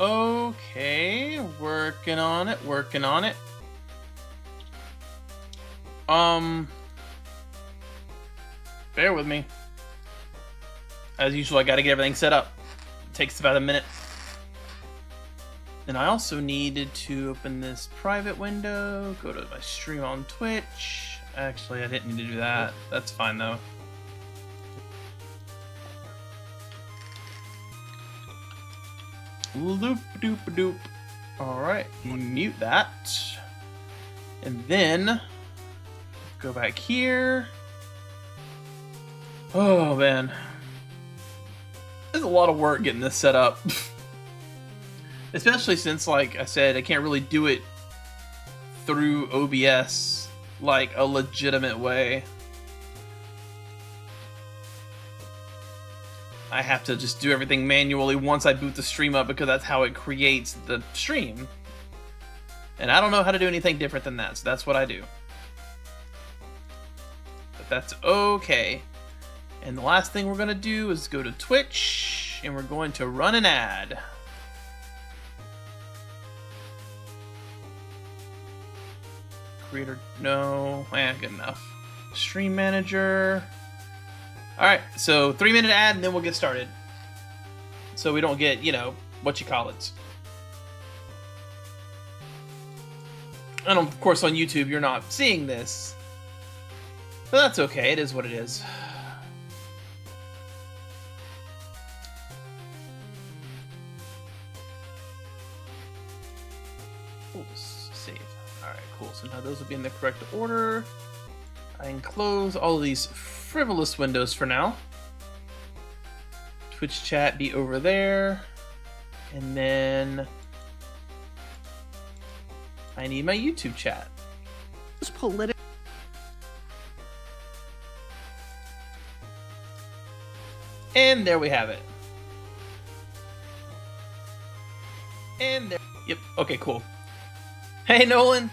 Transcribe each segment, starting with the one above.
Okay, working on it, working on it. Bear with me. As usual, I gotta get everything set up. It takes about a minute. And I also needed to open this private window, go to my stream on Twitch. Actually, I didn't need to do that. That's fine though. Loop doop doop. Alright, mute that. And then go back here. Oh man. There's a lot of work getting this set up. Especially since, like I said, I can't really do it through OBS like a legitimate way. I have to just do everything manually once I boot the stream up because that's how it creates the stream. And I don't know how to do anything different than that, so that's what I do. But that's okay. And the last thing we're going to do is go to Twitch, and we're going to run an ad. Creator, no, good enough. Stream manager. Alright, so 3-minute ad and then we'll get started. So we don't get, you know, what you call it. And of course on YouTube you're not seeing this. But that's okay, it is what it is. Ooh, save. Alright, cool. So now those will be in the correct order. I can close all of these frivolous windows for now. Twitch chat be over there. And then I need my YouTube chat. It's political. And there we have it. And there. Yep. Okay, cool. Hey, Nolan.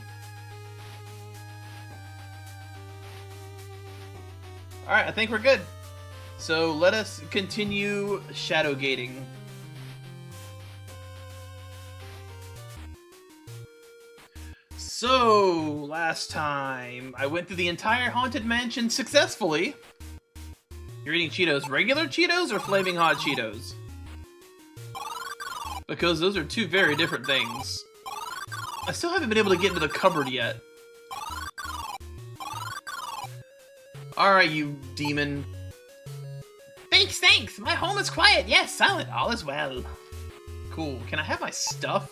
Alright, I think we're good. So let us continue shadowgating. So, last time, I went through the entire Haunted Mansion successfully. You're eating Cheetos. Regular Cheetos or Flaming Hot Cheetos? Because those are two very different things. I still haven't been able to get into the cupboard yet. Alright, you demon. Thanks, thanks! My home is quiet, yes, silent, all is well. Cool, can I have my stuff?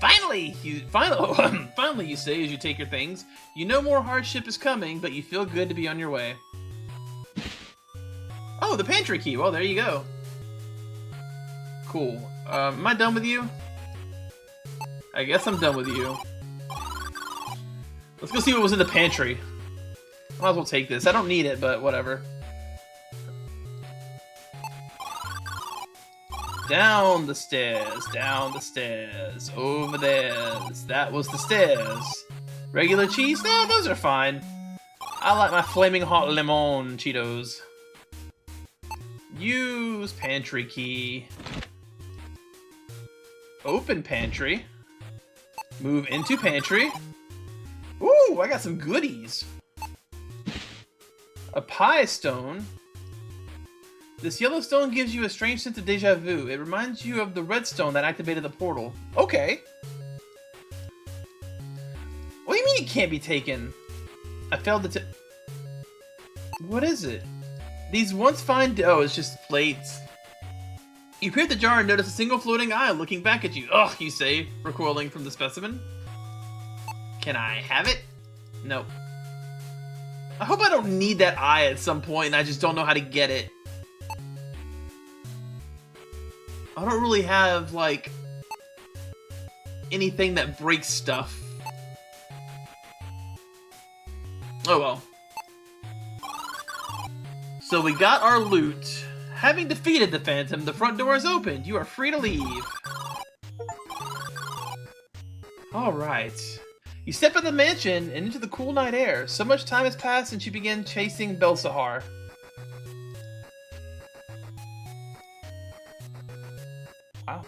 Finally, finally you say as you take your things. You know more hardship is coming, but you feel good to be on your way. Oh, the pantry key, well there you go. Cool, am I done with you? I guess I'm done with you. Let's go see what was in the pantry. Might as well take this. I don't need it, but whatever. Down the stairs, over there. That was the stairs. Regular cheese? No, those are fine. I like my flaming hot lemon Cheetos. Use pantry key. Open pantry. Move into pantry. Ooh, I got some goodies. A pie stone. This yellow stone gives you a strange sense of deja vu. It reminds you of the red stone that activated the portal. Okay. What do you mean it can't be taken? I failed to What is it? These once fine oh, it's just plates. You peer at the jar and notice a single floating eye looking back at you. Ugh, you say, recoiling from the specimen. Can I have it? Nope. I hope I don't need that eye at some point and I just don't know how to get it. I don't really have, like, anything that breaks stuff. Oh well. So we got our loot. Having defeated the Phantom, the front door is opened. You are free to leave. Alright. You step out of the mansion and into the cool night air. So much time has passed since you began chasing Belsahar. Wow.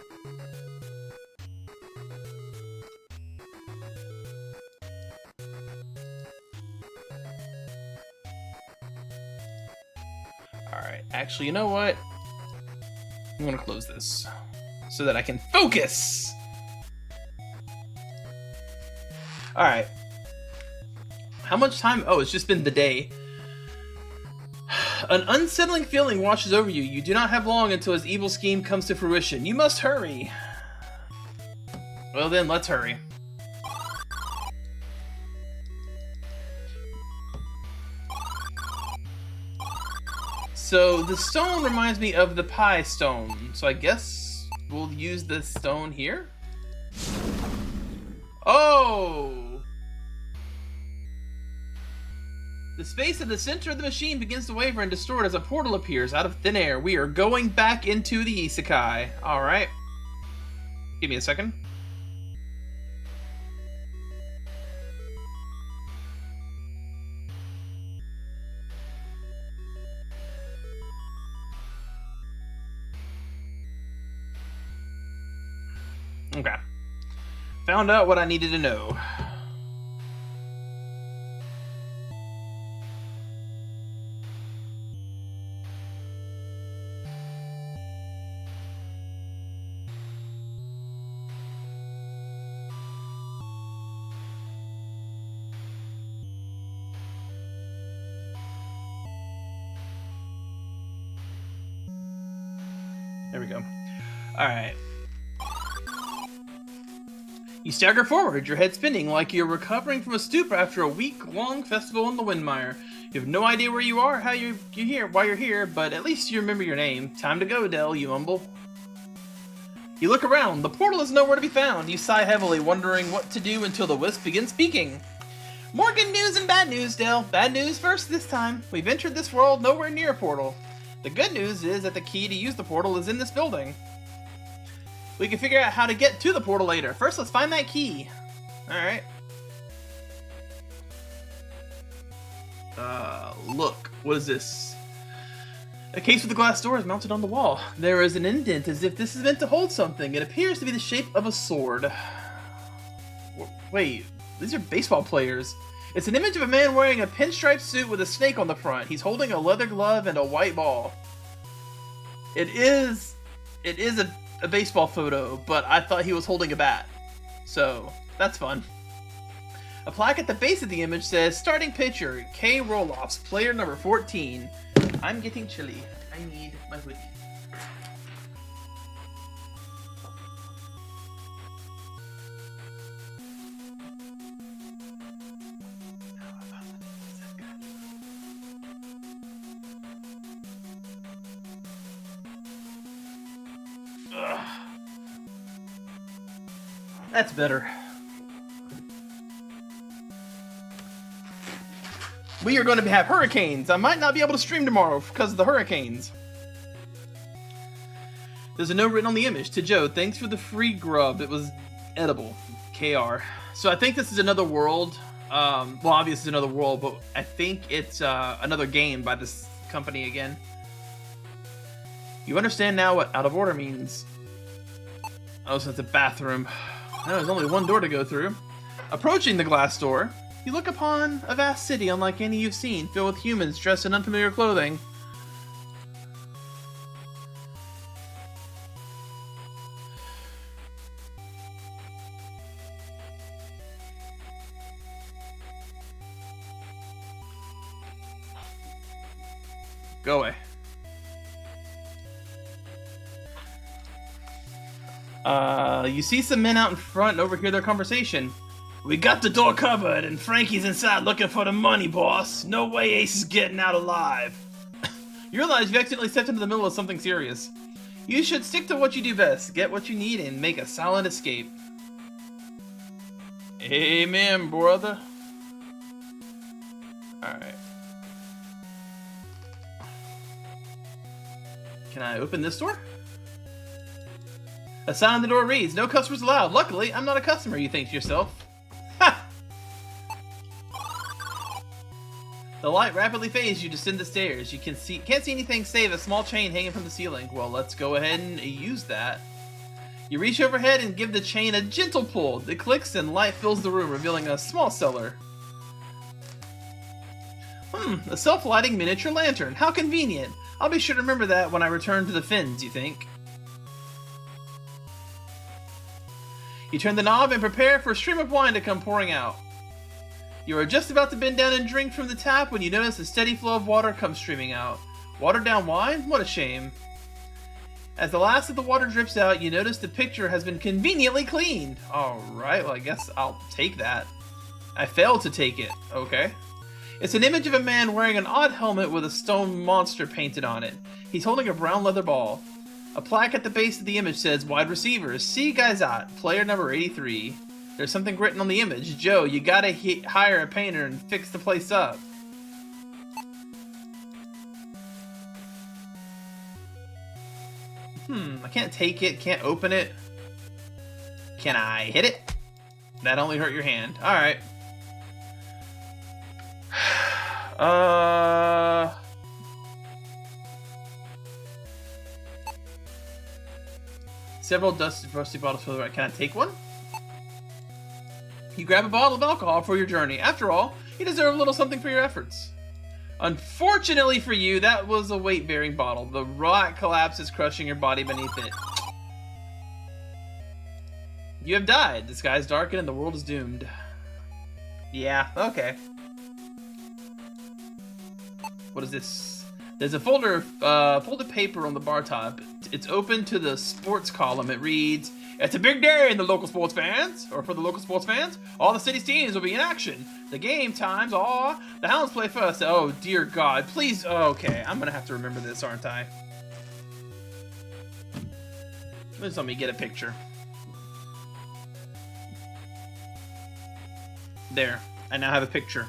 Alright, actually, you know what? I'm gonna close this so that I can focus! Alright. How much time? Oh, it's just been the day. An unsettling feeling washes over you. You do not have long until his evil scheme comes to fruition. You must hurry. Well then, let's hurry. So the stone reminds me of the pie stone. So I guess we'll use this stone here. Oh! The space at the center of the machine begins to waver and distort as a portal appears out of thin air. We are going back into the isekai. Alright. Give me a second. Okay. Found out what I needed to know. There we go. Alright. You stagger forward, your head spinning like you're recovering from a stupor after a week-long festival in the Windmire. You have no idea where you are, how you're here, why you're here, but at least you remember your name. Time to go, Dell, you mumble. You look around. The portal is nowhere to be found. You sigh heavily, wondering what to do until the wisp begins speaking. More good news and bad news, Dell. Bad news first this time. We've entered this world nowhere near a portal. The good news is that the key to use the portal is in this building. We can figure out how to get to the portal later. First, let's find that key. Alright. Look. What is this? A case with a glass door is mounted on the wall. There is an indent as if this is meant to hold something. It appears to be the shape of a sword. Wait, these are baseball players. It's an image of a man wearing a pinstripe suit with a snake on the front. He's holding a leather glove and a white ball. It is a baseball photo, but I thought he was holding a bat. So, that's fun. A plaque at the base of the image says, starting pitcher, K. Roloffs, player number 14. I'm getting chilly. I need my hoodie. Ugh. That's better. We are going to have hurricanes. I might not be able to stream tomorrow because of the hurricanes. There's a note written on the image. To Joe, thanks for the free grub. It was edible. KR. So I think this is another world. Well, obviously it's another world, but I think it's another game by this company again. You understand now what out of order means. Oh, so it's a bathroom. No, there's only one door to go through. Approaching the glass door, you look upon a vast city unlike any you've seen, filled with humans dressed in unfamiliar clothing. Go away. You see some men out in front and overhear their conversation. We got the door covered, and Frankie's inside looking for the money, boss. No way Ace is getting out alive. You realize you accidentally stepped into the middle of something serious. You should stick to what you do best, get what you need, and make a silent escape. Amen, brother. Alright. Can I open this door? A sign on the door reads, no customers allowed. Luckily, I'm not a customer, you think to yourself. Ha! The light rapidly fades, you descend the stairs. You can't see anything save a small chain hanging from the ceiling. Well, let's go ahead and use that. You reach overhead and give the chain a gentle pull. It clicks and light fills the room, revealing a small cellar. A self-lighting miniature lantern. How convenient. I'll be sure to remember that when I return to the Fins, you think? You turn the knob and prepare for a stream of wine to come pouring out. You are just about to bend down and drink from the tap when you notice a steady flow of water comes streaming out. Watered down wine? What a shame. As the last of the water drips out, you notice the picture has been conveniently cleaned. Alright, well I guess I'll take that. I failed to take it. Okay. It's an image of a man wearing an odd helmet with a stone monster painted on it. He's holding a brown leather ball. A plaque at the base of the image says, Wide receivers, see you guys out, player number 83. There's something written on the image. Joe, you gotta hire a painter and fix the place up. I can't take it, can't open it. Can I hit it? That only hurt your hand. Alright. Several dusty, rusty bottles for the right. Can I take one? You grab a bottle of alcohol for your journey. After all, you deserve a little something for your efforts. Unfortunately for you, that was a weight-bearing bottle. The rock collapses, crushing your body beneath it. You have died. The sky is darkened and the world is doomed. Yeah, okay. What is this? There's a folder of folded paper on the bar top. It's open to the sports column. It reads, It's a big day in the local sports fans, or for the local sports fans. All the city's teams will be in action. The game times are, the Hounds play first. Oh, dear God. Please, okay. I'm going to have to remember this, aren't I? Just let me get a picture. There. I now have a picture.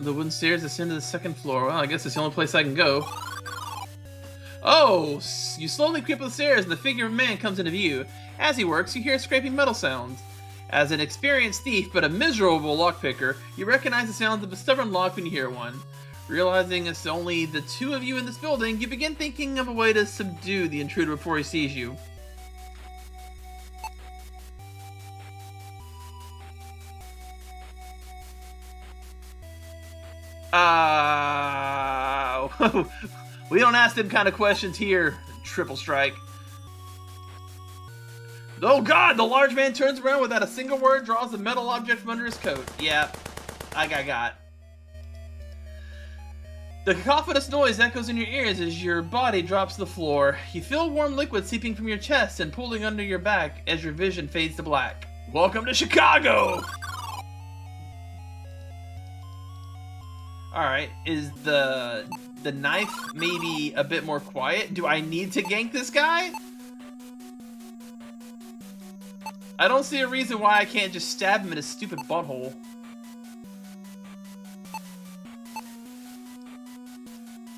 The wooden stairs ascend to the second floor. Well, I guess it's the only place I can go. Oh! You slowly creep up the stairs and the figure of a man comes into view. As he works, you hear scraping metal sounds. As an experienced thief, but a miserable lockpicker, you recognize the sounds of a stubborn lock when you hear one. Realizing it's only the two of you in this building, you begin thinking of a way to subdue the intruder before he sees you. We don't ask them kind of questions here, Triple Strike. Oh God, the large man turns around without a single word, draws a metal object from under his coat. Yeah, I got. The cacophonous noise echoes in your ears as your body drops to the floor. You feel warm liquid seeping from your chest and pooling under your back as your vision fades to black. Welcome to Chicago! Alright, is the knife maybe a bit more quiet? Do I need to gank this guy? I don't see a reason why I can't just stab him in his stupid butthole.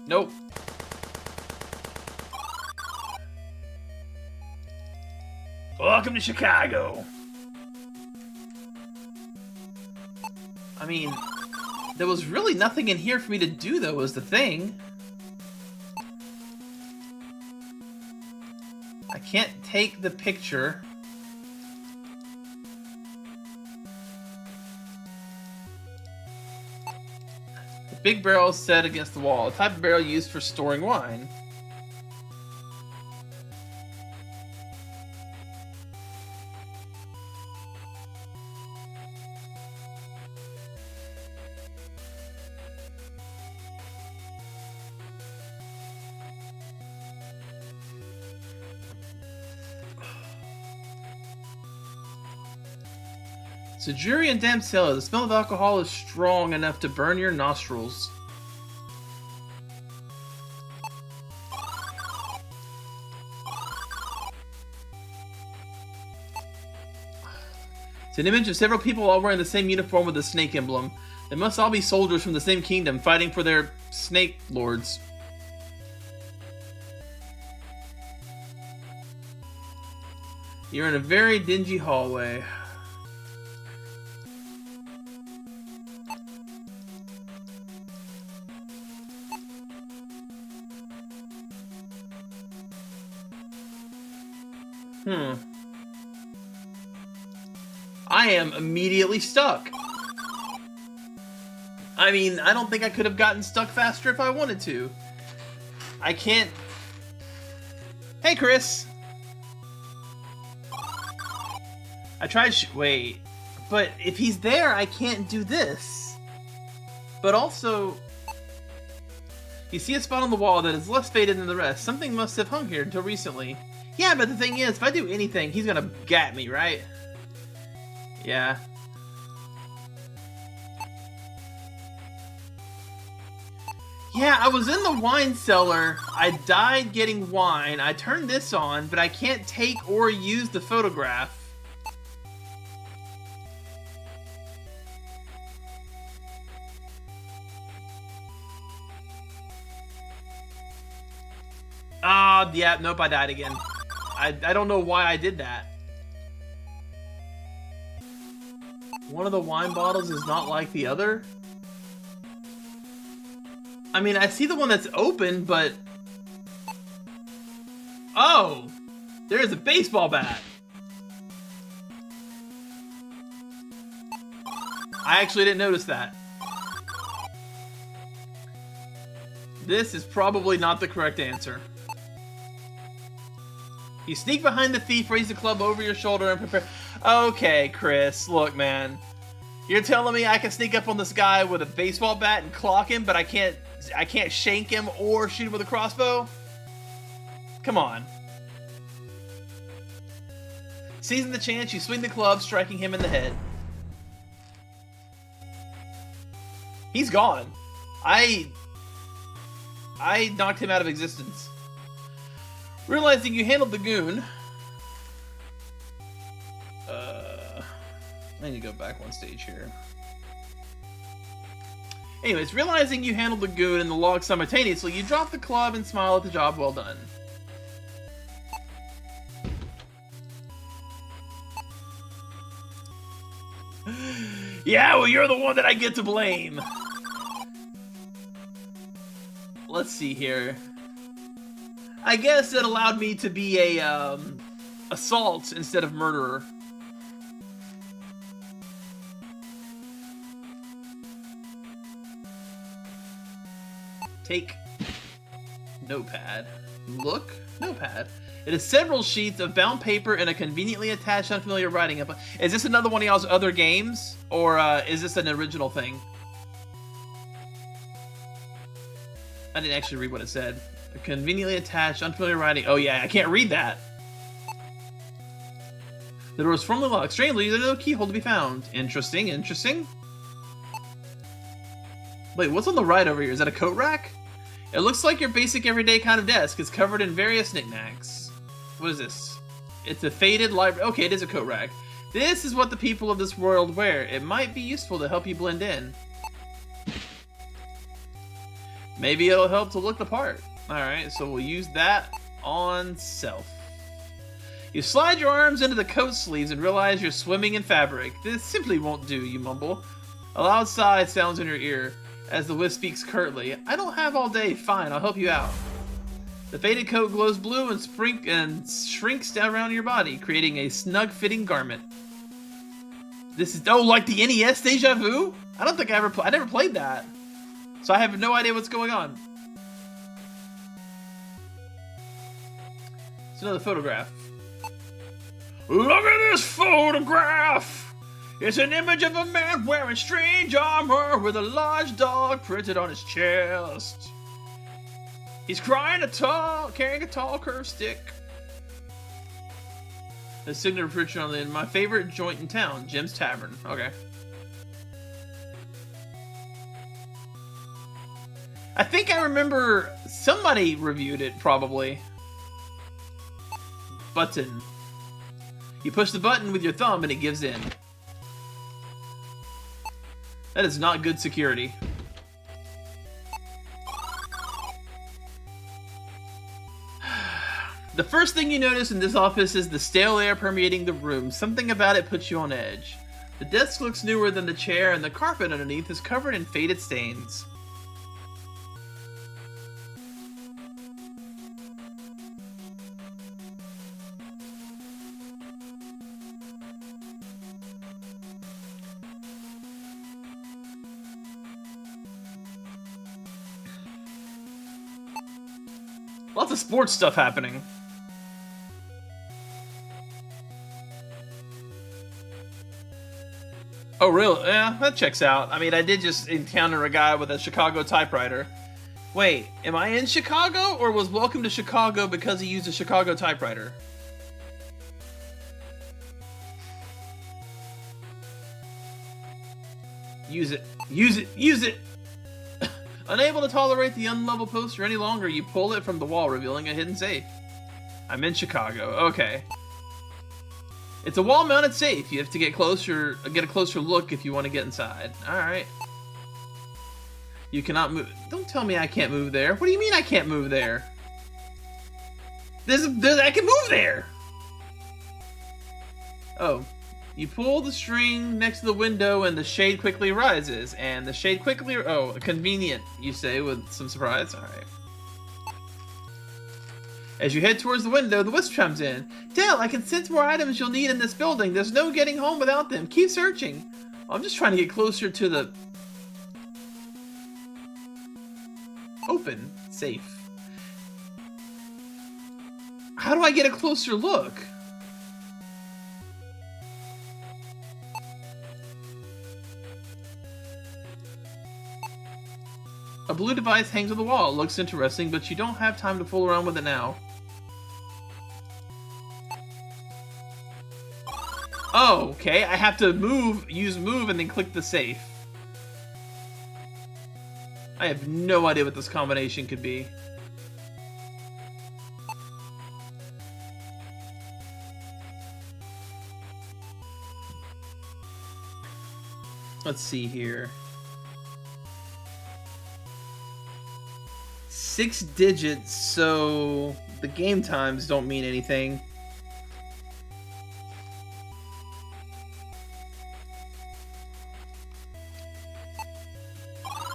Nope. Welcome to Chicago. I mean, there was really nothing in here for me to do, though, was the thing. I can't take the picture. The big barrel is set against the wall, a type of barrel used for storing wine. Sejuri and Damsela, the smell of alcohol is strong enough to burn your nostrils. It's an image of several people all wearing the same uniform with the snake emblem. They must all be soldiers from the same kingdom, fighting for their snake lords. You're in a very dingy hallway. I am immediately stuck. I mean, I don't think I could have gotten stuck faster if I wanted to. I can't... Hey, Chris! I tried wait. But if he's there, I can't do this. But also... You see a spot on the wall that is less faded than the rest. Something must have hung here until recently. Yeah, but the thing is, if I do anything, he's gonna gat me, right? Yeah. Yeah, I was in the wine cellar. I died getting wine. I turned this on, but I can't take or use the photograph. Ah, yeah, nope, I died again. I don't know why I did that. One of the wine bottles is not like the other? I mean, I see the one that's open, but... Oh! There's a baseball bat! I actually didn't notice that. This is probably not the correct answer. You sneak behind the thief, raise the club over your shoulder, and prepare... Okay, Chris, look, man. You're telling me I can sneak up on this guy with a baseball bat and clock him, but I can't shank him or shoot him with a crossbow? Come on. Seizing the chance, you swing the club, striking him in the head. He's gone. I knocked him out of existence. Realizing you handled the goon... I need to go back one stage here. Anyways, realizing you handled the goon and the log simultaneously, you drop the club and smile at the job well done. Yeah, well, you're the one that I get to blame. Let's see here. I guess it allowed me to be a, assault instead of murderer. Take notepad. Look, notepad. It is several sheets of bound paper and a conveniently attached unfamiliar writing. Is this another one of y'all's other games? Or is this an original thing? I didn't actually read what it said. A conveniently attached unfamiliar writing. Oh yeah, I can't read that. The door was firmly locked. Strangely, there's no keyhole to be found. Interesting, interesting. Wait, what's on the right over here? Is that a coat rack? It looks like your basic everyday kind of desk. It's covered in various knickknacks. What is this? It's a faded library. Okay, it is a coat rack. This is what the people of this world wear. It might be useful to help you blend in. Maybe it'll help to look the part. Alright, so we'll use that on self. You slide your arms into the coat sleeves and realize you're swimming in fabric. This simply won't do, you mumble. A loud sigh sounds in your ear as the wisp speaks curtly. I don't have all day. Fine, I'll help you out. The faded coat glows blue and shrinks down around your body, creating a snug-fitting garment. This is like the NES Deja Vu? I don't think I never played that, so I have no idea what's going on. It's another photograph. Look at this photograph! It's an image of a man wearing strange armor with a large dog printed on his chest. He's carrying a tall curved stick. The signature picture on the my favorite joint in town, Jim's Tavern. Okay. I think I remember somebody reviewed it, probably. Button. You push the button with your thumb and it gives in. That is not good security. The first thing you notice in this office is the stale air permeating the room. Something about it puts you on edge. The desk looks newer than the chair, and the carpet underneath is covered in faded stains. Lots of sports stuff happening. Oh, really? Yeah, that checks out. I mean, I did just encounter a guy with a Chicago typewriter. Wait, am I in Chicago, or was Welcome to Chicago because he used a Chicago typewriter? Use it. Use it. Use it! Unable to tolerate the unlevel poster any longer, you pull it from the wall, revealing a hidden safe. I'm in Chicago. Okay. It's a wall-mounted safe. You have to get a closer look if you want to get inside. Alright. You cannot move. Don't tell me I can't move there. What do you mean I can't move there? I can move there! Oh. You pull the string next to the window and the shade quickly rises. And the shade quickly... Oh, convenient, you say with some surprise. Alright. As you head towards the window, the wisp chimes in. Dale, I can sense more items you'll need in this building. There's no getting home without them. Keep searching. I'm just trying to get closer to the... Open. Safe. How do I get a closer look? A blue device hangs on the wall. It looks interesting, but you don't have time to fool around with it now. Oh, okay. I have to use move, and then click the safe. I have no idea what this combination could be. Let's see here. 6 digits, so the game times don't mean anything.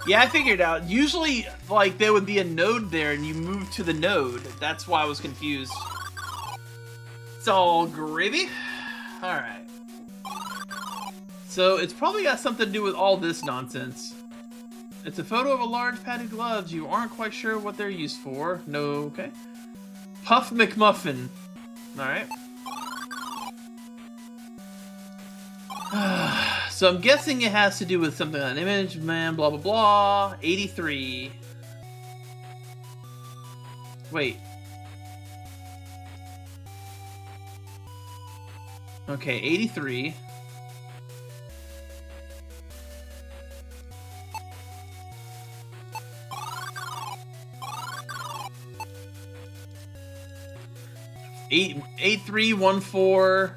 Yeah, I figured out. Usually, like, there would be a node there and you move to the node. That's why I was confused. It's all gravy. Alright. So, it's probably got something to do with all this nonsense. It's a photo of a large padded gloves. You aren't quite sure what they're used for. No, okay. Puff McMuffin. Alright. So I'm guessing it has to do with something on image, man, blah blah blah. 83. Wait. Okay, 83. Eight 8314.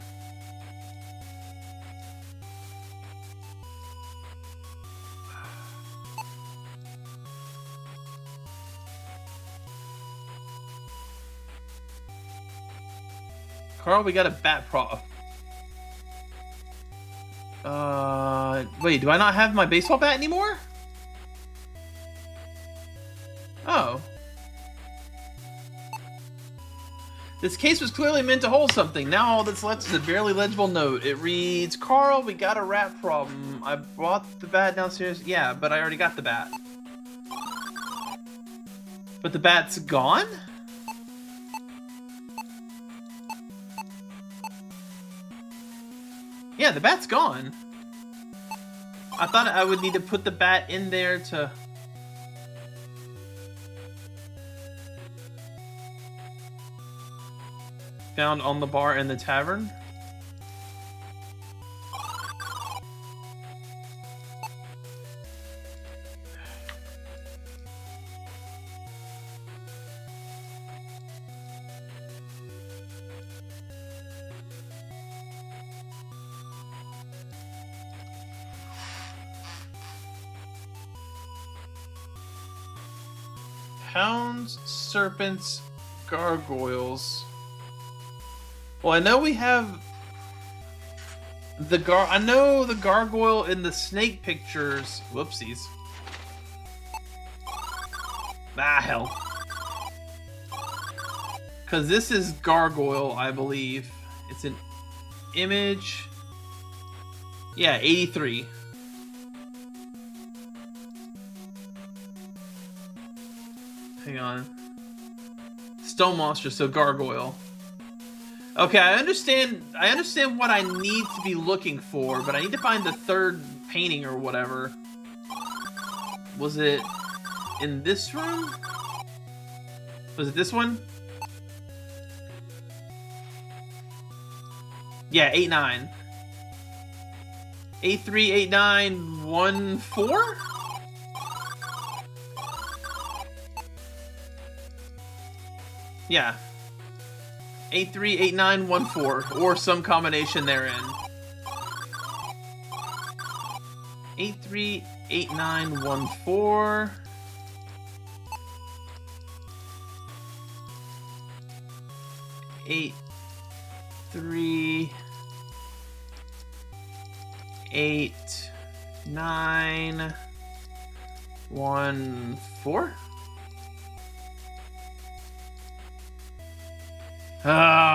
Carl, we got a bat pro. Wait, do I not have my baseball bat anymore? Oh. This case was clearly meant to hold something. Now all that's left is a barely legible note. It reads, Carl, we got a rat problem. I brought the bat downstairs. Yeah, but I already got the bat. But the bat's gone? Yeah, the bat's gone. I thought I would need to put the bat in there to... Found on the bar in the tavern. Hounds, serpents, gargoyles. Well, I know we have the I know the gargoyle in the snake pictures. Whoopsies. Ah, hell. Because this is gargoyle, I believe. It's an image. Yeah, 83. Hang on. Stone monster, so gargoyle. Okay, I understand what I need to be looking for, but I need to find the third painting or whatever. Was it in this room? Was it this one? Yeah, 8-9. 838914? Yeah. 838914, or some combination therein. 838914. 838914.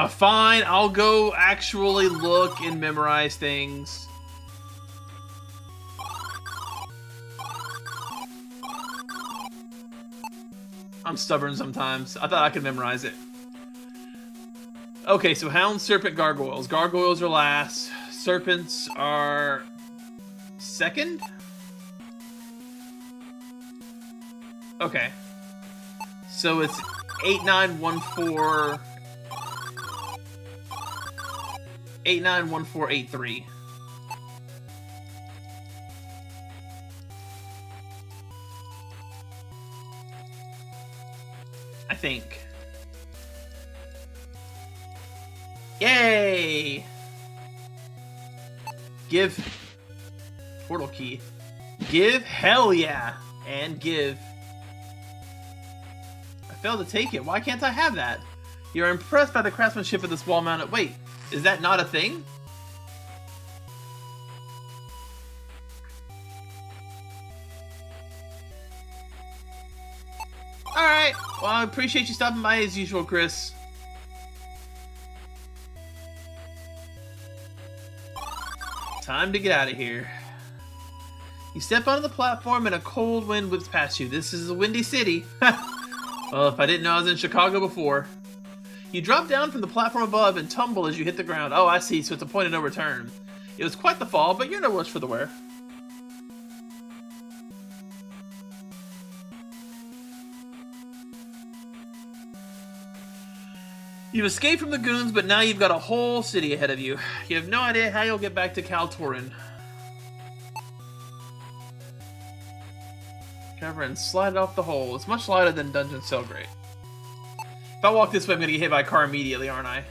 Fine, I'll go actually look and memorize things. I'm stubborn sometimes. I thought I could memorize it. Okay, so hound, serpent, gargoyles. Gargoyles are last. Serpents are second? Okay. So it's 8914... 891483. I think. Yay! Give. Portal key. Give? Hell yeah! And give. I failed to take it. Why can't I have that? You're impressed by the craftsmanship of this wall-mounted... Wait, is that not a thing? Alright, well, I appreciate you stopping by as usual, Chris. Time to get out of here. You step onto the platform and a cold wind whips past you. This is a windy city. Well, if I didn't know I was in Chicago before. You drop down from the platform above and tumble as you hit the ground. Oh, I see, so it's a point of no return. It was quite the fall, but you're no worse for the wear. You've escaped from the goons, but now you've got a whole city ahead of you. You have no idea how you'll get back to Kaltorin. Cover and slide it off the hole. It's much lighter than Dungeon Cellgrate. If I walk this way, I'm gonna get hit by a car immediately, aren't I?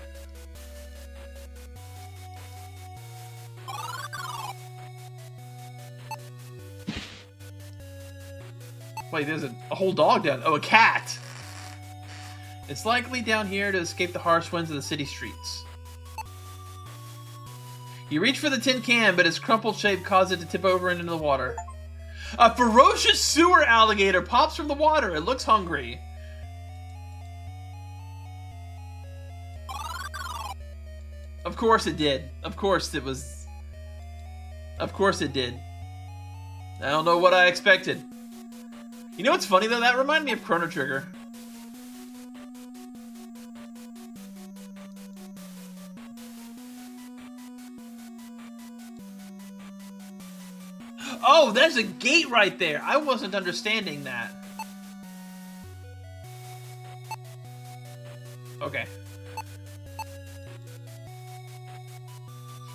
Wait, there's a whole dog down. Oh, a cat! It's likely down here to escape the harsh winds of the city streets. You reach for the tin can, but its crumpled shape causes it to tip over into the water. A ferocious sewer alligator pops from the water. It looks hungry. Of course it did. Of course it was... Of course it did. I don't know what I expected. You know what's funny though? That reminded me of Chrono Trigger. Oh, there's a gate right there. I wasn't understanding that. Okay.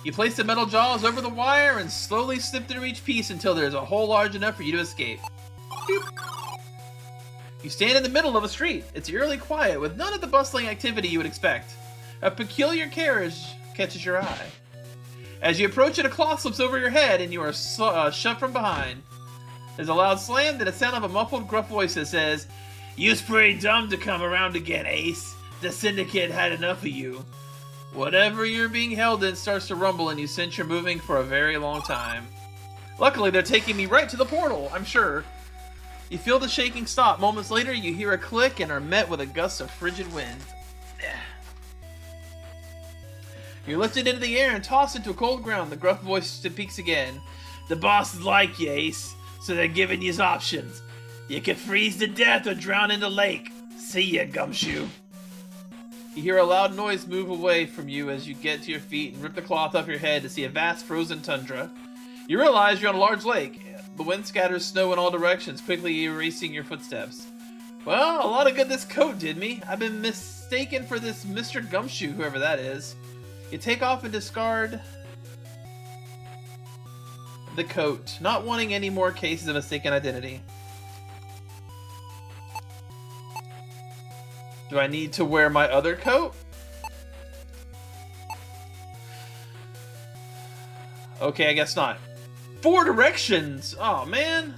You place the metal jaws over the wire and slowly slip through each piece until there's a hole large enough for you to escape. Boop. You stand in the middle of a street. It's eerily quiet, with none of the bustling activity you would expect. A peculiar carriage catches your eye. As you approach it, a cloth slips over your head, and you are shoved from behind. There's a loud slam, then a sound of a muffled, gruff voice that says, "You's pretty dumb to come around again, Ace. The Syndicate had enough of you." Whatever you're being held in starts to rumble, and you sense you're moving for a very long time. Luckily, they're taking me right to the portal, I'm sure. You feel the shaking stop. Moments later, you hear a click and are met with a gust of frigid wind. You're lifted into the air and tossed into cold ground. The gruff voice speaks again. "The bosses like you, Ace, so they're giving you options. You can freeze to death or drown in the lake. See ya, Gumshoe." You hear a loud noise move away from you as you get to your feet and rip the cloth off your head to see a vast frozen tundra. You realize you're on a large lake. The wind scatters snow in all directions, quickly erasing your footsteps. Well, a lot of good this coat did me. I've been mistaken for this Mr. Gumshoe, whoever that is. You take off and discard the coat, not wanting any more cases of mistaken identity. Do I need to wear my other coat? Okay, I guess not. 4 directions! Oh, man.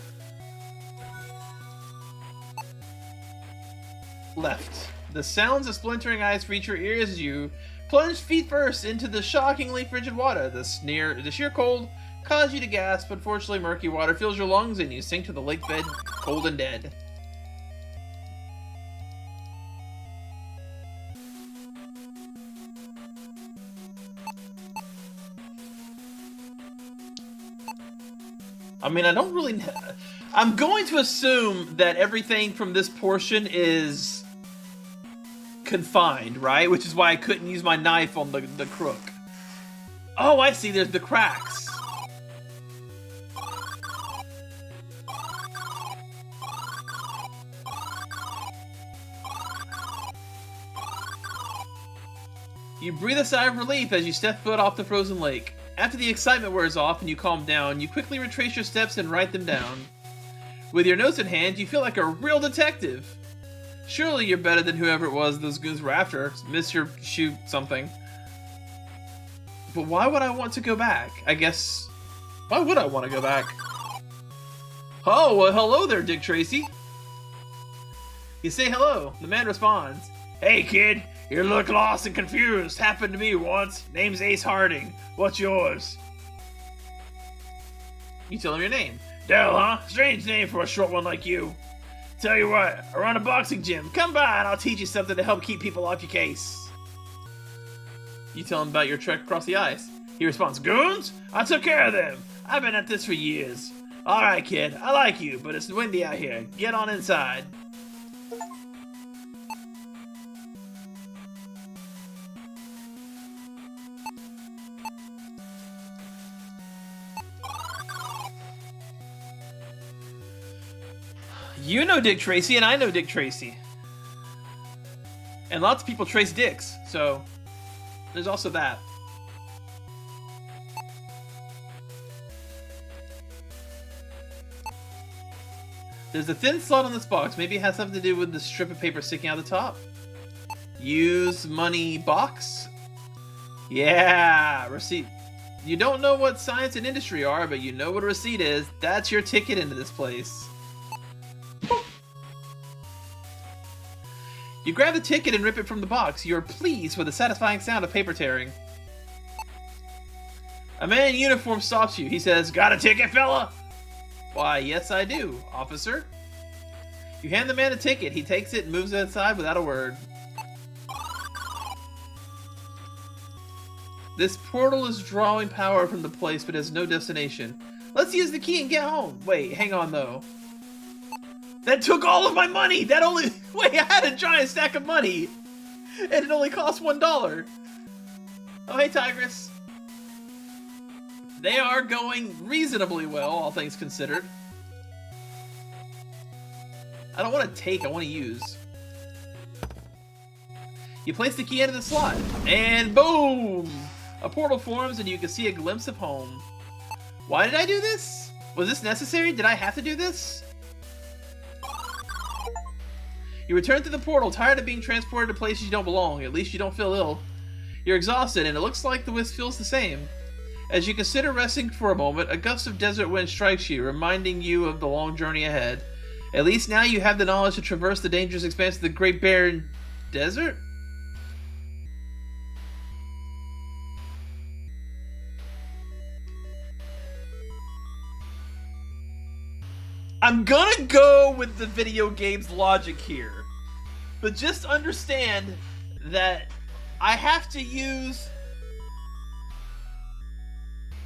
Left. The sounds of splintering ice reach your ears as you plunge feet first into the shockingly frigid water. The sheer cold cause you to gasp. Unfortunately, murky water fills your lungs and you sink to the lake bed, cold and dead. I mean, I don't really... I'm going to assume that everything from this portion is confined, right? Which is why I couldn't use my knife on the crook. Oh, I see. There's the cracks. You breathe a sigh of relief as you step foot off the frozen lake. After the excitement wears off and you calm down, you quickly retrace your steps and write them down. With your notes in hand, you feel like a real detective. Surely you're better than whoever it was those goons were after. Mr. Shoot something. But why would I want to go back? I guess... Why would I want to go back? Oh, well, hello there, Dick Tracy. You say hello. The man responds. Hey, kid. You look lost and confused. Happened to me once. Name's Ace Harding. What's yours? You tell him your name. Dell, huh? Strange name for a short one like you. Tell you what, I run a boxing gym. Come by and I'll teach you something to help keep people off your case. You tell him about your trek across the ice. He responds, Goons? I took care of them. I've been at this for years. Alright, kid. I like you, but it's windy out here. Get on inside. You know Dick Tracy, and I know Dick Tracy. And lots of people trace dicks, so there's also that. There's a thin slot on this box. Maybe it has something to do with the strip of paper sticking out the top. Use money box? Yeah, receipt. You don't know what science and industry are, but you know what a receipt is. That's your ticket into this place. You grab the ticket and rip it from the box. You're pleased with the satisfying sound of paper tearing. A man in uniform stops you. He says, Got a ticket, fella? Why, yes I do, officer. You hand the man a ticket. He takes it and moves it aside without a word. This portal is drawing power from the place but has no destination. Let's use the key and get home. Wait, hang on though. That took all of my money! That only... Wait, I had a giant stack of money! And it only cost $1. Oh, hey, Tigress. They are going reasonably well, all things considered. I don't want to take, I want to use. You place the key into the slot, and boom! A portal forms and you can see a glimpse of home. Why did I do this? Was this necessary? Did I have to do this? You return to the portal, tired of being transported to places you don't belong. At least you don't feel ill. You're exhausted, and it looks like the wisp feels the same. As you consider resting for a moment, a gust of desert wind strikes you, reminding you of the long journey ahead. At least now you have the knowledge to traverse the dangerous expanse of the Great Barren Desert? I'm gonna go with the video game's logic here, but just understand that I have to use...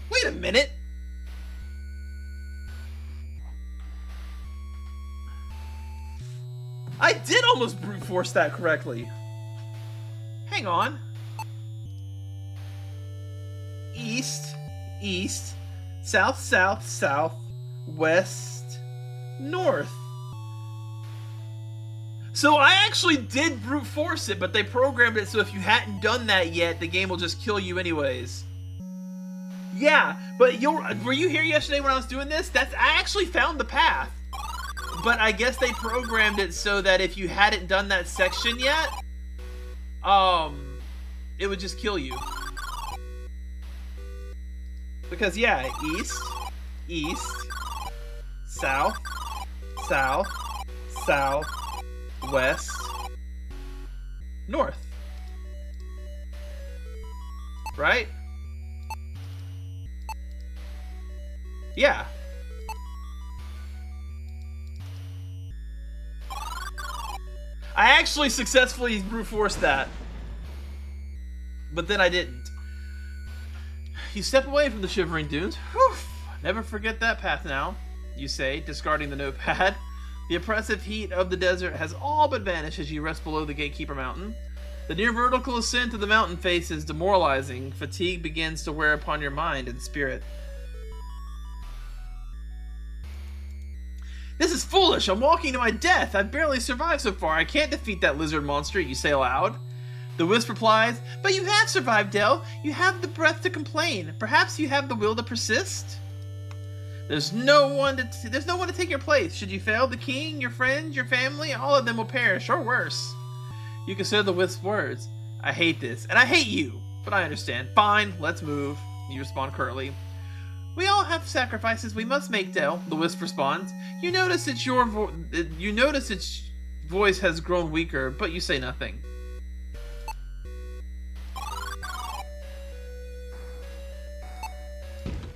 Wait a minute. I did almost brute force that correctly. Hang on. East, east, south, south, south, west, north. So I actually did brute force it, but they programmed it so if you hadn't done that yet, the game will just kill you anyways. Yeah, but were you here yesterday when I was doing this? I actually found the path. But I guess they programmed it so that if you hadn't done that section yet, it would just kill you. Because yeah, east, east, south, south, south, west, north. Right? Yeah. I actually successfully brute forced that. But then I didn't. You step away from the shivering dunes. Whew. Never forget that path now, you say, discarding the notepad. The oppressive heat of the desert has all but vanished as you rest below the Gatekeeper Mountain. The near vertical ascent of the mountain face is demoralizing. Fatigue begins to wear upon your mind and spirit. This is foolish! I'm walking to my death! I've barely survived so far. I can't defeat that lizard monster, you say aloud. The wisp replies, but you have survived, Del. You have the breath to complain. Perhaps you have the will to persist? There's no one to take your place. Should you fail, the king, your friends, your family, all of them will perish, or worse. You consider the wisp's words. I hate this, and I hate you, but I understand. Fine, let's move. You respond curtly. We all have sacrifices we must make, Del, the wisp responds. You notice its voice has grown weaker, but you say nothing.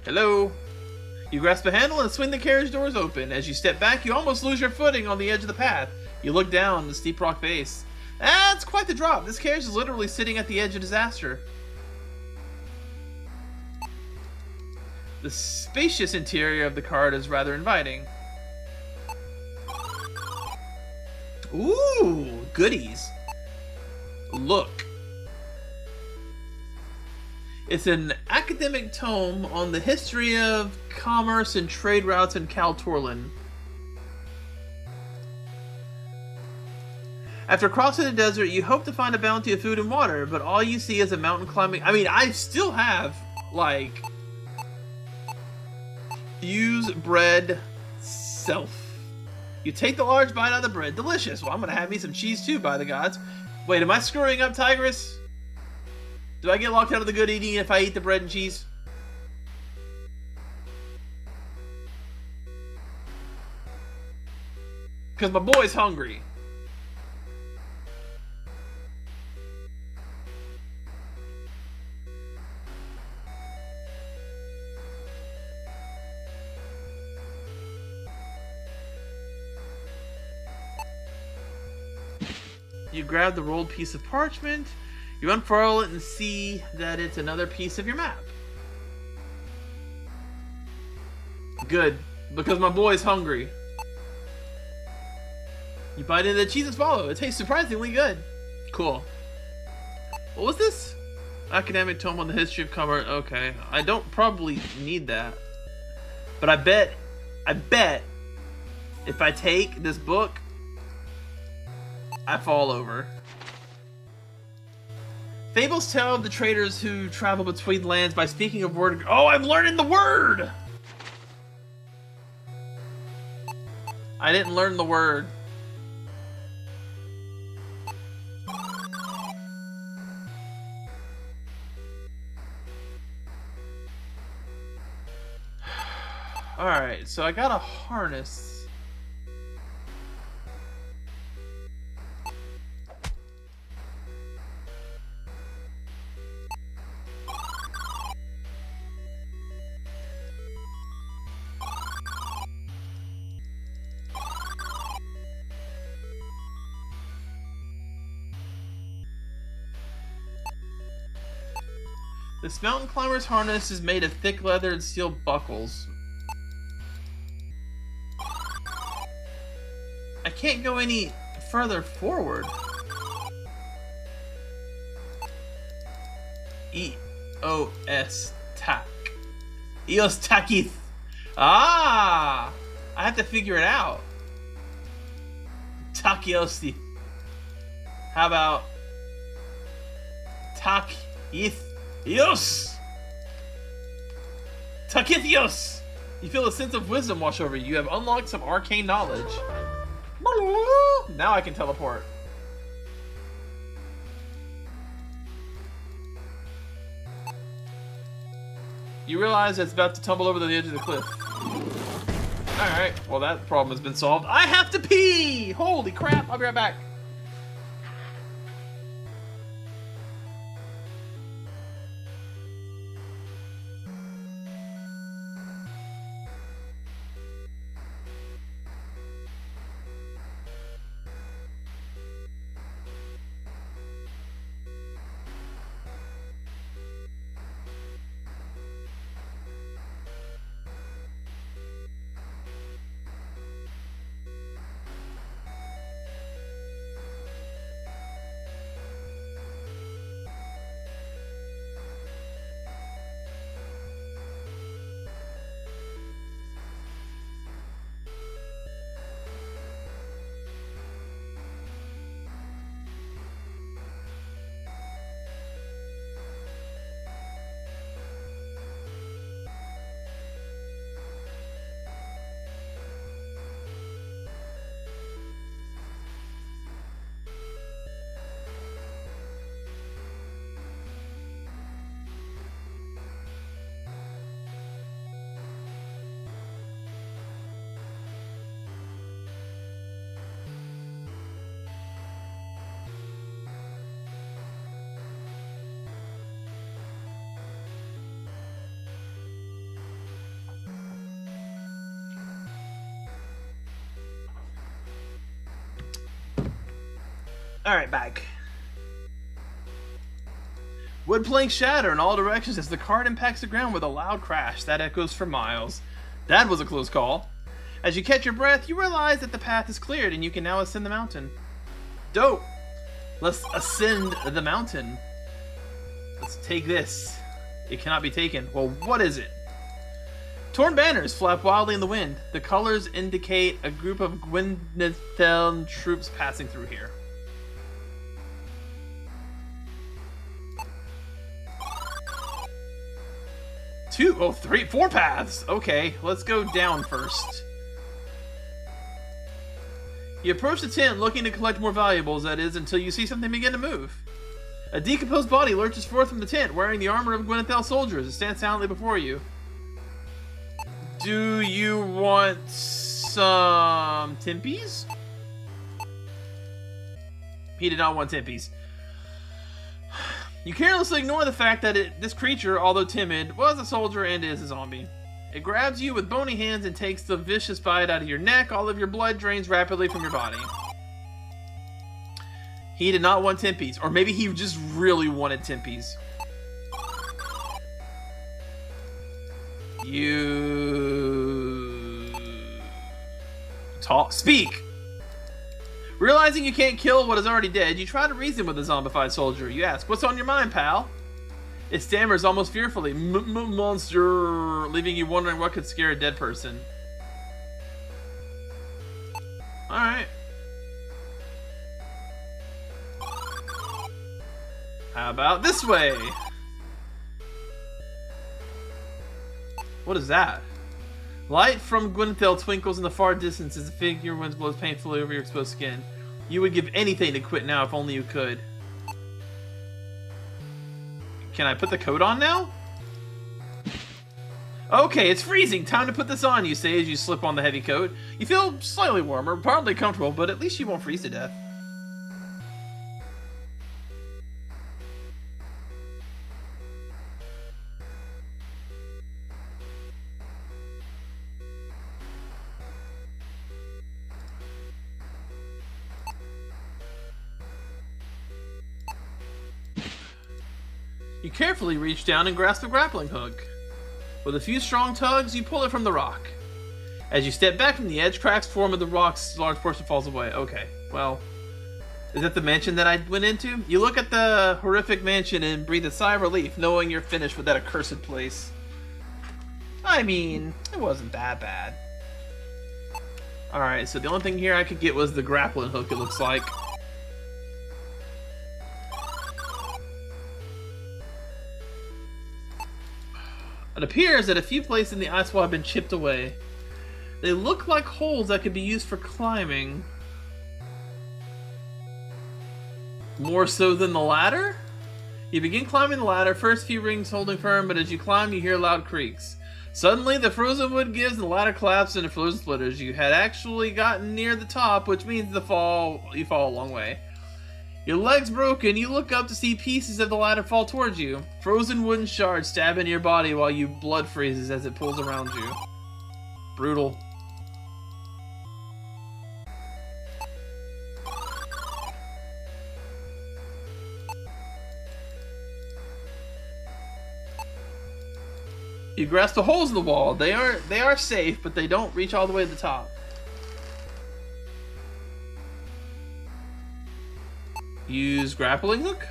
Hello. You grasp a handle and swing the carriage doors open. As you step back, you almost lose your footing on the edge of the path. You look down the steep rock face. That's quite the drop. This carriage is literally sitting at the edge of disaster. The spacious interior of the cart is rather inviting. Ooh, goodies. Look. It's an academic tome on the history of commerce and trade routes in Kaltorlin. After crossing the desert, you hope to find a bounty of food and water, but all you see is a mountain climbing... I mean, I still have, like... Fuse bread self. You take the large bite out of the bread. Delicious. Well, I'm going to have me some cheese too, by the gods. Wait, am I screwing up, Tigress? Do I get locked out of the good eating if I eat the bread and cheese? Because my boy's hungry. You grab the rolled piece of parchment. You unfurl it and see that it's another piece of your map. Good, because my boy's hungry. You bite into the cheese and swallow. It tastes surprisingly good. Cool. What was this? Academic tome on the history of commerce. Okay, I don't probably need that. But I bet if I take this book, I fall over. Fables tell of the traders who travel between lands by speaking of word. Oh, I'm learning the word! I didn't learn the word. Alright, so I got a harness. This mountain climber's harness is made of thick leather and steel buckles. I can't go any further forward. E-O-S, tack. Eos takith. Ah! I have to figure it out. Takiosi. How about Takithios? Takithios! You feel a sense of wisdom wash over you. You have unlocked some arcane knowledge. Now I can teleport. You realize it's about to tumble over the edge of the cliff. Alright, well that problem has been solved. I have to pee! Holy crap, I'll be right back. Alright, back. Wood planks shatter in all directions as the cart impacts the ground with a loud crash that echoes for miles. That was a close call. As you catch your breath, you realize that the path is cleared and you can now ascend the mountain. Dope! Let's ascend the mountain. Let's take this. It cannot be taken. Well, what is it? Torn banners flap wildly in the wind. The colors indicate a group of Gwynetheln troops passing through here. Four paths. Okay, let's go down first. You approach the tent looking to collect more valuables, that is, until you see something begin to move. A decomposed body lurches forth from the tent, wearing the armor of Gwynetheln soldiers. It stands silently before you. Do you want some Timpies? He did not want Timpies. You carelessly ignore the fact that this creature, although timid, was a soldier and is a zombie. It grabs you with bony hands and takes the vicious bite out of your neck. All of your blood drains rapidly from your body. He did not want Timpies. Or maybe he just really wanted Timpies. You... Speak! Realizing you can't kill what is already dead, you try to reason with the zombified soldier. You ask, what's on your mind, pal? It stammers almost fearfully, monster, leaving you wondering what could scare a dead person. Alright. How about this way? What is that? Light from Gwynethel twinkles in the far distance as the figure wind blows painfully over your exposed skin. You would give anything to quit now if only you could. Can I put the coat on now? Okay, it's freezing. Time to put this on, you say as you slip on the heavy coat. You feel slightly warmer, probably comfortable, but at least you won't freeze to death. You carefully reach down and grasp the grappling hook. With a few strong tugs, you pull it from the rock. As you step back from the edge, cracks form of the rock's large portion falls away. Okay, well, Is that the mansion that I went into? You look at the horrific mansion and breathe a sigh of relief, knowing you're finished with that accursed place. I mean, it wasn't that bad. Alright, so the only thing here I could get was the grappling hook, it looks like. It appears that a few places in the ice wall have been chipped away. They look like holes that could be used for climbing. More so than the ladder? You begin climbing the ladder, first few rings holding firm, but as you climb you hear loud creaks. Suddenly the frozen wood gives and the ladder collapses into frozen splitters. You had actually gotten near the top, which means you fall a long way. Your leg's broken, you look up to see pieces of the ladder fall towards you. Frozen wooden shards stab into your body while your blood freezes as it pulls around you. Brutal. You grasp the holes in the wall. They are safe, but they don't reach all the way to the top. Use grappling hook.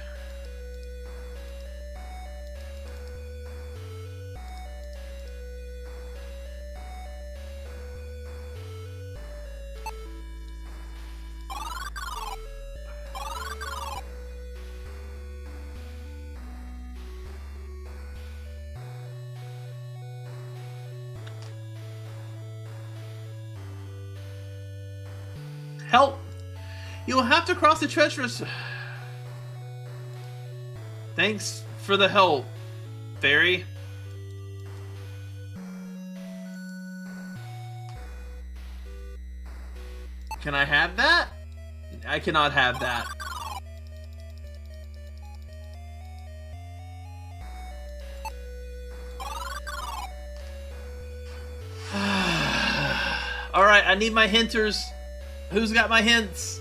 Help! You'll have to cross the treacherous... Thanks for the help, fairy. Can I have that? I cannot have that. Alright, I need my hinters. Who's got my hints?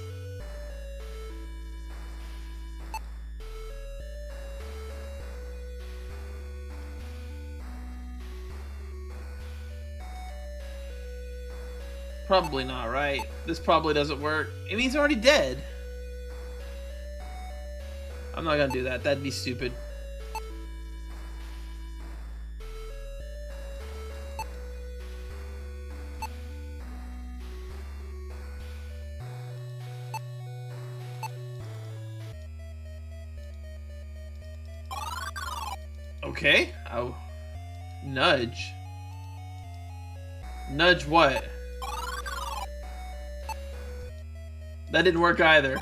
Probably not, right? This probably doesn't work. I mean, he's already dead. I'm not gonna do that. That'd be stupid. Okay. Oh. Nudge. Nudge what? That didn't work either.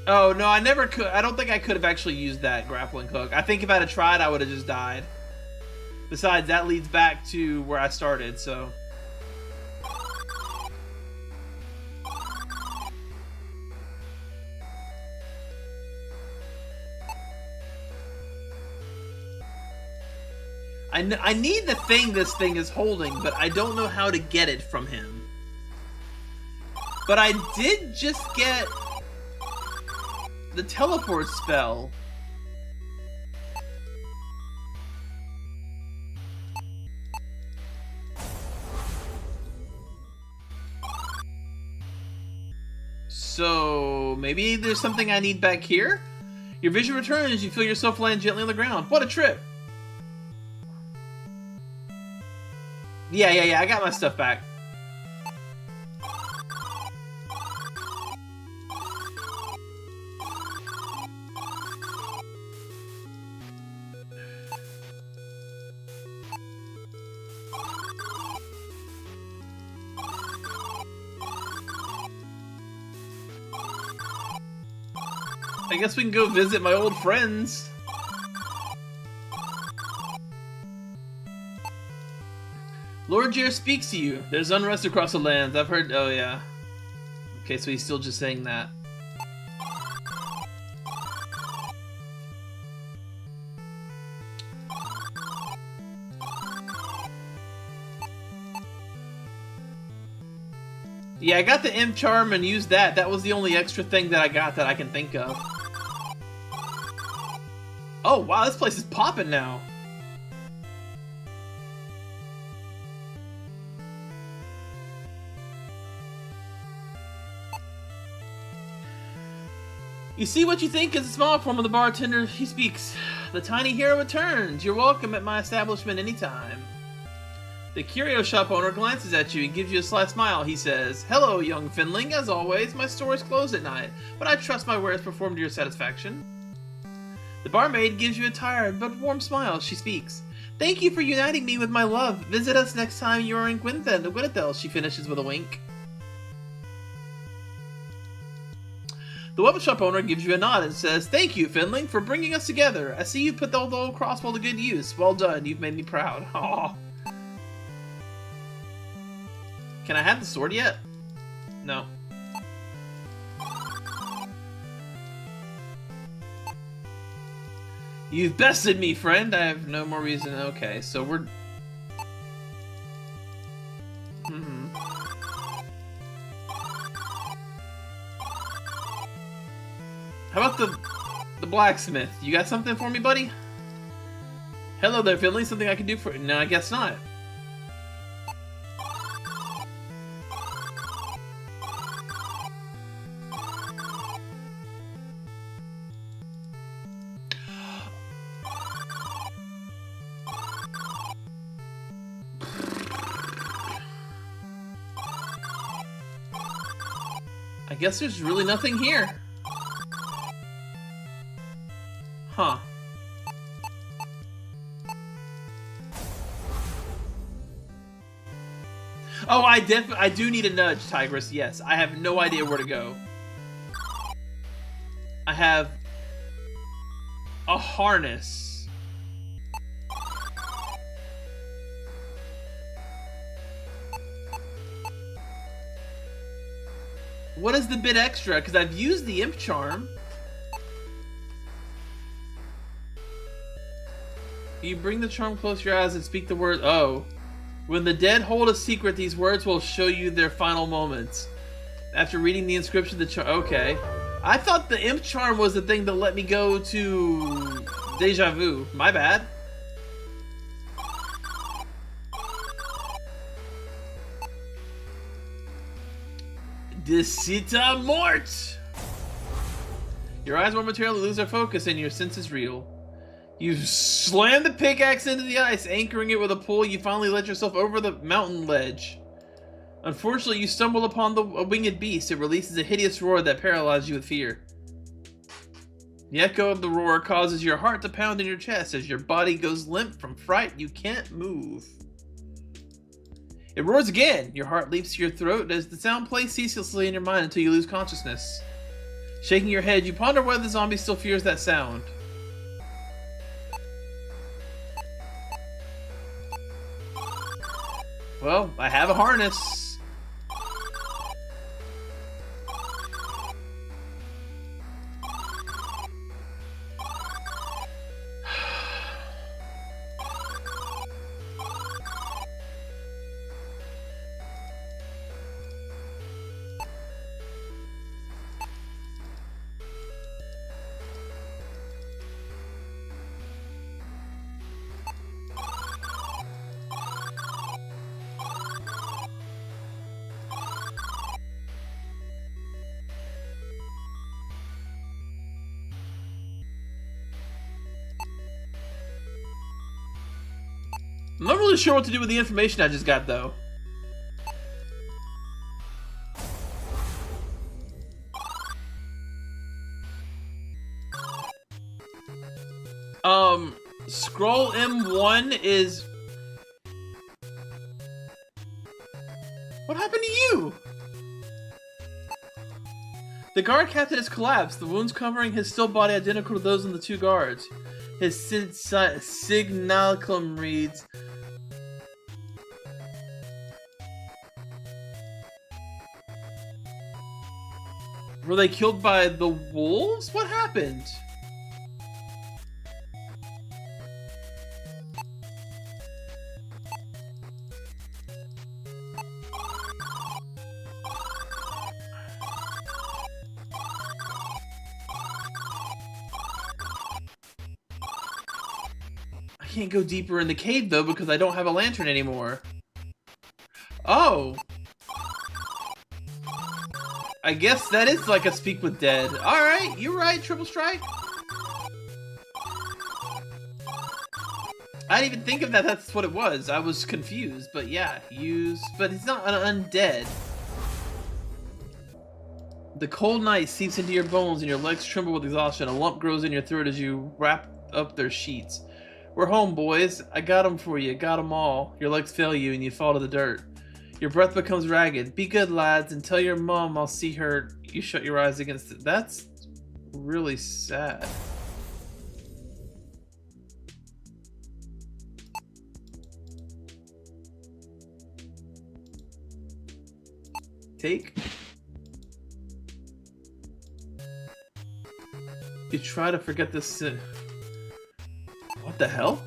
Oh, no, I never could. I don't think I could have actually used that grappling hook. I think if I'd have tried, I would have just died. Besides, that leads back to where I started, so... I need the thing this thing is holding, but I don't know how to get it from him. But I did just get the teleport spell. So maybe there's something I need back here? Your vision returns as you feel yourself land gently on the ground. What a trip! Yeah, I got my stuff back. I guess we can go visit my old friends. Lord Jer speaks to you. There's unrest across the lands. I've heard... Oh, yeah. Okay, so he's still just saying that. Yeah, I got the Imp Charm and used that. That was the only extra thing that I got that I can think of. Oh, wow, this place is popping now. You see what you think is a small form of the bartender. He speaks. The tiny hero returns. You're welcome at my establishment anytime. The curio shop owner glances at you and gives you a sly smile. He says, "Hello, young Finling. As always, my store is closed at night, but I trust my wares perform to your satisfaction." The barmaid gives you a tired but warm smile. She speaks. "Thank you for uniting me with my love. Visit us next time you are in Gwynethel," she finishes with a wink. The weapon shop owner gives you a nod and says, "Thank you, Finling, for bringing us together. I see you put the old crossbow to good use. Well done, you've made me proud." Aww. Can I have the sword yet? No. You've bested me, friend. I have no more reason. Okay, so we're... How about the blacksmith? You got something for me, buddy? Hello there, Finley. Something I can do for you? No, I guess not. I guess there's really nothing here. Huh. Oh, I do need a nudge, Tigress. Yes, I have no idea where to go. I have a harness. What is the bit extra? Because I've used the imp charm. You bring the charm close to your eyes and speak the words. Oh. When the dead hold a secret, these words will show you their final moments. After reading the inscription, the charm. Okay. I thought the imp charm was the thing that let me go to Deja Vu. My bad. Decita Mort! Your eyes momentarily lose their focus and your senses reel. You slam the pickaxe into the ice, anchoring it with a pull. You finally let yourself over the mountain ledge. Unfortunately, you stumble upon a winged beast. It releases a hideous roar that paralyzes you with fear. The echo of the roar causes your heart to pound in your chest as your body goes limp from fright. You can't move. It roars again. Your heart leaps to your throat as the sound plays ceaselessly in your mind until you lose consciousness. Shaking your head, you ponder whether the zombie still fears that sound. Well, I have a harness. I'm not really sure what to do with the information I just got, though. Scroll M1 is... What happened to you? The guard captain has collapsed, the wounds covering his still body identical to those on the two guards. His signalcum reads... Were they killed by the wolves? What happened? I can't go deeper in the cave though because I don't have a lantern anymore. Oh. I guess that is like a speak with dead. Alright, you're right, Triple Strike. I didn't even think of that, that's what it was. I was confused, but yeah, but it's not an undead. The cold night seeps into your bones and your legs tremble with exhaustion. A lump grows in your throat as you wrap up their sheets. We're home, boys. I got them for you. Got them all. Your legs fail you and you fall to the dirt. Your breath becomes ragged. Be good, lads, and tell your mom I'll see her. You shut your eyes against it. That's really sad. Take. You try to forget this. What the hell?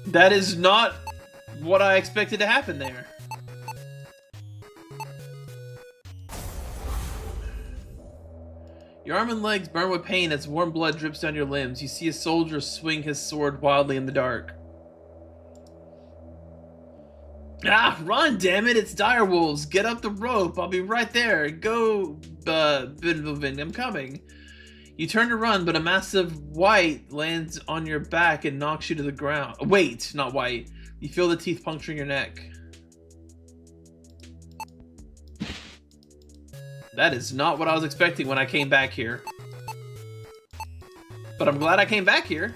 That is not what I expected to happen there. Your arm and legs burn with pain as warm blood drips down your limbs. You see a soldier swing his sword wildly in the dark. Ah, run, damn it! It's direwolves. Get up the rope. I'll be right there. Go, I'm coming. You turn to run, but a massive white lands on your back and knocks you to the ground. Wait, not white. You feel the teeth puncturing your neck. That is not what I was expecting when I came back here. But I'm glad I came back here.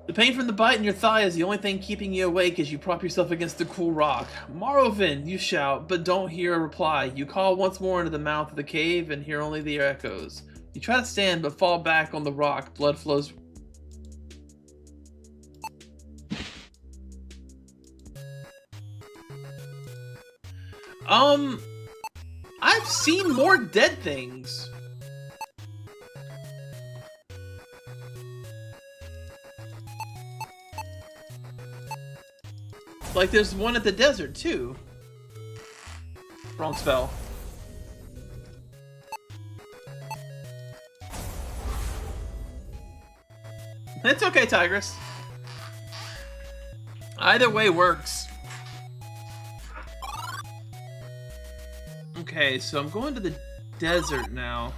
The pain from the bite in your thigh is the only thing keeping you awake as you prop yourself against the cool rock. Morrowind, you shout, but don't hear a reply. You call once more into the mouth of the cave and hear only the echoes. You try to stand, but fall back on the rock. Blood flows. I've seen more dead things. Like, there's one at the desert, too. Wrong spell. It's okay, Tigress. Either way works. Okay, so I'm going to the desert now.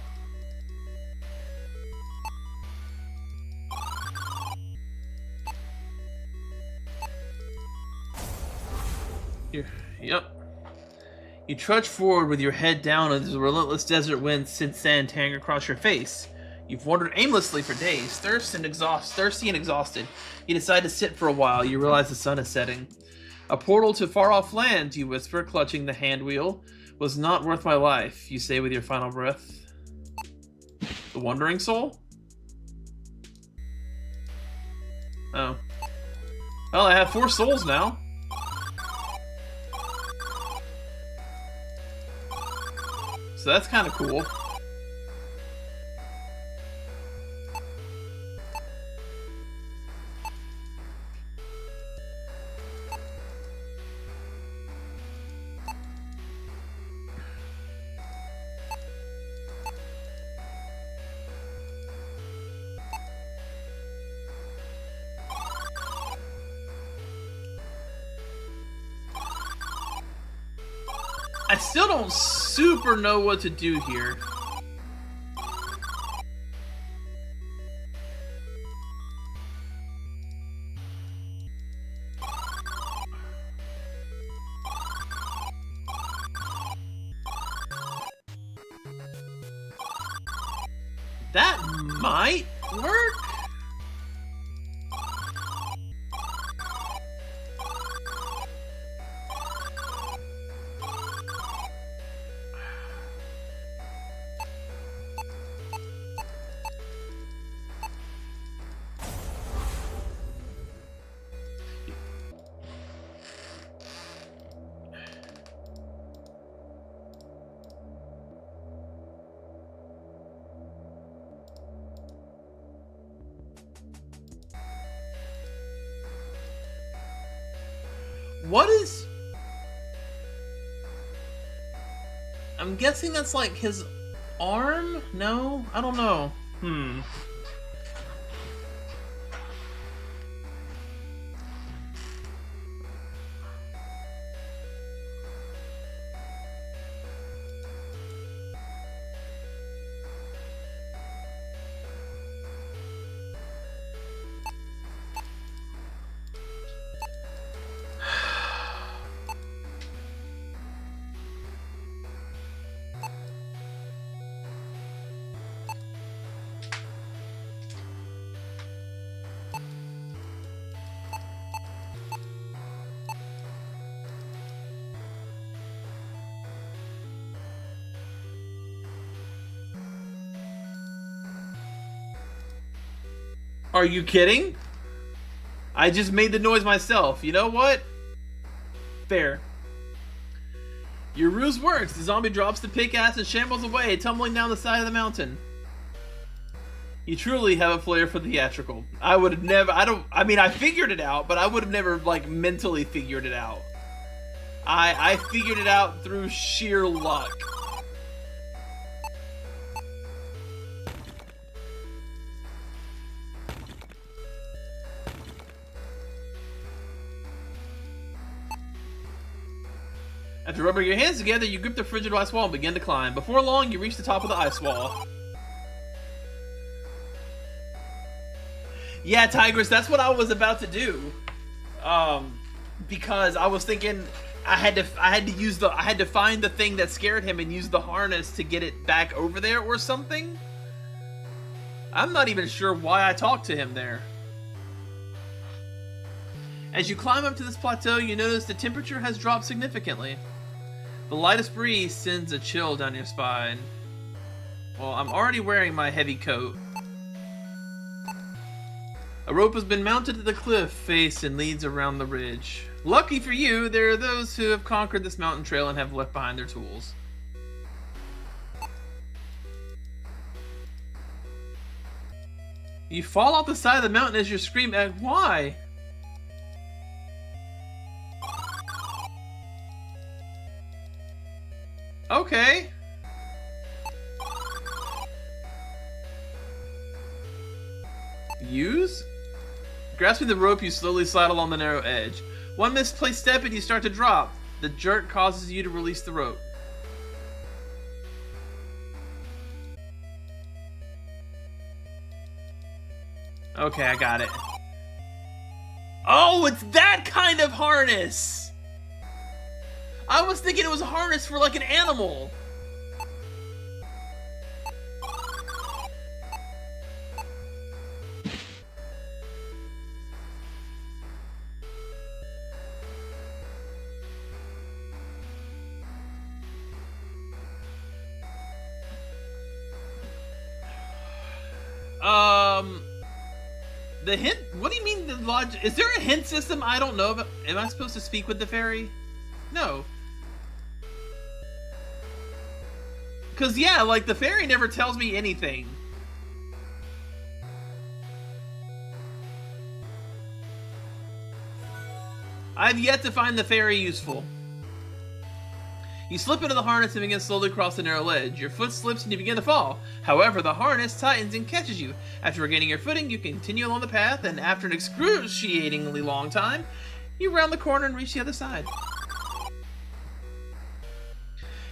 Yep. You trudge forward with your head down as the relentless desert wind sends sand tearing across your face. You've wandered aimlessly for days, thirsty and exhausted. You decide to sit for a while. You realize the sun is setting. A portal to far-off lands, you whisper, clutching the hand wheel. Was not worth my life, you say with your final breath. The Wandering Soul? Oh. Well, I have 4 souls now. So that's kind of cool. I still don't super know what to do here. That might work? What is... I'm guessing that's like his arm? No? I don't know. Are you kidding? I just made the noise myself. You know what? Fair. Your ruse works. The zombie drops the pickaxe and shambles away, tumbling down the side of the mountain. You truly have a flair for theatrical. I would have never, I mean, I figured it out, but I would have never, like, mentally figured it out. I figured it out through sheer luck. After rubbing your hands together, you grip the frigid ice wall and begin to climb. Before long, you reach the top of the ice wall. Yeah, Tigress, that's what I was about to do. Because I was thinking I had to find the thing that scared him and use the harness to get it back over there or something. I'm not even sure why I talked to him there. As you climb up to this plateau, you notice the temperature has dropped significantly. The lightest breeze sends a chill down your spine. Well, I'm already wearing my heavy coat. A rope has been mounted to the cliff face and leads around the ridge. Lucky for you, there are those who have conquered this mountain trail and have left behind their tools. You fall off the side of the mountain as you scream at why? Okay. Use? Grasping the rope, you slowly slide along the narrow edge. One misplaced step and you start to drop. The jerk causes you to release the rope. Okay, I got it. Oh, it's that kind of harness! I was thinking it was a harness for like an animal. The hint? What do you mean the logic? Is there a hint system I don't know about? Am I supposed to speak with the fairy? No. Cause yeah, like the fairy never tells me anything. I've yet to find the fairy useful. You slip into the harness and begin slowly across the narrow ledge. Your foot slips and you begin to fall. However, the harness tightens and catches you. After regaining your footing, you continue along the path, and after an excruciatingly long time, you round the corner and reach the other side.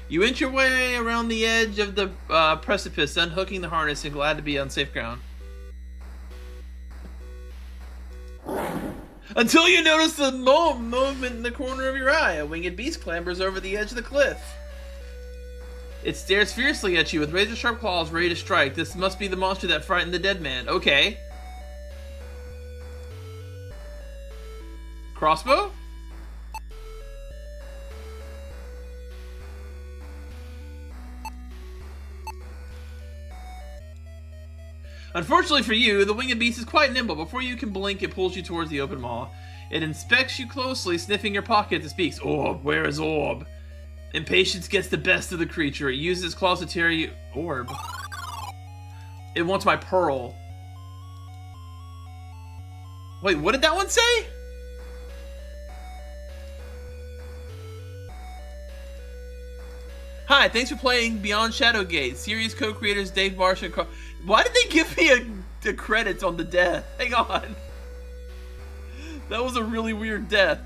You inch your way around the edge of the precipice, unhooking the harness and glad to be on safe ground. Until you notice the movement in the corner of your eye. A winged beast clambers over the edge of the cliff. It stares fiercely at you with razor-sharp claws ready to strike. This must be the monster that frightened the dead man. Okay. Crossbow? Unfortunately for you, the winged beast is quite nimble. Before you can blink, it pulls you towards the open maw. It inspects you closely, sniffing your pocket as it speaks. Orb, where is Orb? Impatience gets the best of the creature. It uses its claws to tear you... Orb. It wants my pearl. Wait, what did that one say? Hi, thanks for playing Beyond Shadowgate. Series co-creators Dave Marsh and Carl... Why did they give me the credits on the death? Hang on. That was a really weird death.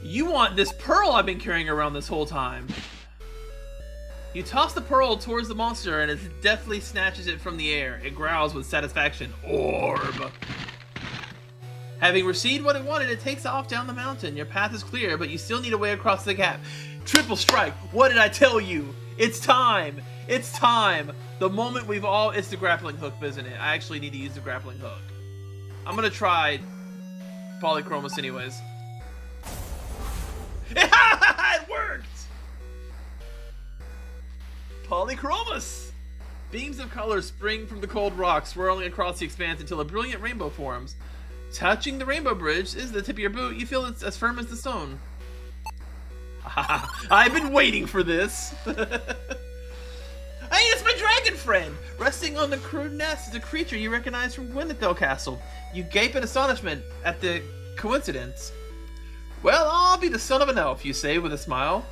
You want this pearl I've been carrying around this whole time. You toss the pearl towards the monster and it deftly snatches it from the air. It growls with satisfaction. Orb. Having received what it wanted, it takes off down the mountain. Your path is clear, but you still need a way across the gap. Triple strike. What did I tell you? It's time. It's time. The moment we've all... It's the grappling hook, isn't it? I actually need to use the grappling hook. I'm going to try Polychromos anyways. It worked! Polychromus! Beams of color spring from the cold rock, swirling across the expanse until a brilliant rainbow forms. Touching the rainbow bridge is the tip of your boot. You feel it's as firm as the stone. I've been waiting for this. Hey, it's my dragon friend! Resting on the crude nest is a creature you recognize from Gwynethel Castle. You gape in astonishment at the coincidence. Well, I'll be the son of an elf, you say with a smile.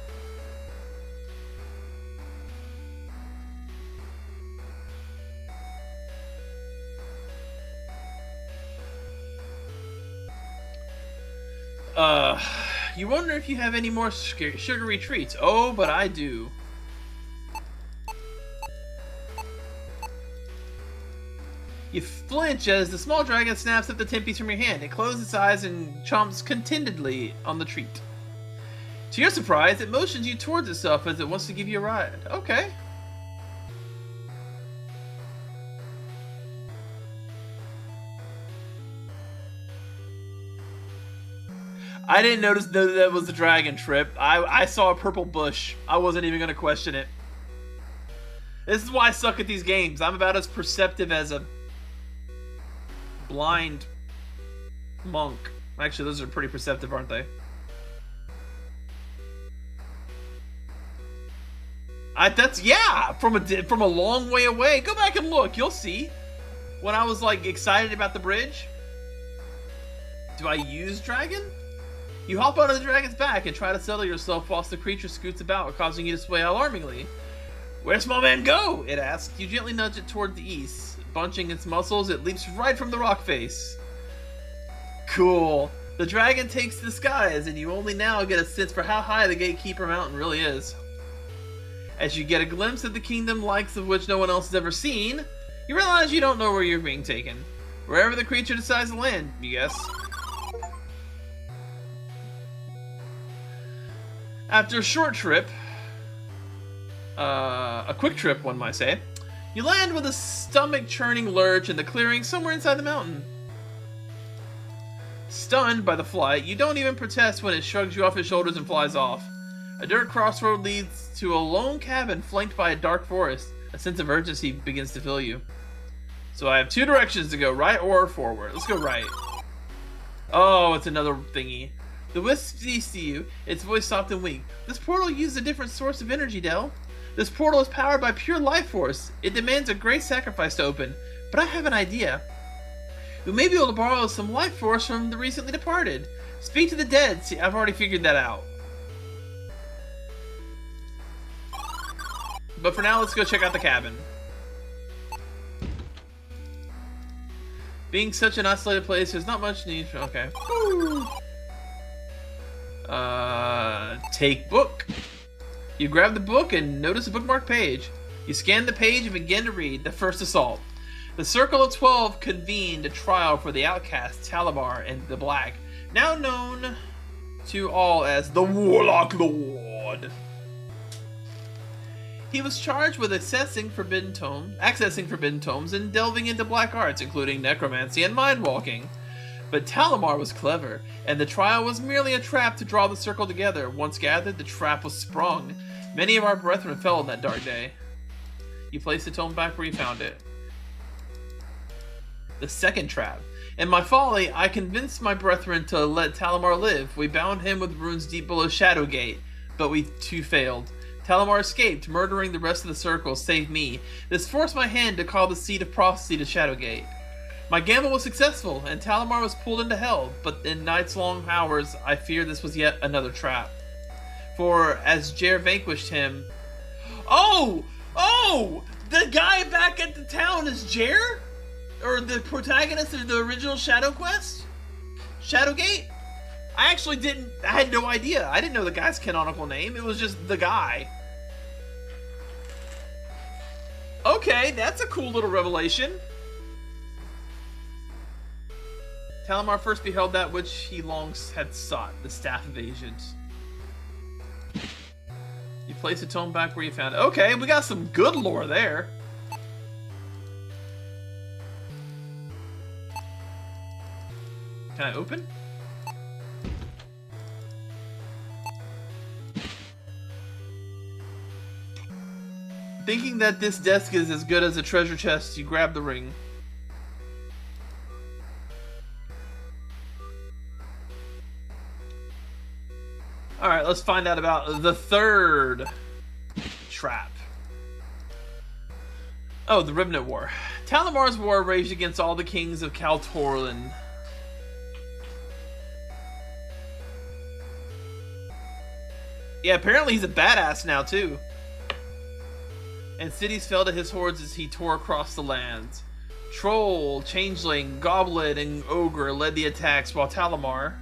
You wonder if you have any more sugary treats. Oh, but I do. You flinch as the small dragon snaps up the timpies from your hand. It closes its eyes and chomps contentedly on the treat. To your surprise, it motions you towards itself as it wants to give you a ride. Okay. I didn't notice that was the dragon trip. I saw a purple bush. I wasn't even going to question it. This is why I suck at these games. I'm about as perceptive as a blind monk. Actually, those are pretty perceptive, aren't they? Yeah, from a long way away. Go back and look. You'll see. When I was like excited about the bridge. Do I use dragon? You hop onto the dragon's back and try to settle yourself whilst the creature scoots about, causing you to sway alarmingly. Where's small man go? It asks. You gently nudge it toward the east. Bunching its muscles, it leaps right from the rock face. Cool. The dragon takes to the skies, and you only now get a sense for how high the Gatekeeper Mountain really is. As you get a glimpse of the kingdom likes of which no one else has ever seen, you realize you don't know where you're being taken. Wherever the creature decides to land, you guess. After a short trip, a quick trip one might say, you land with a stomach-churning lurch in the clearing somewhere inside the mountain. Stunned by the flight, you don't even protest when it shrugs you off its shoulders and flies off. A dirt crossroad leads to a lone cabin flanked by a dark forest. A sense of urgency begins to fill you. So I have two directions to go, right or forward. Let's go right. Oh, it's another thingy. The wisp speaks to you, its voice soft and weak. This portal uses a different source of energy, Del. This portal is powered by pure life force. It demands a great sacrifice to open, but I have an idea. We may be able to borrow some life force from the recently departed. Speak to the dead. See, I've already figured that out. But for now, let's go check out the cabin. Being such an isolated place, there's not much need for... Okay. Take book. You grab the book and notice a bookmark page. You scan the page and begin to read The First Assault. The Circle of 12 convened a trial for the outcast Talamar and the Black, now known to all as the Warlock Lord. He was charged with accessing forbidden tomes and delving into black arts, including necromancy and mind-walking. But Talamar was clever, and the trial was merely a trap to draw the circle together. Once gathered, the trap was sprung. Many of our brethren fell on that dark day. You place the tome back where you found it. The second trap. In my folly, I convinced my brethren to let Talamar live. We bound him with runes deep below Shadowgate, but we too failed. Talamar escaped, murdering the rest of the circle, save me. This forced my hand to call the seat of prophecy to Shadowgate. My gamble was successful, and Talamar was pulled into hell, but in night's long hours, I feared this was yet another trap. For as Jer vanquished him... Oh! The guy back at the town is Jer? Or the protagonist of the original Shadow Quest? Shadowgate? I had no idea. I didn't know the guy's canonical name. It was just the guy. Okay, that's a cool little revelation. Talamar first beheld that which he long had sought, the Staff of Ages. You place the tome back where you found it. Okay, we got some good lore there. Can I open? Thinking that this desk is as good as a treasure chest, you grab the ring. Alright, let's find out about the third trap. Oh, the Ribnet War. Talamar's war raged against all the kings of Kaltorlin. Yeah, apparently he's a badass now, too. And cities fell to his hordes as he tore across the lands. Troll, Changeling, Goblin, and Ogre led the attacks, while Talamar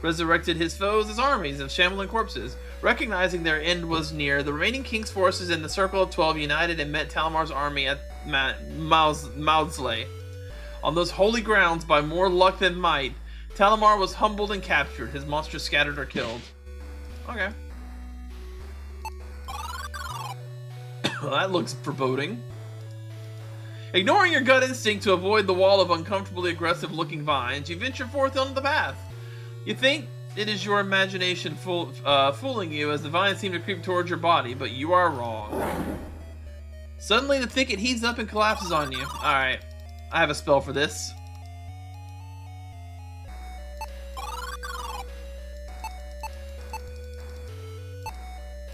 resurrected his foes as armies of shambling corpses. Recognizing their end was near, the remaining king's forces in the Circle of 12 united and met Talamar's army at Maudsley. On those holy grounds, by more luck than might, Talamar was humbled and captured. His monsters scattered or killed. Okay. Well, that looks foreboding. Ignoring your gut instinct to avoid the wall of uncomfortably aggressive-looking vines, you venture forth onto the path. You think it is your imagination fooling you as the vines seem to creep towards your body, but you are wrong. Suddenly, the thicket heaves up and collapses on you. Alright, I have a spell for this.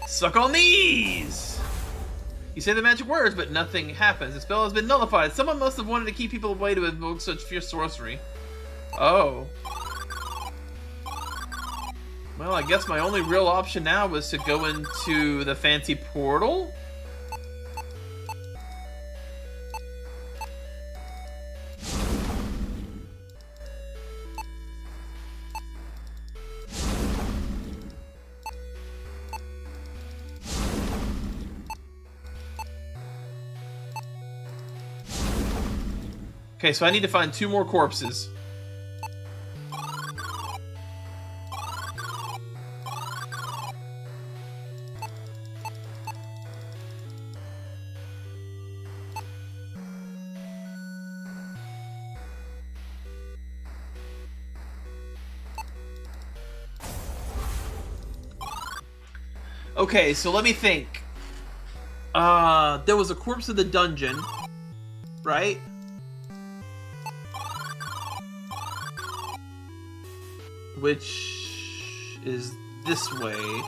Suck on these! You say the magic words, but nothing happens. The spell has been nullified. Someone must have wanted to keep people away to invoke such fierce sorcery. Oh. Well, I guess my only real option now is to go into the fancy portal? Okay, so I need to find 2 more corpses. Okay, so let me think. There was a corpse in the dungeon, right? Which is this way.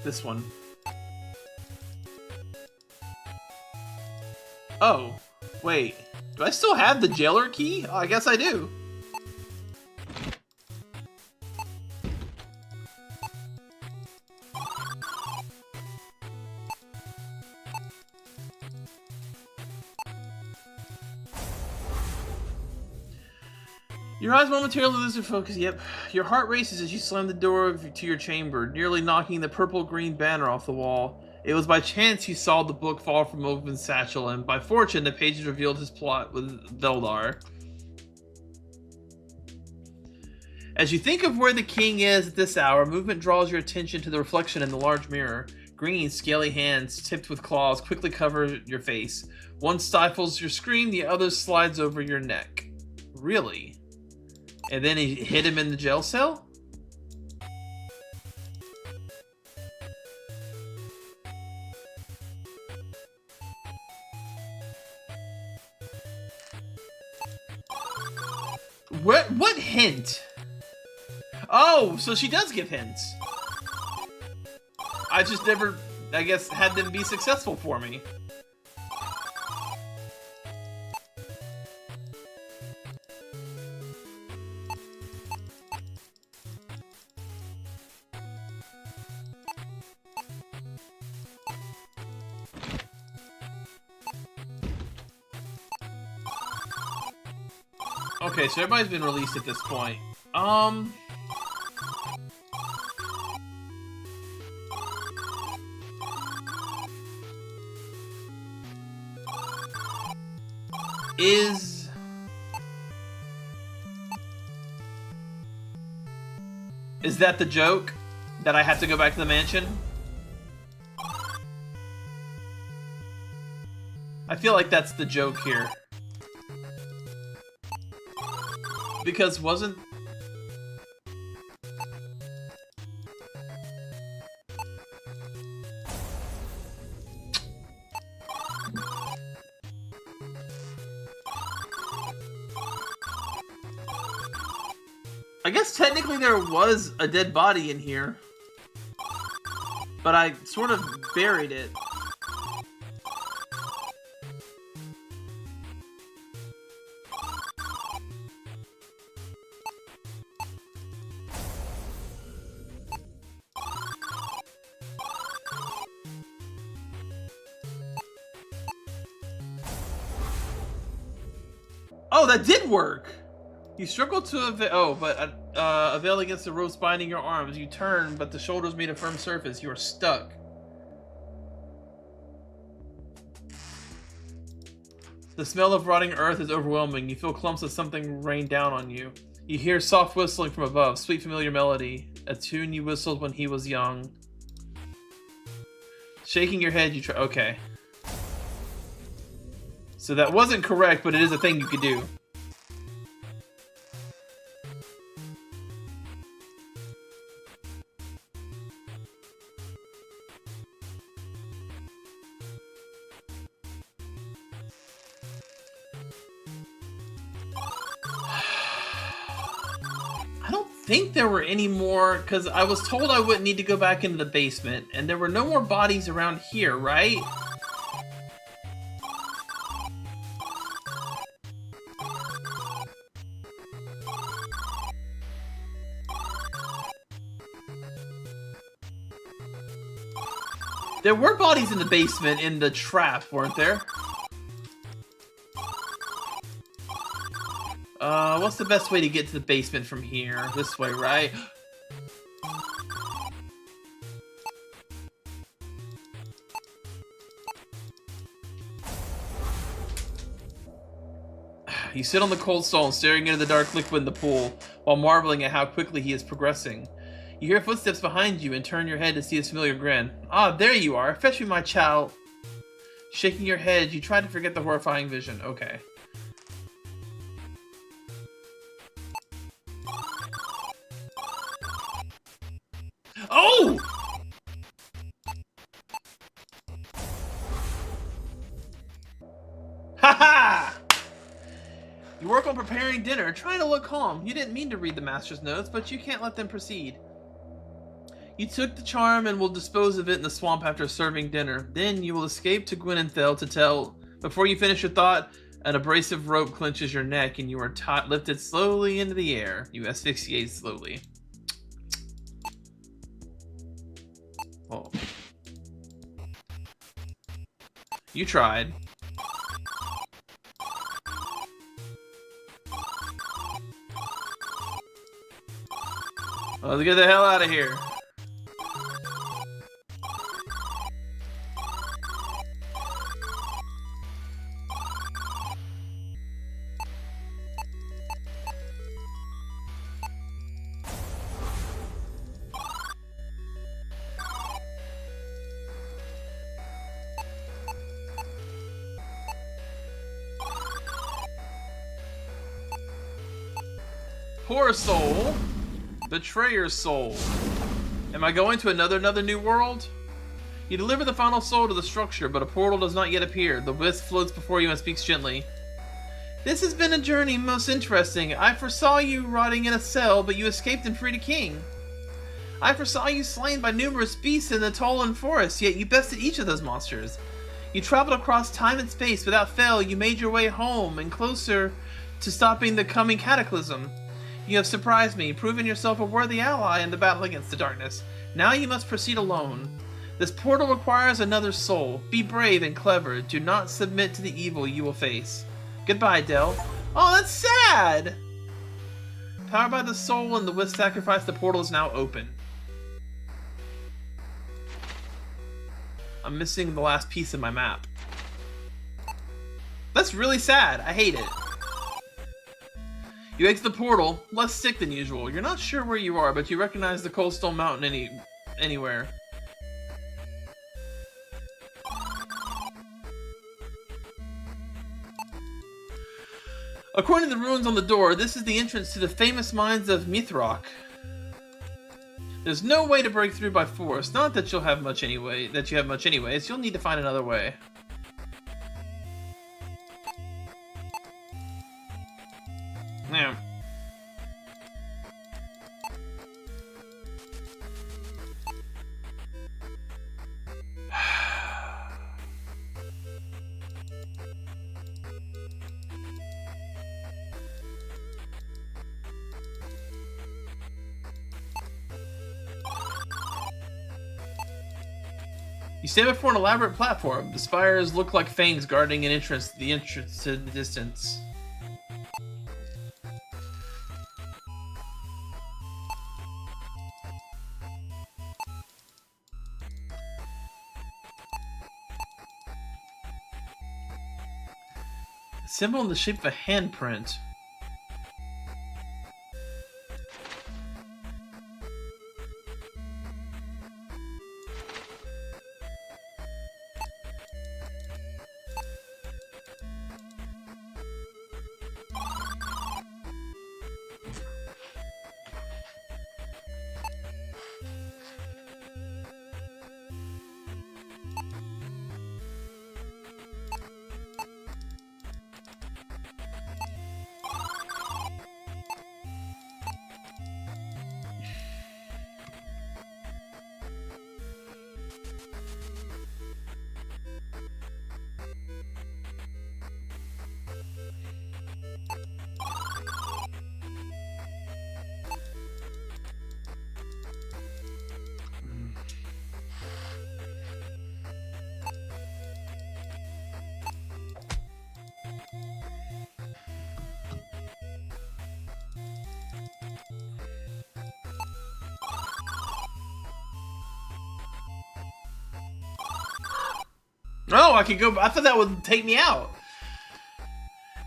This one. Oh, wait. Do I still have the jailer key? Oh, I guess I do. Your eyes momentarily lose their focus. Yep. Your heart races as you slam the door to your chamber, nearly knocking the purple-green banner off the wall. It was by chance you saw the book fall from Oven's satchel, and by fortune the pages revealed his plot with Veldar. As you think of where the king is at this hour, movement draws your attention to the reflection in the large mirror. Green, scaly hands, tipped with claws, quickly cover your face. One stifles your scream, the other slides over your neck. Really? And then he hit him in the jail cell? What hint? Oh, so she does give hints. I just never, I guess, had them be successful for me. Okay, so everybody's been released at this point. Is that the joke? That I have to go back to the mansion? I feel like that's the joke here. Because wasn't... I guess technically there was a dead body in here. But I sort of buried it. Oh, that did work! You struggle to avail against the ropes binding your arms. You turn, but the shoulders meet a firm surface. You are stuck. The smell of rotting earth is overwhelming. You feel clumps of something rain down on you. You hear soft whistling from above, sweet familiar melody, a tune you whistled when he was young. Shaking your head, you try. Okay. So that wasn't correct, but it is a thing you could do. I don't think there were any more, because I was told I wouldn't need to go back into the basement, and there were no more bodies around here, right? There were bodies in the basement in the trap, weren't there? What's the best way to get to the basement from here? This way, right? You sit on the cold stone, staring into the dark liquid in the pool, while marveling at how quickly he is progressing. You hear footsteps behind you and turn your head to see his familiar grin. Ah, there you are. Fetch me my chow. Shaking your head, you try to forget the horrifying vision. Okay. Oh! Ha-ha! You work on preparing dinner, trying to look calm. You didn't mean to read the master's notes, but you can't let them proceed. You took the charm and will dispose of it in the swamp after serving dinner. Then you will escape to Gwynenthel to tell... Before you finish your thought, an abrasive rope clenches your neck and you are lifted slowly into the air. You asphyxiate slowly. Oh. You tried. Let's get the hell out of here. Poor soul. Betrayer's soul. Am I going to another new world? You deliver the final soul to the structure, but a portal does not yet appear. The wisp floats before you and speaks gently. This has been a journey most interesting. I foresaw you rotting in a cell, but you escaped and freed a king. I foresaw you slain by numerous beasts in the Tolan forest, yet you bested each of those monsters. You traveled across time and space without fail. You made your way home and closer to stopping the coming cataclysm. You have surprised me, proven yourself a worthy ally in the battle against the darkness. Now you must proceed alone. This portal requires another soul. Be brave and clever. Do not submit to the evil you will face. Goodbye, Del. Oh, that's sad! Powered by the soul and the wisp sacrifice, the portal is now open. I'm missing the last piece of my map. That's really sad. I hate it. You exit the portal, less sick than usual. You're not sure where you are, but you recognize the Coldstone Mountain anywhere. According to the runes on the door, this is the entrance to the famous mines of Mithrok. There's no way to break through by force. Not that you'll have much anyway. That you have much anyways. You'll need to find another way. Now. You stand before an elaborate platform. The spires look like fangs guarding an entrance to the distance. A symbol in the shape of a handprint. Oh, I could go. I thought that would take me out.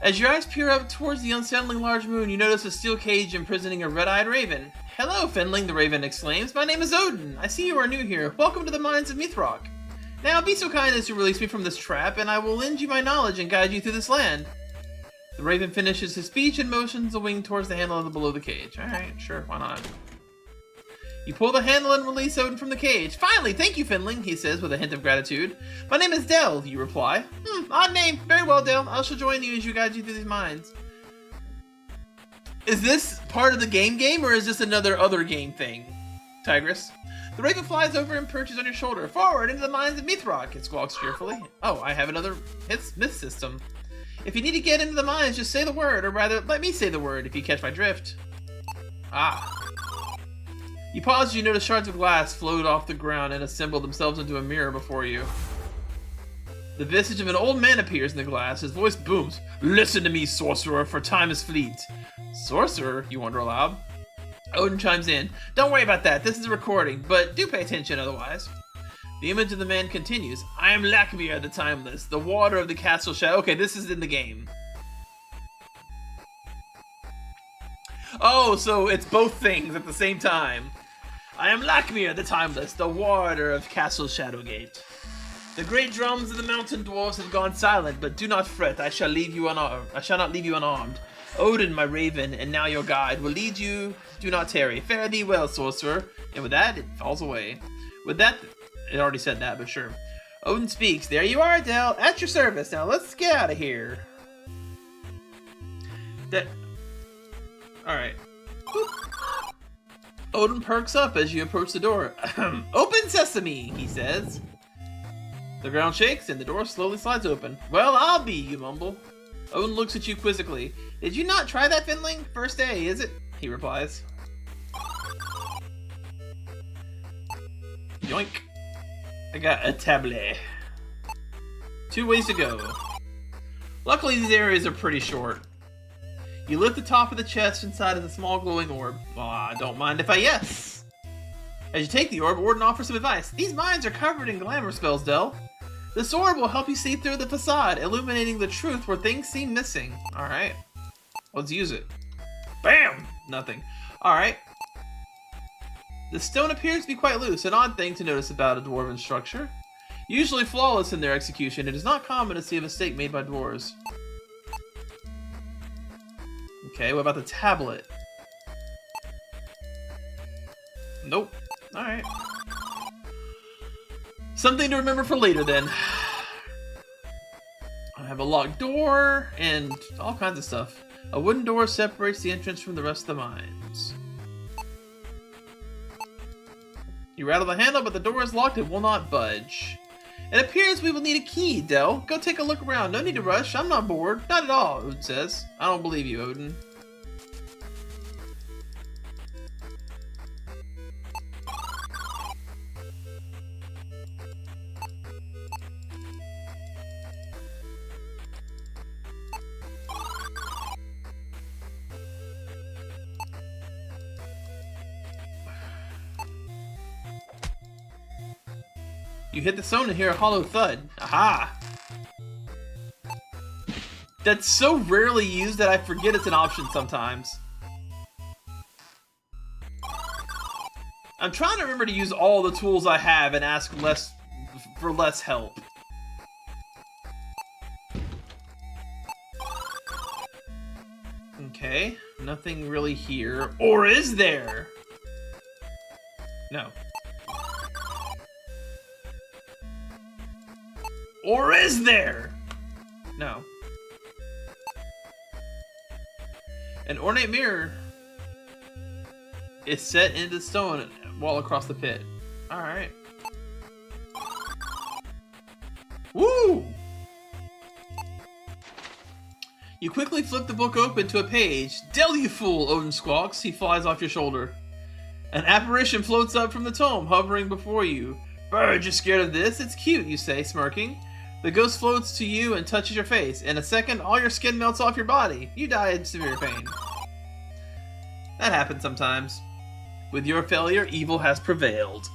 As your eyes peer up towards the unsettling large moon, you notice a steel cage imprisoning a red-eyed raven. Hello, Fenling, the raven exclaims. My name is Odin. I see you are new here. Welcome to the mines of Mithrok. Now, be so kind as to release me from this trap, and I will lend you my knowledge and guide you through this land. The raven finishes his speech and motions a wing towards the handle of the below the cage. Alright, sure, why not? You pull the handle and release Odin from the cage. Finally, thank you, Finling, he says with a hint of gratitude. My name is Dell, you reply. Odd name. Very well, Dell. I shall join you as you guide you through these mines. Is this part of the game, or is this another other game thing? Tigress. The raven flies over and perches on your shoulder. Forward into the mines of Mithrok, it squawks cheerfully. Oh, I have another myth system. If you need to get into the mines, just say the word, or rather, let me say the word if you catch my drift. Ah. You pause as you notice shards of glass float off the ground and assemble themselves into a mirror before you. The visage of an old man appears in the glass. His voice booms. Listen to me, sorcerer, for time is fleet. Sorcerer? You wonder aloud. Odin chimes in. Don't worry about that. This is a recording, but do pay attention otherwise. The image of the man continues. I am Lakmir the Timeless, the warder of the castle shadow. Okay, this is in the game. Oh, so it's both things at the same time. I am Lakmir the Timeless, the warder of Castle Shadowgate. The great drums of the mountain dwarves have gone silent, but do not fret, I shall not leave you unarmed. Odin, my raven, and now your guide, will lead you. Do not tarry. Fare thee well, sorcerer. And with that, it falls away. With that, it already said that, but sure. Odin speaks. There you are, Dell, at your service. Now let's get out of here. Alright. Odin perks up as you approach the door. Open sesame, he says. The ground shakes and the door slowly slides open. Well, I'll be, you mumble. Odin looks at you quizzically. Did you not try that, Finling? First day, is it? He replies. Yoink. I got a tablet. 2 ways to go. Luckily, these areas are pretty short. You lift the top of the chest inside of a small glowing orb. Well, I don't mind if I yes. As you take the orb, Odin offers some advice. These mines are covered in glamour spells, Dell. This orb will help you see through the facade, illuminating the truth where things seem missing. Alright. Let's use it. Bam! Nothing. Alright. The stone appears to be quite loose, an odd thing to notice about a dwarven structure. Usually flawless in their execution, it is not common to see a mistake made by dwarves. Okay, what about the tablet? Nope. Alright. Something to remember for later, then. I have a locked door, and all kinds of stuff. A wooden door separates the entrance from the rest of the mines. You rattle the handle, but the door is locked and will not budge. It appears we will need a key, Del. Go take a look around. No need to rush. I'm not bored. Not at all, Odin says. I don't believe you, Odin. You hit the stone and hear a hollow thud. Aha! That's so rarely used that I forget it's an option sometimes. I'm trying to remember to use all the tools I have and ask for less help. Okay, nothing really here. Or is there? No. Or is there? No. An ornate mirror is set into the stone wall across the pit. Alright. Woo! You quickly flip the book open to a page. Del, you fool, Odin squawks. He flies off your shoulder. An apparition floats up from the tome, hovering before you. Bird, you're scared of this? It's cute, you say, smirking. The ghost floats to you and touches your face. In a second, all your skin melts off your body. You die in severe pain. That happens sometimes. With your failure, evil has prevailed.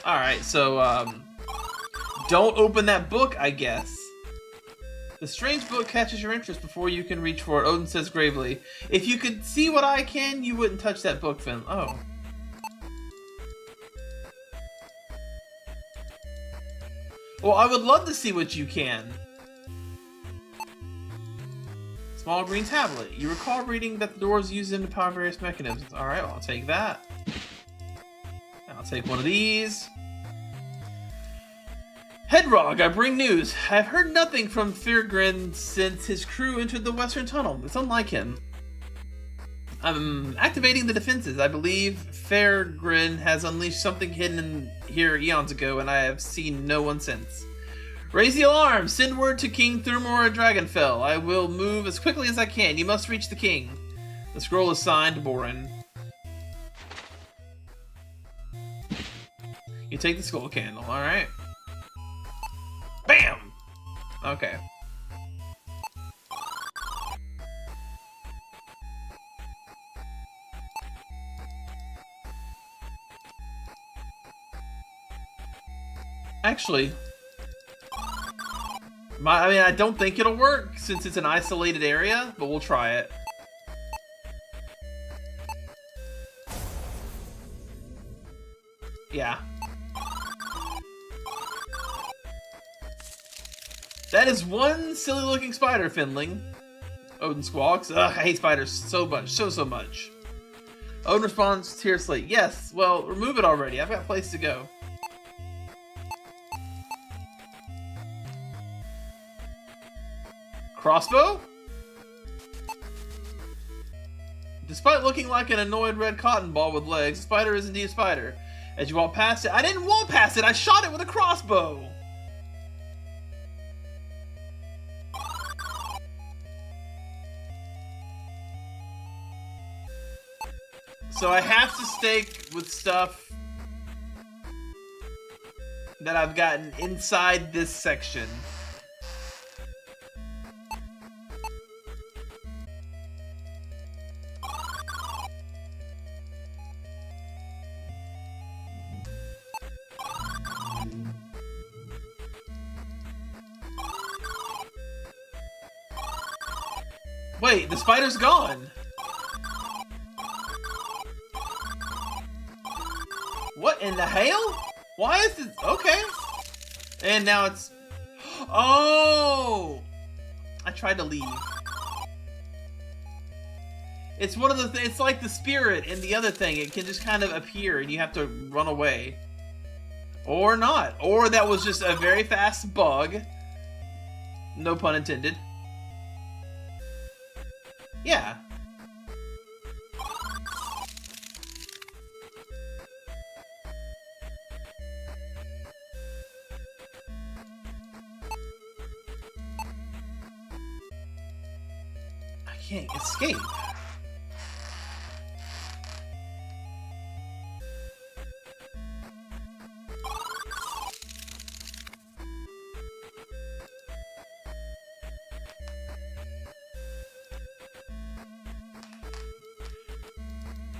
Alright, so, don't open that book, I guess. The strange book catches your interest before you can reach for it. Odin says gravely, if you could see what I can, you wouldn't touch that book, Finn. Oh. Well, I would love to see what you can. Small green tablet. You recall reading that the doors use them to power various mechanisms. Alright, well, I'll take that. I'll take one of these. Headrog, I bring news. I've heard nothing from Thyrgrin since his crew entered the western tunnel. It's unlike him. I'm activating the defenses. I believe Thyrgrin has unleashed something hidden in here eons ago, and I have seen no one since. Raise the alarm! Send word to King Thurmor at Dragonfell. I will move as quickly as I can. You must reach the king. The scroll is signed, Borin. You take the skull candle, alright. Bam! Okay. Actually, I don't think it'll work since it's an isolated area, but we'll try it. Yeah. That is one silly looking spider, Finling. Odin squawks. Ugh, I hate spiders so much. So much. Odin responds tearfully. Yes, well, remove it already. I've got a place to go. Crossbow? Despite looking like an annoyed red cotton ball with legs, the spider is indeed a spider. As you walk past it, I didn't walk past it, I shot it with a crossbow! So I have to stake with stuff that I've gotten inside this section. Wait, the spider's gone! in the hail? Why is it okay? And now it's oh! I tried to leave. It's one of the it's like the spirit in the other thing. It can just kind of appear and you have to run away. Or not. Or that was just a very fast bug. No pun intended. Yeah. I can't escape.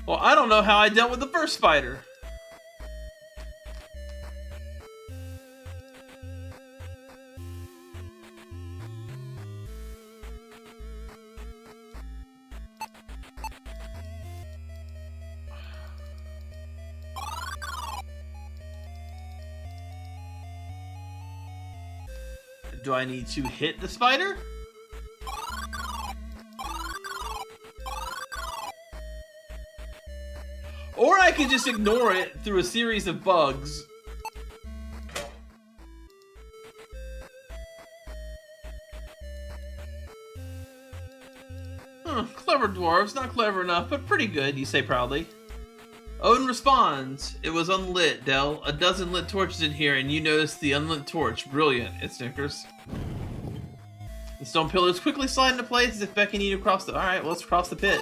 Well, I don't know how I dealt with the first spider. Do I need to hit the spider? Or I can just ignore it through a series of bugs. Clever dwarves, not clever enough, but pretty good, you say proudly. Odin responds, "It was unlit, Dell. A dozen lit torches in here, and you noticed the unlit torch. Brilliant," it snickers. The stone pillars quickly slide into place as if beckoning you to cross the... Alright, well, let's cross the pit.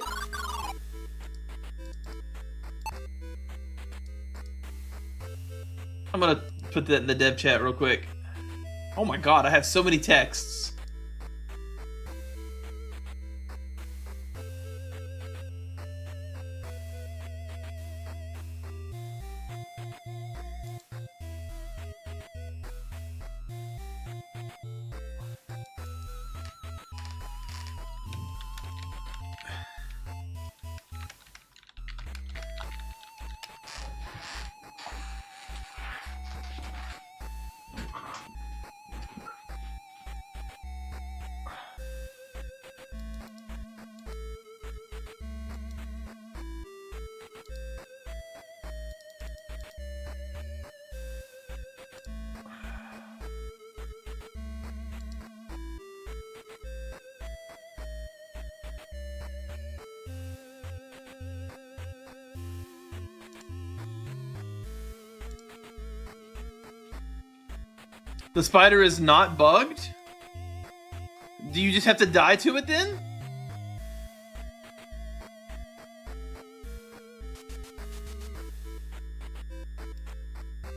I'm gonna put that in the dev chat real quick. Oh my god, I have so many texts. The spider is not bugged? Do you just have to die to it then?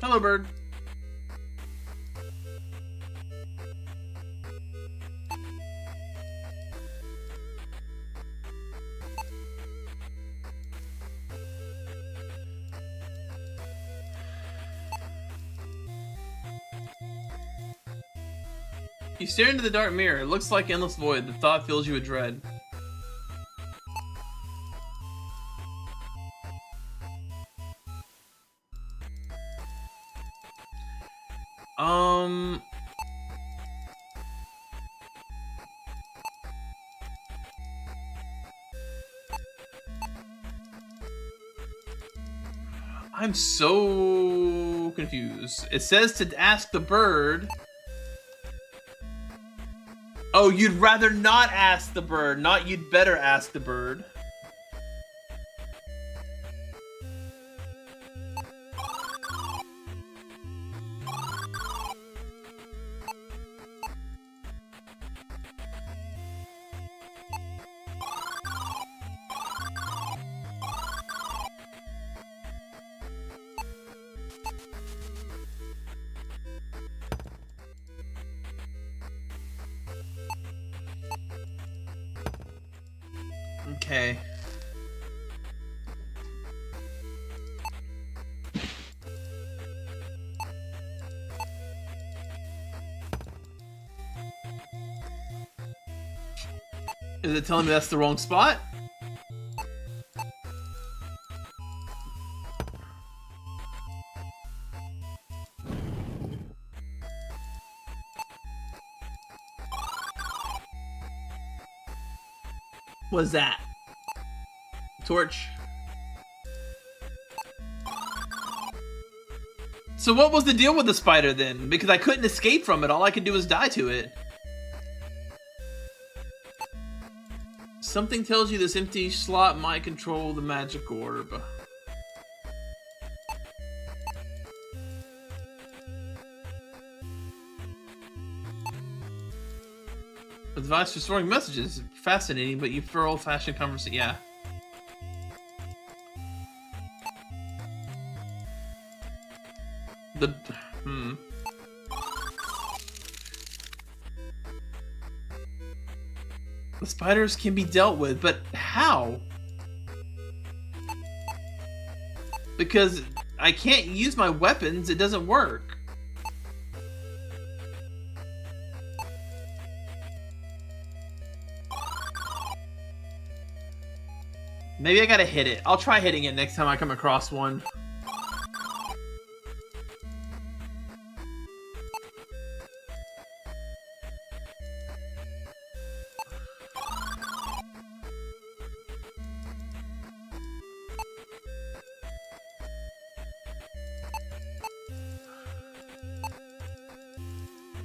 Hello, bird. You stare into the dark mirror. It looks like endless void. The thought fills you with dread. I'm so confused. It says to ask the bird. Oh, you'd rather not ask the bird, not you'd better ask the bird. Okay. Is it telling me that's the wrong spot? What's that? Torch. So what was the deal with the spider then? Because I couldn't escape from it. All I could do was die to it. Something tells you this empty slot might control the magic orb. A device for storing messages. Fascinating, but you prefer old-fashioned conversation. Yeah. The The spiders can be dealt with, but how? Because I can't use my weapons, it doesn't work. Maybe I gotta hit it. I'll try hitting it next time I come across one.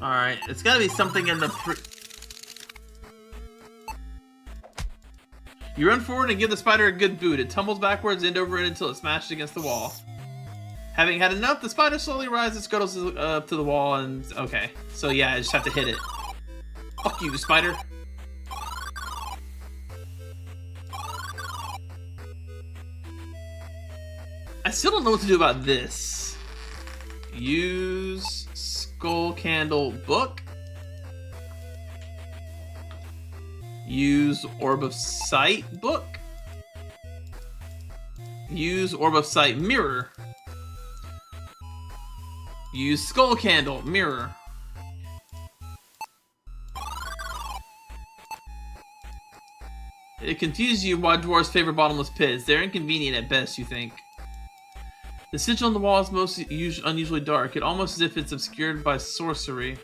Alright, it's gotta be something in the You run forward and give the spider a good boot. It tumbles backwards end over end until it smashed against the wall. Having had enough, the spider slowly rises, scuttles up to the wall, and... Okay. So yeah, I just have to hit it. Fuck you, spider. I still don't know what to do about this. Use Skull Candle Book. Use Orb of Sight Book. Use Orb of Sight Mirror. Use Skull Candle Mirror. It confuses you why dwarves favor bottomless pits. They're inconvenient at best, you think. The sigil on the wall is most unusually dark. It almost as if it's obscured by sorcery.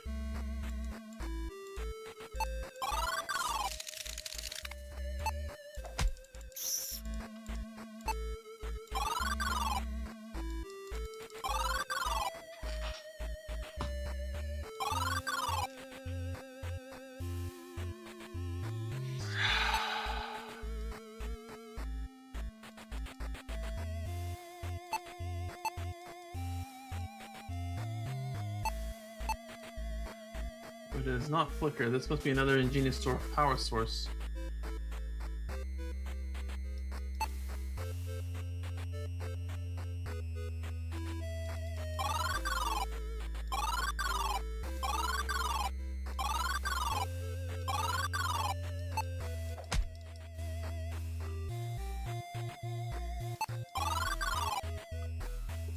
It does not flicker. This must be another ingenious power source.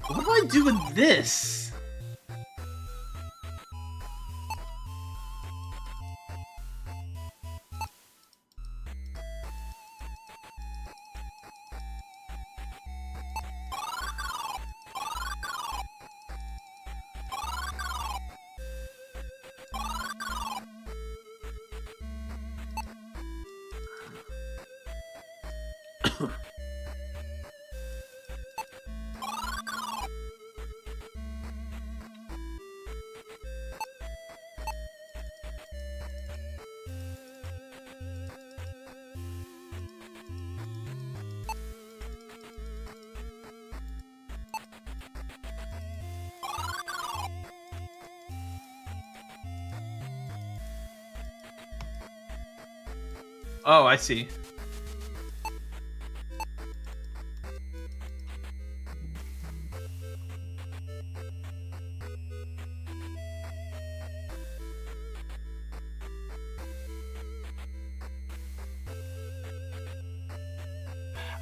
What do I do with this? Oh, I see.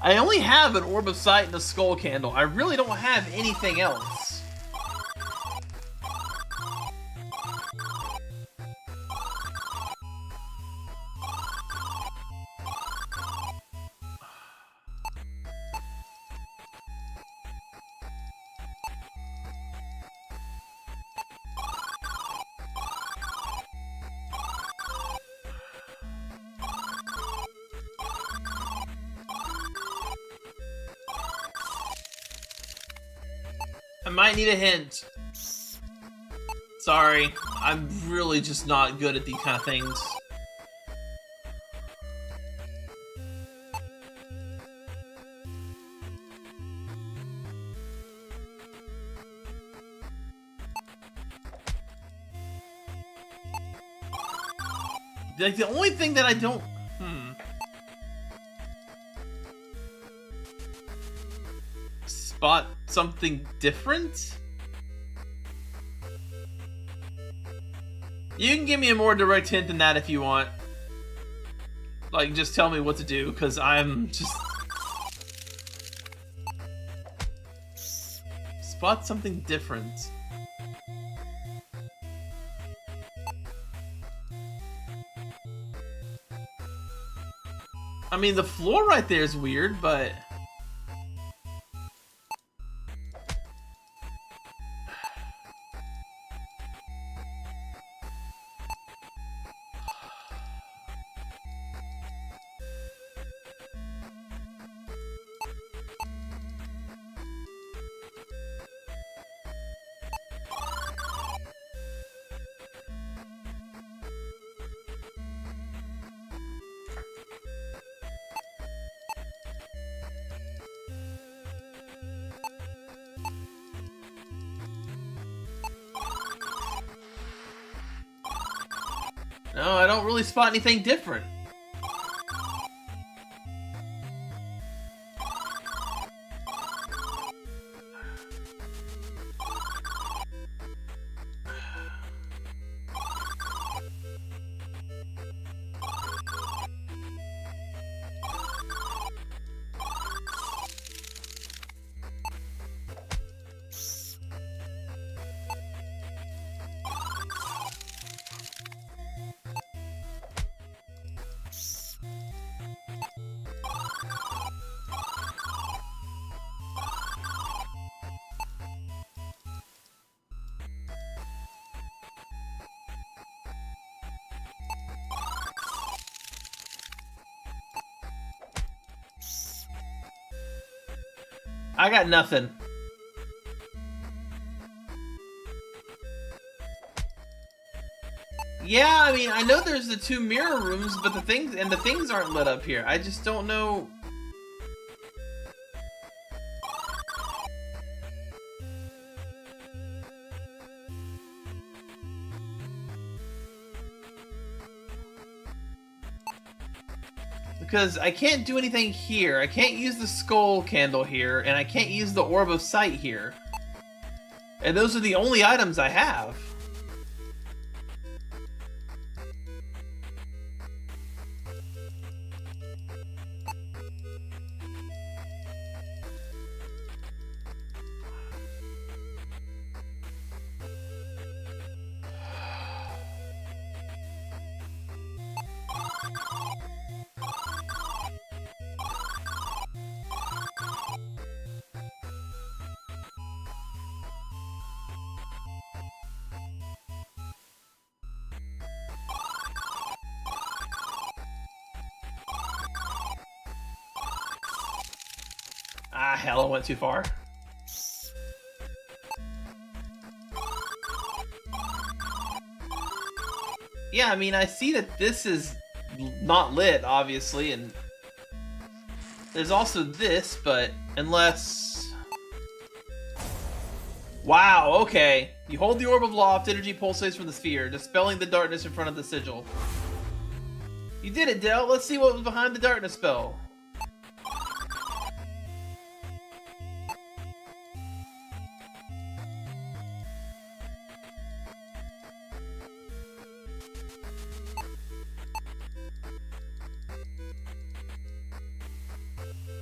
I only have an Orb of Sight and a Skull Candle. I really don't have anything else. I might need a hint. Sorry, I'm really just not good at these kind of things. Like, the only thing that I don't... Spot something different? You can give me a more direct hint than that if you want. Like, just tell me what to do, because I'm just... Spot something different. I mean, the floor right there is weird, but... No, I don't really spot anything different. I got nothing. Yeah, I mean, I know there's the 2 mirror rooms, but the things aren't lit up here. I just don't know. Because I can't do anything here. I can't use the skull candle here, and I can't use the orb of sight here. And those are the only items I have. Ah, hell, I went too far. Yeah, I mean, I see that this is not lit, obviously, and there's also this, but unless... Wow, okay. You hold the Orb of Loft, energy pulsates from the sphere, dispelling the darkness in front of the sigil. You did it, Del. Let's see what was behind the darkness spell.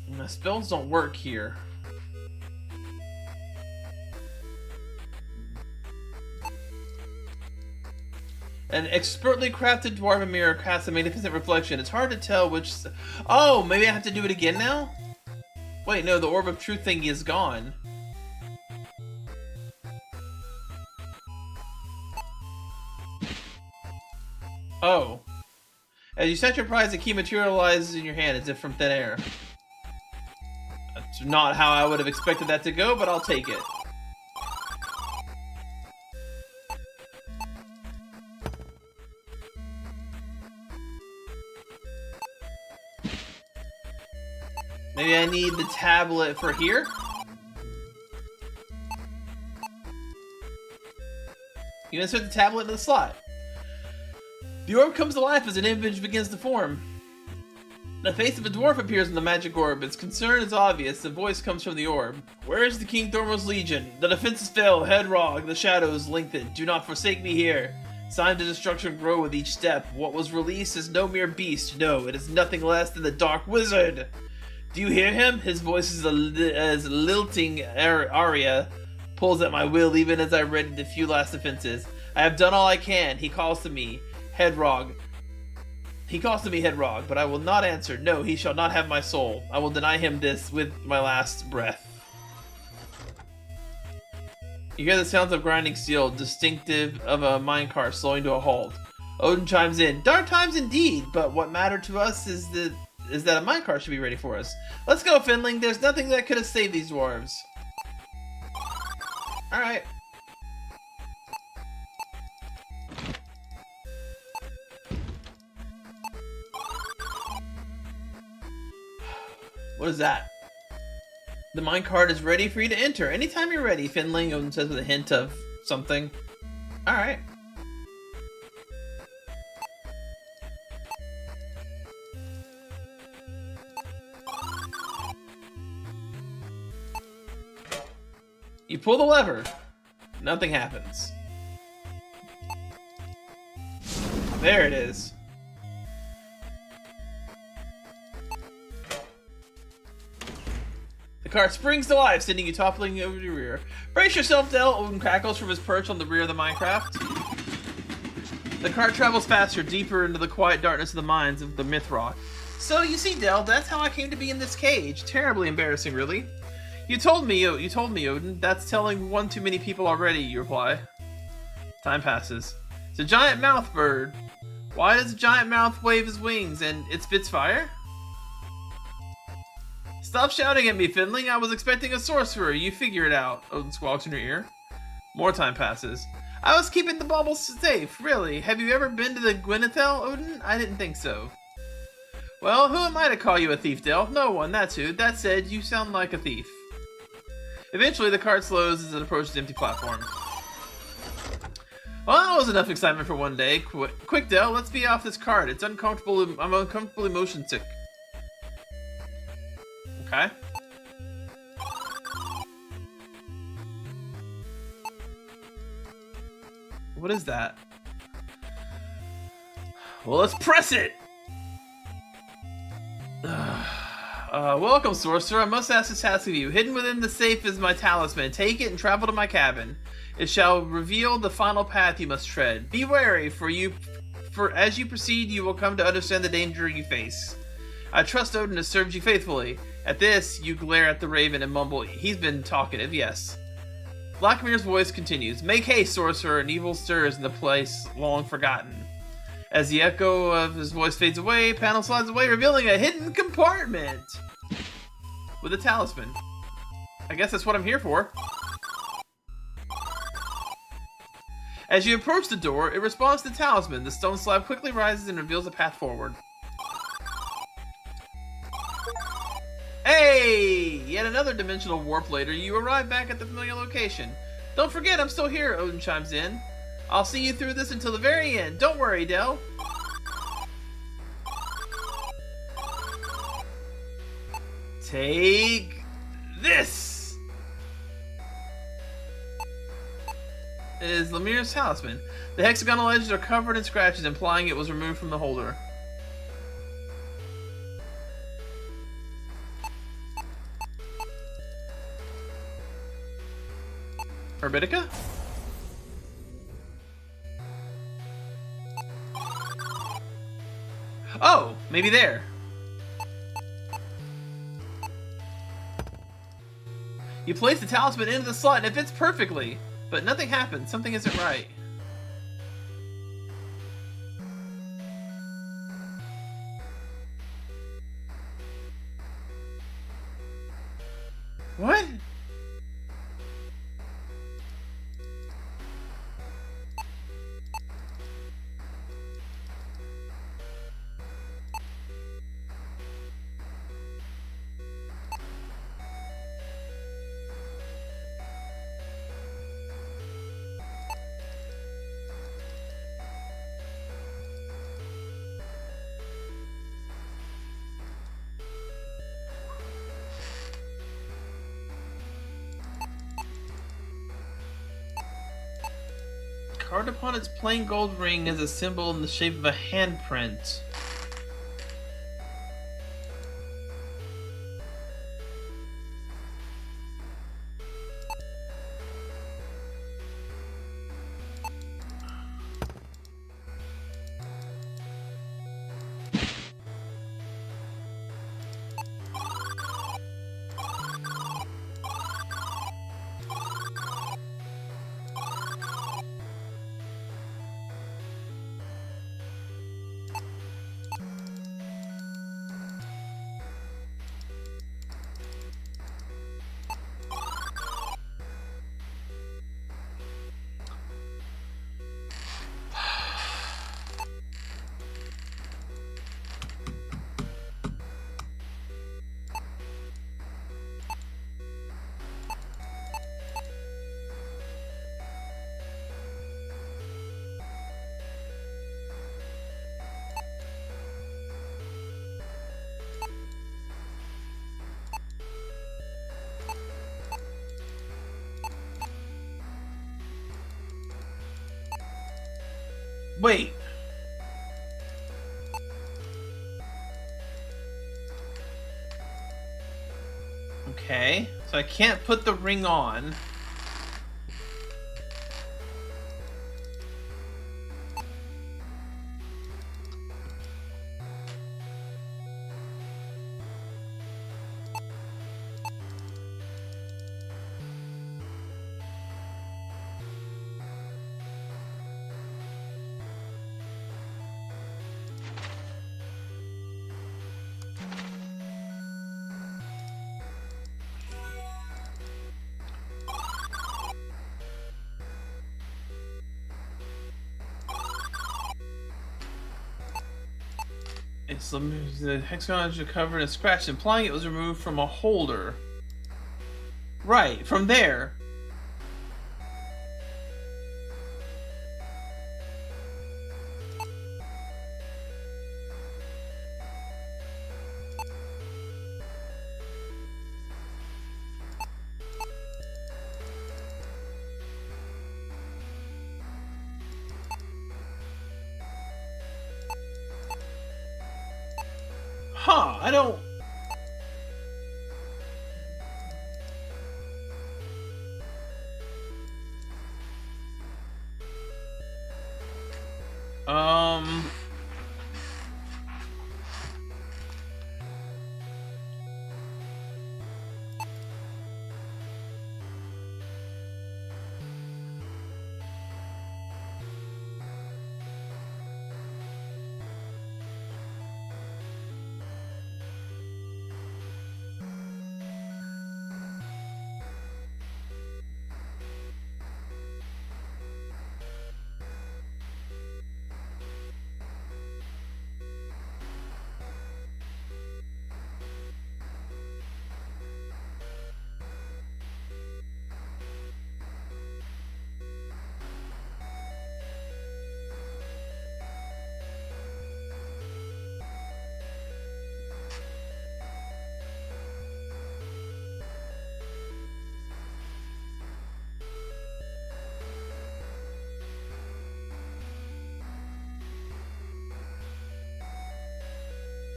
My spells don't work here. An expertly crafted dwarven mirror casts a magnificent reflection. It's hard to tell which... Oh, maybe I have to do it again now? Wait, no, the Orb of Truth thingy is gone. Oh. As you set your prize, the key materializes in your hand as if from thin air. That's not how I would have expected that to go, but I'll take it. Maybe I need the tablet for here? You insert the tablet into the slot. The orb comes to life as an image begins to form. The face of a dwarf appears in the magic orb. Its concern is obvious. The voice comes from the orb. Where is the King Thormo's legion? The defenses fail. Headrog. The shadows lengthen. Do not forsake me here. Signs of destruction grow with each step. What was released is no mere beast. No, it is nothing less than the Dark Wizard. Do you hear him? His voice is as lilting aria pulls at my will even as I ready the few last defenses. I have done all I can. He calls to me, Headrog. He calls to me, Headrog, but I will not answer. No, he shall not have my soul. I will deny him this with my last breath. You hear the sounds of grinding steel, distinctive of a minecart slowing to a halt. Odin chimes in. Dark times indeed, but what mattered to us is that a minecart should be ready for us. Let's go, Finling. There's nothing that could have saved these dwarves. Alright. What is that? The minecart is ready for you to enter. Anytime you're ready, Finling, Odin says with a hint of something. Alright. You pull the lever. Nothing happens. There it is. The cart springs to life, sending you toppling over your rear. Brace yourself, Del. Odin crackles from his perch on the rear of the minecraft. The cart travels faster, deeper into the quiet darkness of the mines of the Mythrock. So, you see, Del, that's how I came to be in this cage. Terribly embarrassing, really. You told me, Odin. That's telling one too many people already, you reply. Time passes. It's a giant mouth bird. Why does a giant mouth wave his wings and it spits fire? Stop shouting at me, Finling. I was expecting a sorcerer. You figure it out, Odin squawks in your ear. More time passes. I was keeping the baubles safe, really. Have you ever been to the Gwynethel, Odin? I didn't think so. Well, who am I to call you a thief, Del? No one, that's who. That said, you sound like a thief. Eventually, the cart slows as it approaches the empty platform. Well, that was enough excitement for one day. Quick, Del, let's be off this cart. It's uncomfortable. I'm uncomfortably motion sick. Okay. What is that? Well, let's press it! Welcome, sorcerer. I must ask this task of you. Hidden within the safe is my talisman. Take it and travel to my cabin. It shall reveal the final path you must tread. Be wary, for as you proceed, you will come to understand the danger you face. I trust Odin has served you faithfully. At this, you glare at the raven and mumble. He's been talkative, yes. Blackmir's voice continues. Make haste, sorcerer, and evil stirs in the place long forgotten. As the echo of his voice fades away, panel slides away, revealing a hidden compartment with a talisman. I guess that's what I'm here for. As you approach the door, it responds to the talisman. The stone slab quickly rises and reveals a path forward. Hey! Yet another dimensional warp later, you arrive back at the familiar location. Don't forget, I'm still here, Odin chimes in. I'll see you through this until the very end. Don't worry, Del. Take this! It is Lamir's talisman. The hexagonal edges are covered in scratches, implying it was removed from the holder. Herbitica? Oh, maybe there. You place the talisman into the slot and it fits perfectly. But nothing happens. Something isn't right. What? Carved upon its plain gold ring is a symbol in the shape of a handprint. Wait. Okay, so I can't put the ring on. It's the hexagon is covered in scratch, implying it was removed from a holder. Right, from there. Huh, I don't...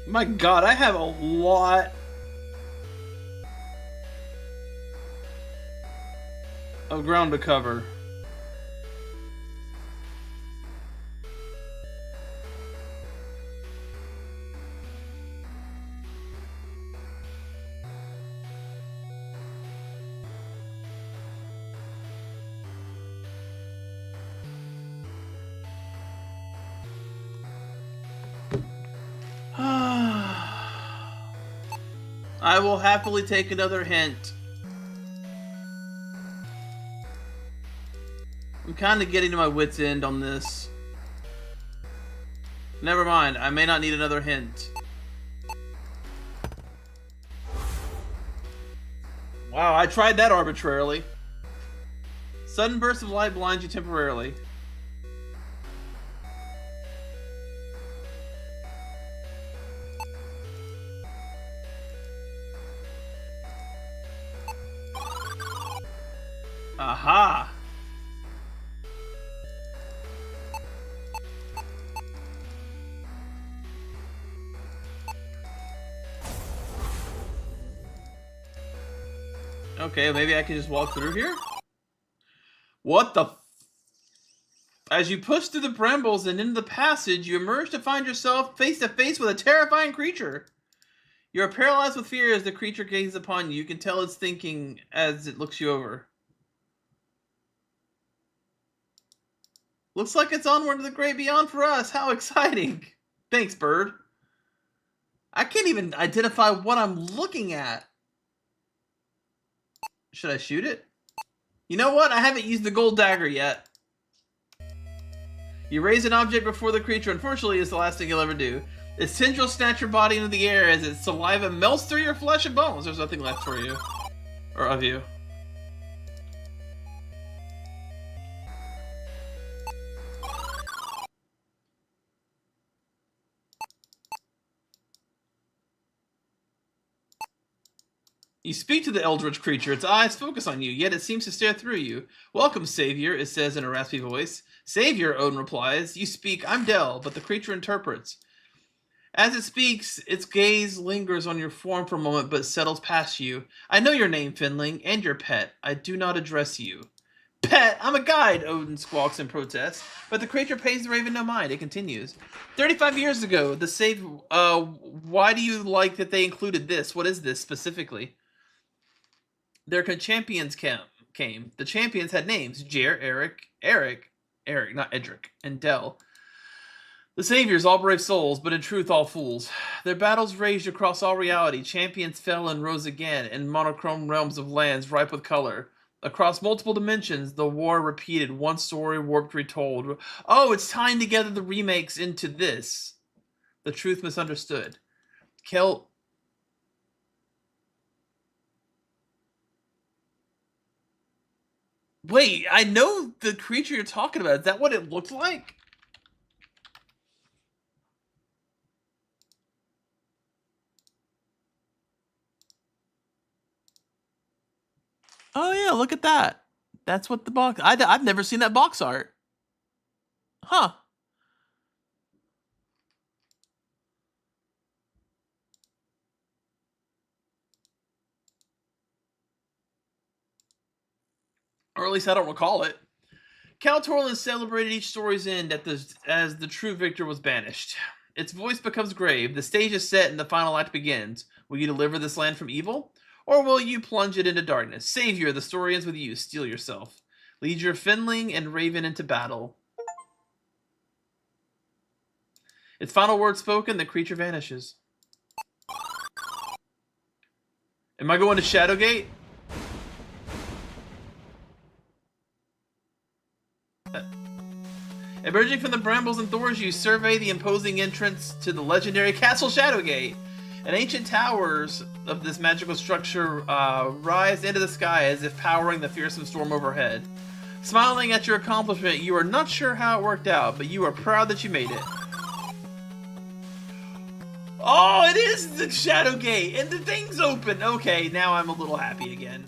My god, I have a lot of ground to cover. I will happily take another hint. I'm kind of getting to my wit's end on this. Never mind, I may not need another hint. Wow, I tried that arbitrarily. Sudden burst of light blinds you temporarily. Aha! Okay, maybe I can just walk through here? What the As you push through the brambles and into the passage, you emerge to find yourself face to face with a terrifying creature. You are paralyzed with fear as the creature gazes upon you. You can tell it's thinking as it looks you over. Looks like it's onward to the great beyond for us. How exciting. Thanks, bird. I can't even identify what I'm looking at. Should I shoot it? You know what? I haven't used the gold dagger yet. You raise an object before the creature. Unfortunately, it's the last thing you'll ever do. Its tendrils snatch your body into the air as its saliva melts through your flesh and bones. There's nothing left for you. Or of you. You speak to the eldritch creature. Its eyes focus on you, yet it seems to stare through you. Welcome, Savior, it says in a raspy voice. Savior, Odin replies. You speak, I'm Del, but the creature interprets. As it speaks, its gaze lingers on your form for a moment, but settles past you. I know your name, Finling, and your pet. I do not address you. Pet, I'm a guide, Odin squawks in protest, but the creature pays the raven no mind. It continues. 35 years ago, the save. Why do you like that they included this? What is this specifically? Their champions came. The champions had names: Jer, Eric, not Edric, and Del. The saviors, all brave souls, but in truth all fools. Their battles raged across all reality. Champions fell and rose again in monochrome realms of lands ripe with color. Across multiple dimensions, the war repeated, one story warped retold. Oh, it's tying together the remakes into this. The truth misunderstood. Wait, I know the creature you're talking about. Is that what it looked like? Oh yeah, look at that. That's what the box... I've never seen that box art. Huh. Or at least I don't recall it. Cal Torlin celebrated each story's end as the true victor was banished. Its voice becomes grave. The stage is set and the final act begins. Will you deliver this land from evil? Or will you plunge it into darkness? Savior, the story ends with you. Steel yourself. Lead your Finling and Raven into battle. Its final words spoken, the creature vanishes. Am I going to Shadowgate? Emerging from the brambles and thorns, you survey the imposing entrance to the legendary Castle Shadowgate. And ancient towers of this magical structure rise into the sky as if powering the fearsome storm overhead. Smiling at your accomplishment, you are not sure how it worked out, but you are proud that you made it. Oh, it is the Shadowgate, and the thing's open. Okay, now I'm a little happy again.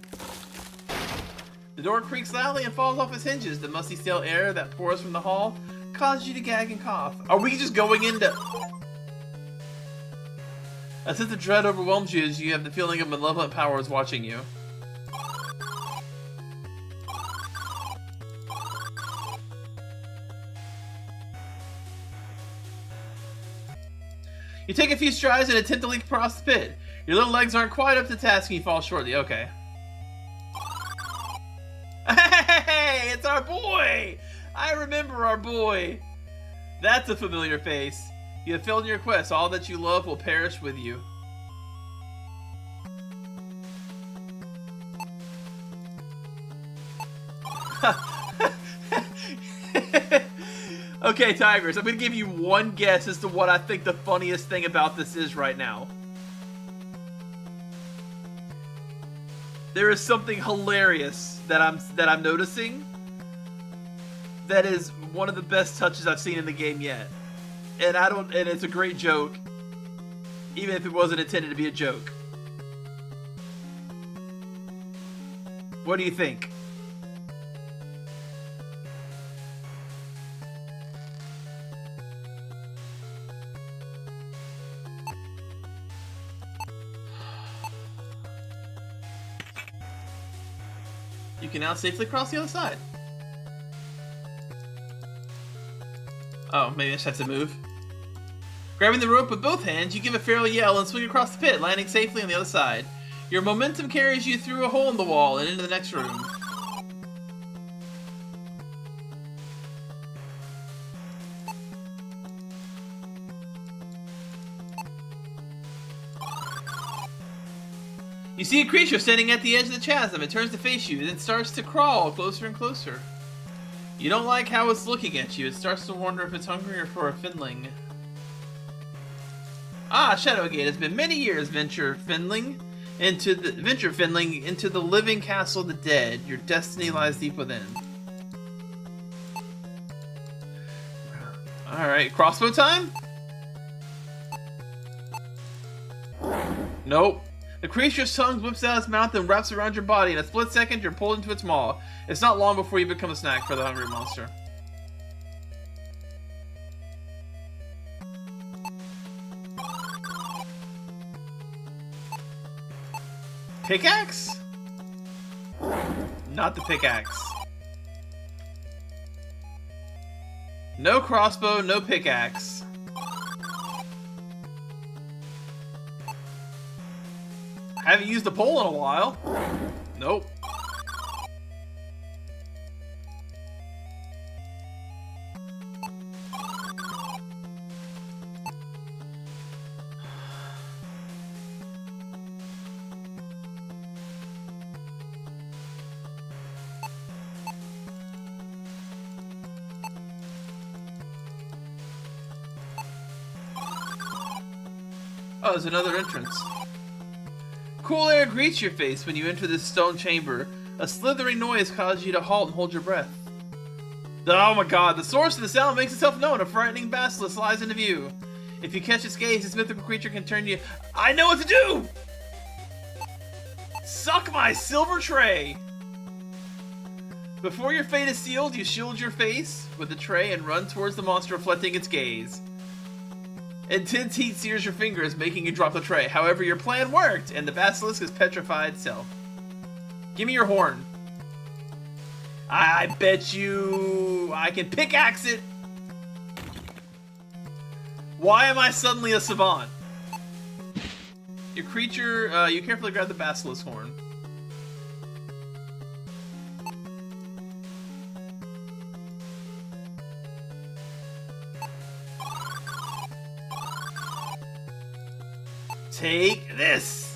The door creaks loudly and falls off its hinges. The musty, stale air that pours from the hall causes you to gag and cough. Are we just going into... A sense of dread overwhelms you as you have the feeling of malevolent powers watching you. You take a few strides and attempt to leap across the pit. Your little legs aren't quite up to the task and you fall shortly. Okay. Hey, it's our boy! I remember our boy. That's a familiar face. You have failed in your quest. All that you love will perish with you. Okay, Tigers, I'm going to give you one guess as to what I think the funniest thing about this is right now. There is something hilarious that I'm noticing that is one of the best touches I've seen in the game yet. And it's a great joke, even if it wasn't intended to be a joke. What do you think? You can now safely cross the other side. Oh, maybe I just have to move. Grabbing the rope with both hands, you give a feral yell and swing across the pit, landing safely on the other side. Your momentum carries you through a hole in the wall and into the next room. You see a creature standing at the edge of the chasm. It turns to face you, then starts to crawl closer and closer. You don't like how it's looking at you. It starts to wonder if it's hungry for a finling. Ah, Shadowgate has been many years, venture finling into the living castle of the dead. Your destiny lies deep within. Alright, crossbow time? Nope. The creature's tongue whips out its mouth and wraps around your body. In a split second, you're pulled into its maw. It's not long before you become a snack for the hungry monster. Pickaxe? Not the pickaxe. No crossbow, no pickaxe. Haven't used the pole in a while. Nope. Oh, there's another entrance. Cool air greets your face when you enter this stone chamber. A slithering noise causes you to halt and hold your breath. Oh my god, the source of the sound makes itself known. A frightening basilisk lies into view. If you catch its gaze, this mythical creature can turn you... I know what to do! Suck my silver tray! Before your fate is sealed, you shield your face with the tray and run towards the monster, reflecting its gaze. Intense heat sears your fingers, making you drop the tray. However, your plan worked, and the basilisk is petrified itself. Give me your horn. I bet you I can pickaxe it. Why am I suddenly a savant? Your creature, you carefully grab the basilisk horn. Take this!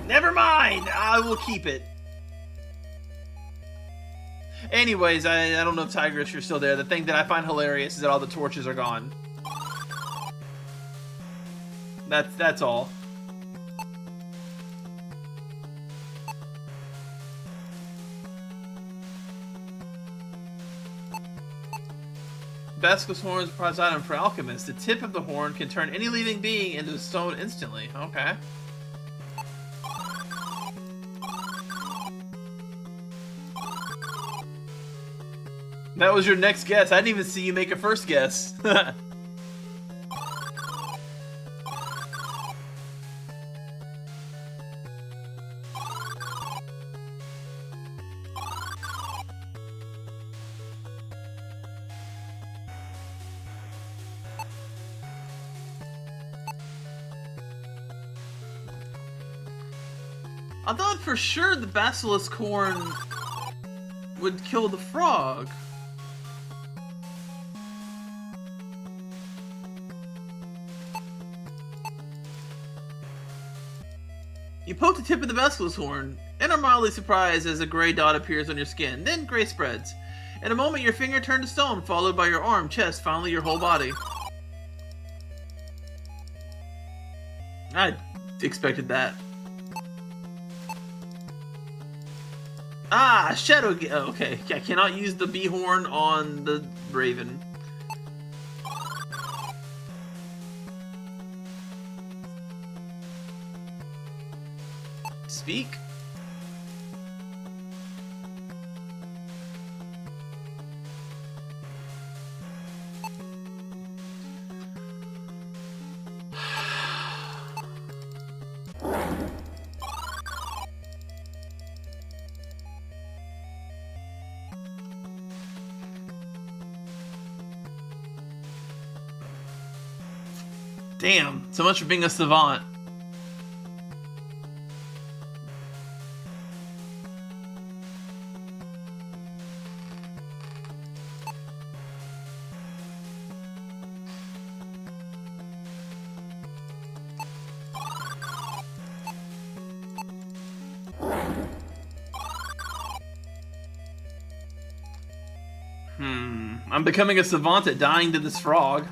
Never mind! I will keep it. Anyways, I don't know if Tigress, you're still there. The thing that I find hilarious is that all the torches are gone. That's all. Basilisk horn is a prized item for alchemists. The tip of the horn can turn any living being into stone instantly. Okay. That was your next guess. I didn't even see you make a first guess. I thought for sure the basilisk horn would kill the frog. You poke the tip of the basilisk horn and are mildly surprised as a gray dot appears on your skin. Then gray spreads. In a moment, your finger turned to stone, followed by your arm, chest, finally your whole body. I expected that. Ah, Shadowgate. Oh, okay, I cannot use the bee horn on the raven. Speak. Damn, so much for being a savant. I'm becoming a savant at dying to this frog.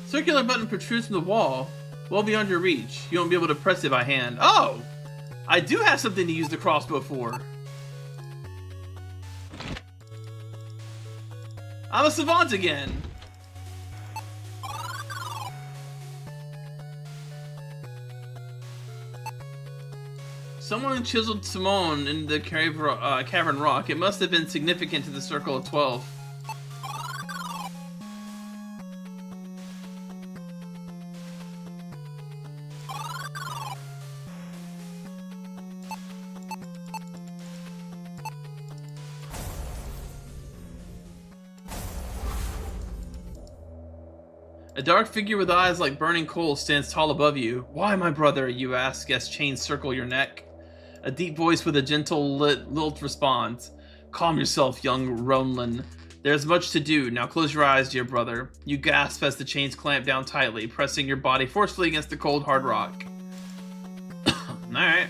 Circular button protrudes from the wall, well beyond your reach. You won't be able to press it by hand. Oh! I do have something to use the crossbow for. I'm a savant again! Someone chiseled Simone in the cavern rock. It must have been significant to the Circle of 12. A dark figure with eyes like burning coals stands tall above you. Why, my brother, you ask as chains circle your neck. A deep voice with a gentle lilt responds. Calm yourself, young Ronlin. There's much to do. Now close your eyes, dear brother. You gasp as the chains clamp down tightly, pressing your body forcefully against the cold, hard rock. Alright.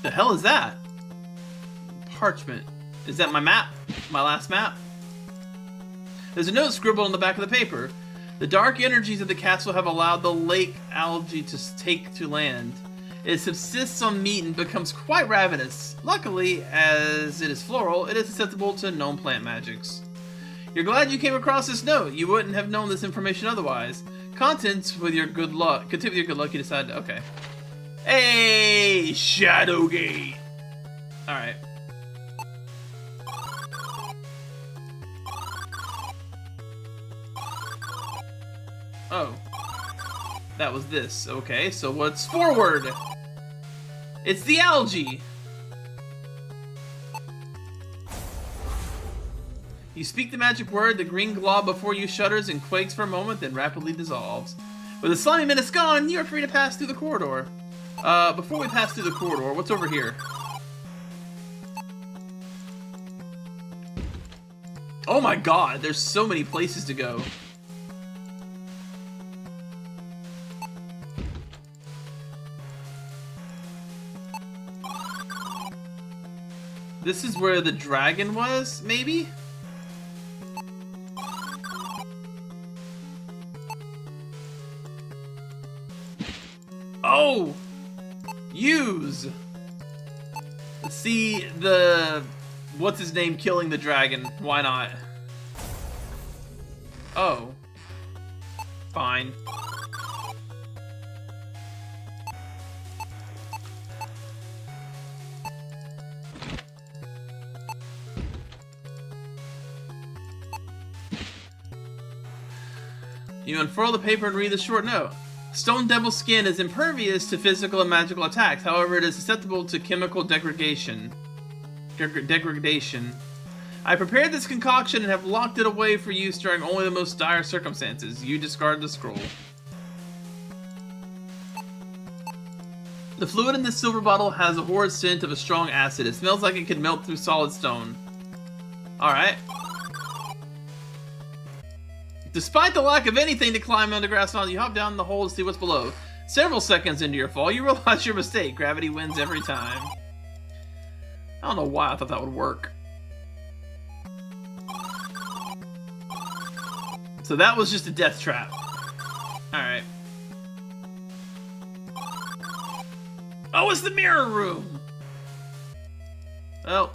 The hell is that? Parchment. Is that my map? My last map? There's a note scribbled on the back of the paper. The dark energies of the castle have allowed the lake algae to take to land. It subsists on meat and becomes quite ravenous. Luckily, as it is floral, it is susceptible to known plant magics. You're glad you came across this note. You wouldn't have known this information otherwise. Contents with your good luck. Continue with your good luck. You decide. Okay. Hey, Shadowgate. All right. Oh. That was this. Okay, so what's forward? It's the algae! You speak the magic word, the green glob before you shudders and quakes for a moment, then rapidly dissolves. With the slimy menace gone, you are free to pass through the corridor. Before we pass through the corridor, what's over here? Oh my god, there's so many places to go. This is where the dragon was, maybe? Oh! Use! Let's see the... what's his name killing the dragon. Why not? Oh. Fine. You unfurl the paper and read the short note. Stone Devil's skin is impervious to physical and magical attacks. However, it is susceptible to chemical degradation. I prepared this concoction and have locked it away for use during only the most dire circumstances. You discard the scroll. The fluid in this silver bottle has a horrid scent of a strong acid. It smells like it could melt through solid stone. Alright. Despite the lack of anything to climb underground on, you hop down the hole to see what's below. Several seconds into your fall, you realize your mistake. Gravity wins every time. I don't know why I thought that would work. So that was just a death trap. Alright. Oh, it's the mirror room! Oh.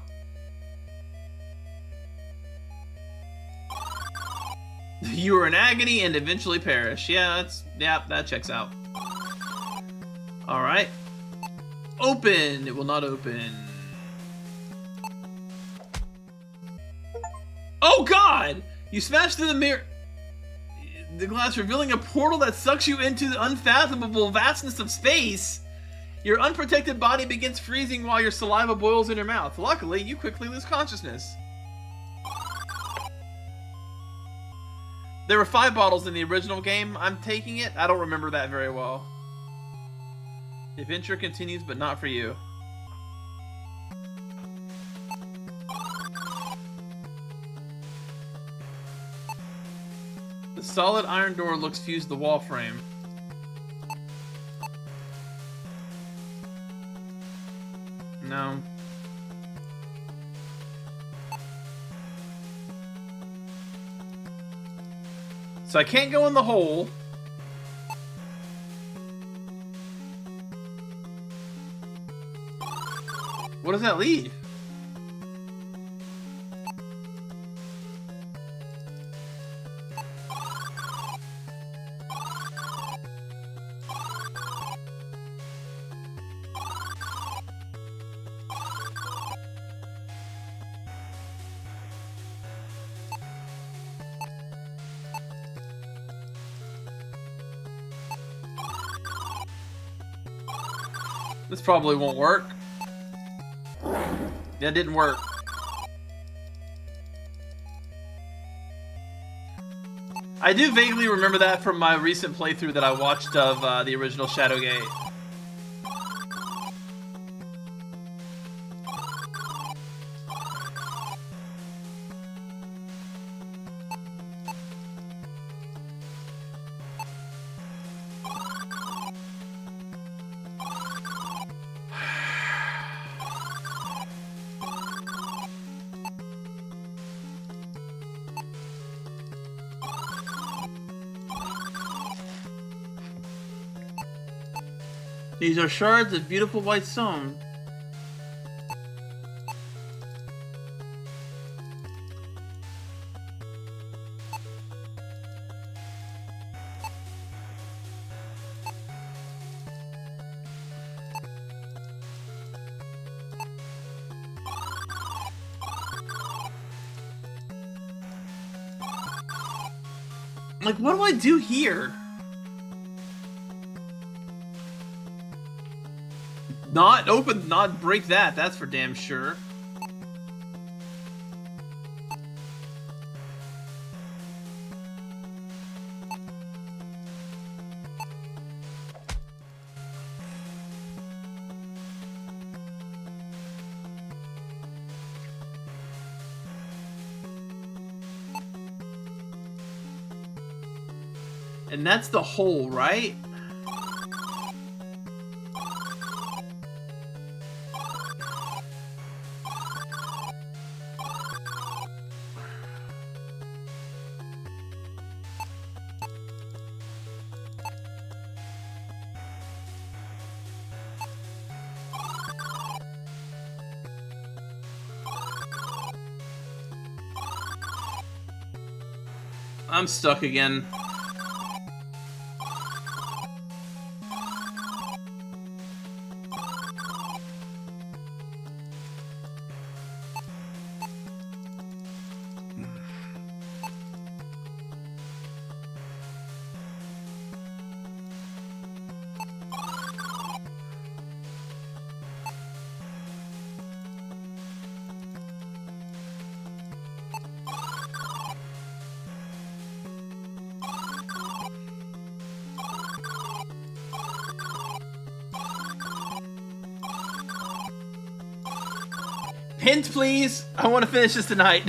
You are in agony and eventually perish. Yeah, that checks out. Alright. Open! It will not open. Oh god! You smashed through the mirror. The glass revealing a portal that sucks you into the unfathomable vastness of space. Your unprotected body begins freezing while your saliva boils in your mouth. Luckily, you quickly lose consciousness. There were 5 bottles in the original game. I'm taking it. I don't remember that very well. The adventure continues, but not for you. The solid iron door looks fused to the wall frame. No. So I can't go in the hole. What does that leave? This probably won't work. That didn't work. I do vaguely remember that from my recent playthrough that I watched of the original Shadowgate. These are shards of beautiful white stone. Like, what do I do here? Not open, not break that, that's for damn sure. And that's the hole, right? I'm stuck again. Hint, please! I want to finish this tonight.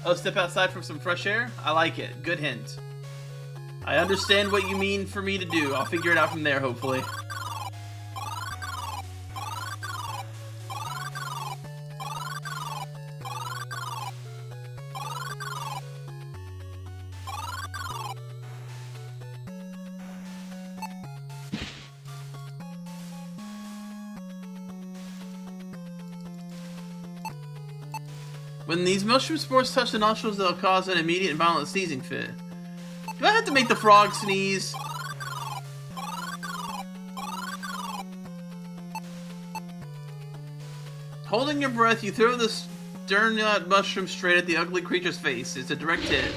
Oh, step outside for some fresh air? I like it. Good hint. I understand what you mean for me to do. I'll figure it out from there, hopefully. When these mushroom spores touch the nostrils, they'll cause an immediate and violent sneezing fit. Do I have to make the frog sneeze? Holding your breath, you throw the sternut mushroom straight at the ugly creature's face. It's a direct hit.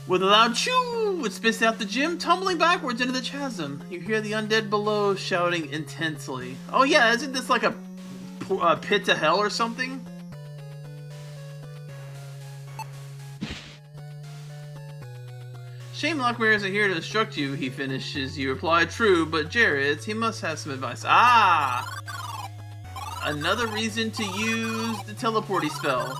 With a loud chew, it spits out the gem, tumbling backwards into the chasm. You hear the undead below shouting intensely. Oh yeah, isn't this like a pit to hell or something? Shame Lockmere isn't here to instruct you, he finishes. You reply, true, but Jared's, he must have some advice. Ah! Another reason to use the teleporty spell.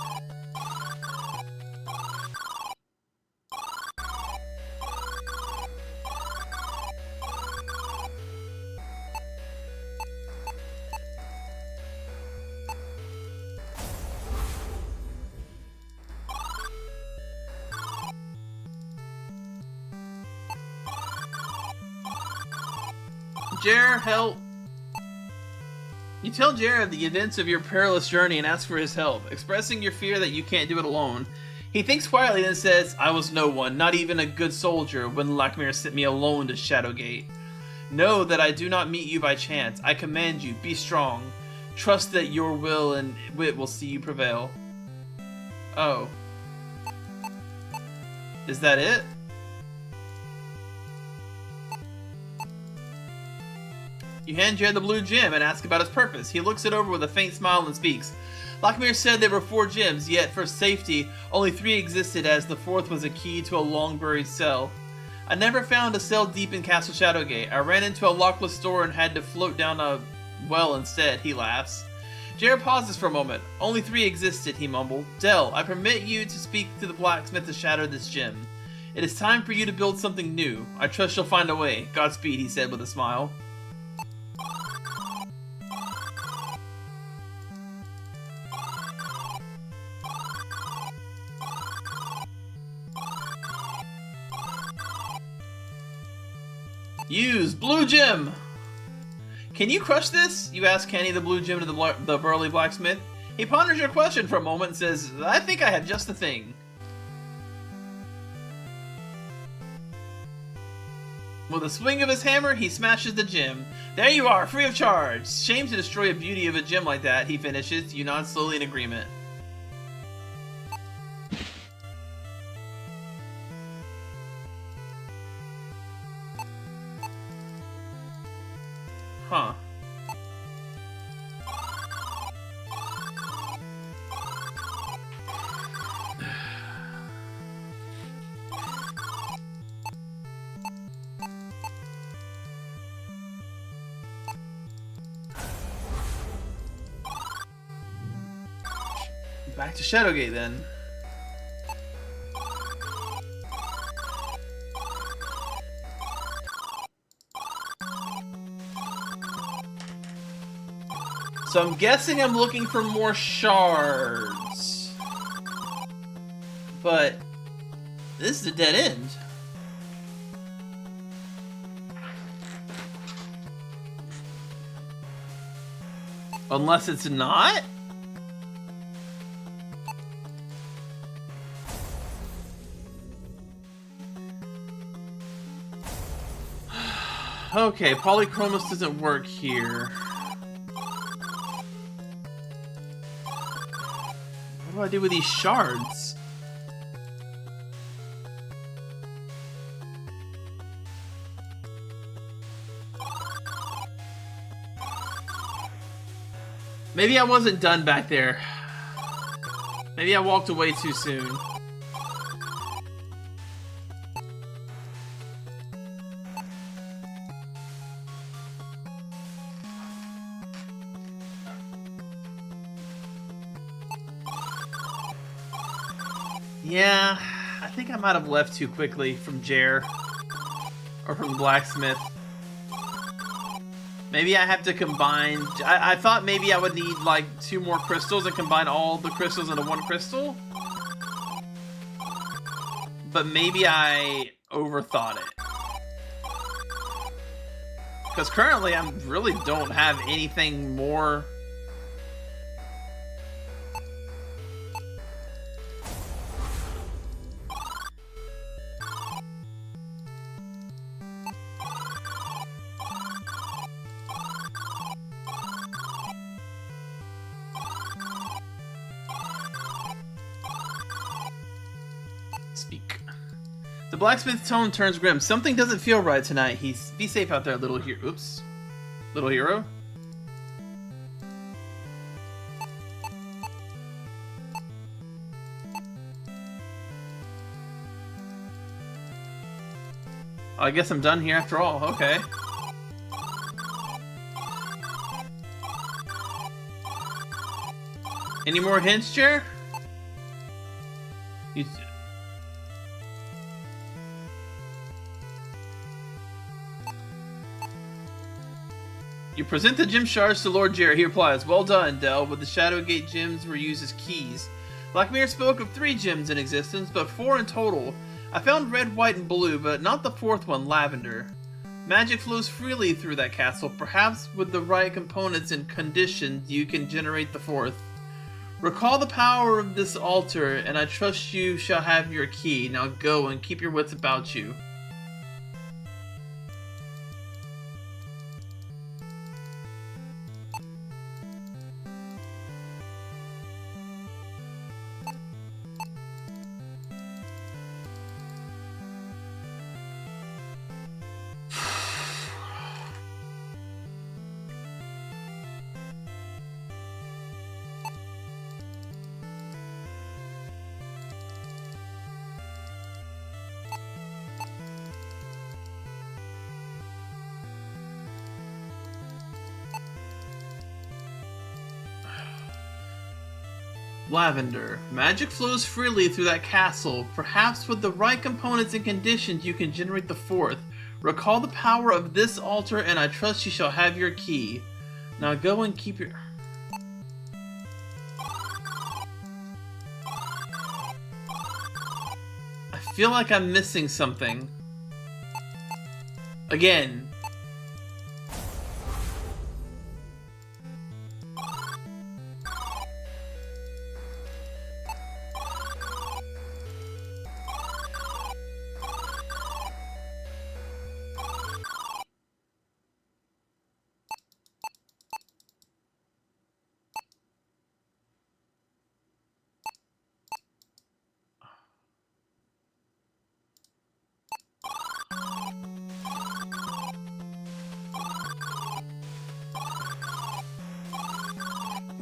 Jer, help! You tell Jared the events of your perilous journey and ask for his help, expressing your fear that you can't do it alone. He thinks quietly and says, I was no one, not even a good soldier, when Lockmere sent me alone to Shadowgate. Know that I do not meet you by chance. I command you, be strong. Trust that your will and wit will see you prevail. Oh. Is that it? You hand Jared the blue gem and ask about its purpose. He looks it over with a faint smile and speaks. Lockmere said there were 4 gems, yet for safety, only 3 existed as the 4th was a key to a long-buried cell. I never found a cell deep in Castle Shadowgate. I ran into a lockless door and had to float down a well instead, he laughs. Jared pauses for a moment. Only 3 existed, he mumbled. Dell, I permit you to speak to the blacksmith to shatter this gem. It is time for you to build something new. I trust you'll find a way. Godspeed, he said with a smile. Use blue gem! Can you crush this? You ask Kenny the blue gem to the burly blacksmith. He ponders your question for a moment and says, I think I have just the thing. With a swing of his hammer, he smashes the gem. There you are, free of charge. Shame to destroy a beauty of a gem like that, he finishes. You nod slowly in agreement. Huh. Back to Shadowgate then. So I'm guessing I'm looking for more shards. But this is a dead end. Unless it's not? Okay, polychromos doesn't work here. What do I do with these shards? Maybe I wasn't done back there. Maybe I walked away too soon. Yeah, I think I might have left too quickly from Jer. Or from the blacksmith. Maybe I have to combine... I thought maybe I would need like 2 more crystals and combine all the crystals into 1 crystal. But maybe I overthought it. Because currently I really don't have anything more The blacksmith's tone turns grim. Something doesn't feel right tonight. Be safe out there, little hero. Oops. Little hero? Oh, I guess I'm done here after all. Okay. Any more hints, Chair? You present the gem shards to Lord Jerry. He replies, "Well done, Del, but the Shadowgate gems were used as keys. Black Mirror spoke of 3 gems in existence, but 4 in total. I found red, white, and blue, but not the 4th one, lavender. Magic flows freely through that castle. Perhaps with the right components and conditions, you can generate the 4th. Recall the power of this altar, and I trust you shall have your key. Now go and keep your wits about you." Lavender. Magic flows freely through that castle. Perhaps with the right components and conditions, you can generate the 4th. Recall the power of this altar, and I trust you shall have your key. Now go and keep your... I feel like I'm missing something. Again.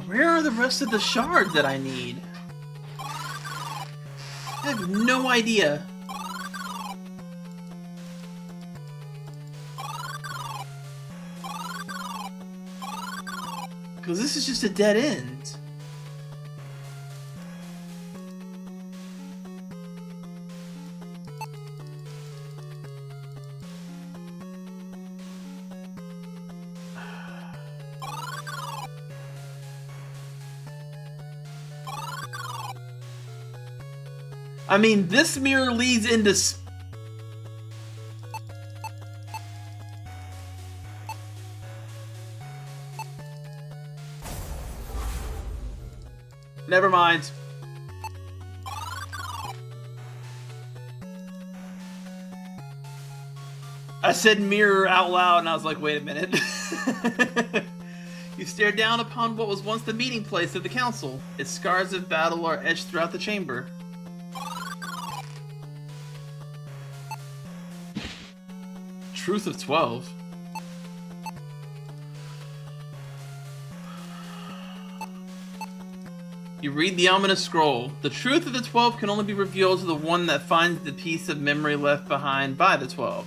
Where are the rest of the shards that I need? I have no idea. Because this is just a dead end. I mean, this mirror leads into... Never mind. I said mirror out loud and I was like, wait a minute. You stare down upon what was once the meeting place of the council. Its scars of battle are etched throughout the chamber. Truth of 12. You read the ominous scroll. The truth of the 12 can only be revealed to the one that finds the piece of memory left behind by the 12.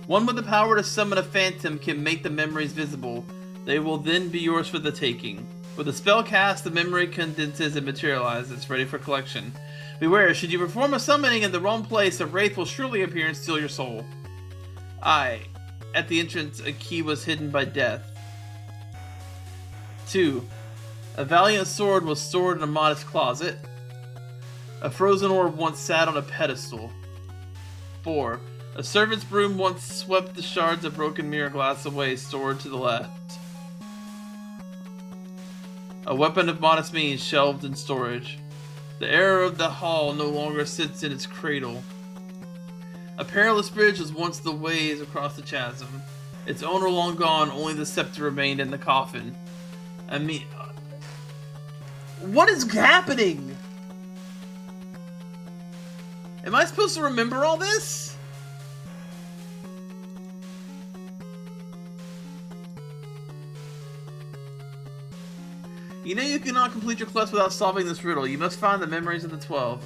One with the power to summon a phantom can make the memories visible. They will then be yours for the taking. With a spell cast, the memory condenses and materializes, ready for collection. Beware, should you perform a summoning in the wrong place, a wraith will surely appear and steal your soul. At the entrance, a key was hidden by death. 2. A valiant sword was stored in a modest closet. A frozen orb once sat on a pedestal. 4. A servant's broom once swept the shards of broken mirror glass away, stored to the left. A weapon of modest means shelved in storage. The heir of the hall no longer sits in its cradle. A perilous bridge was once the ways across the chasm. Its owner long gone, only the scepter remained in the coffin. I mean... what is happening? Am I supposed to remember all this? You know you cannot complete your quest without solving this riddle. You must find the memories of the 12.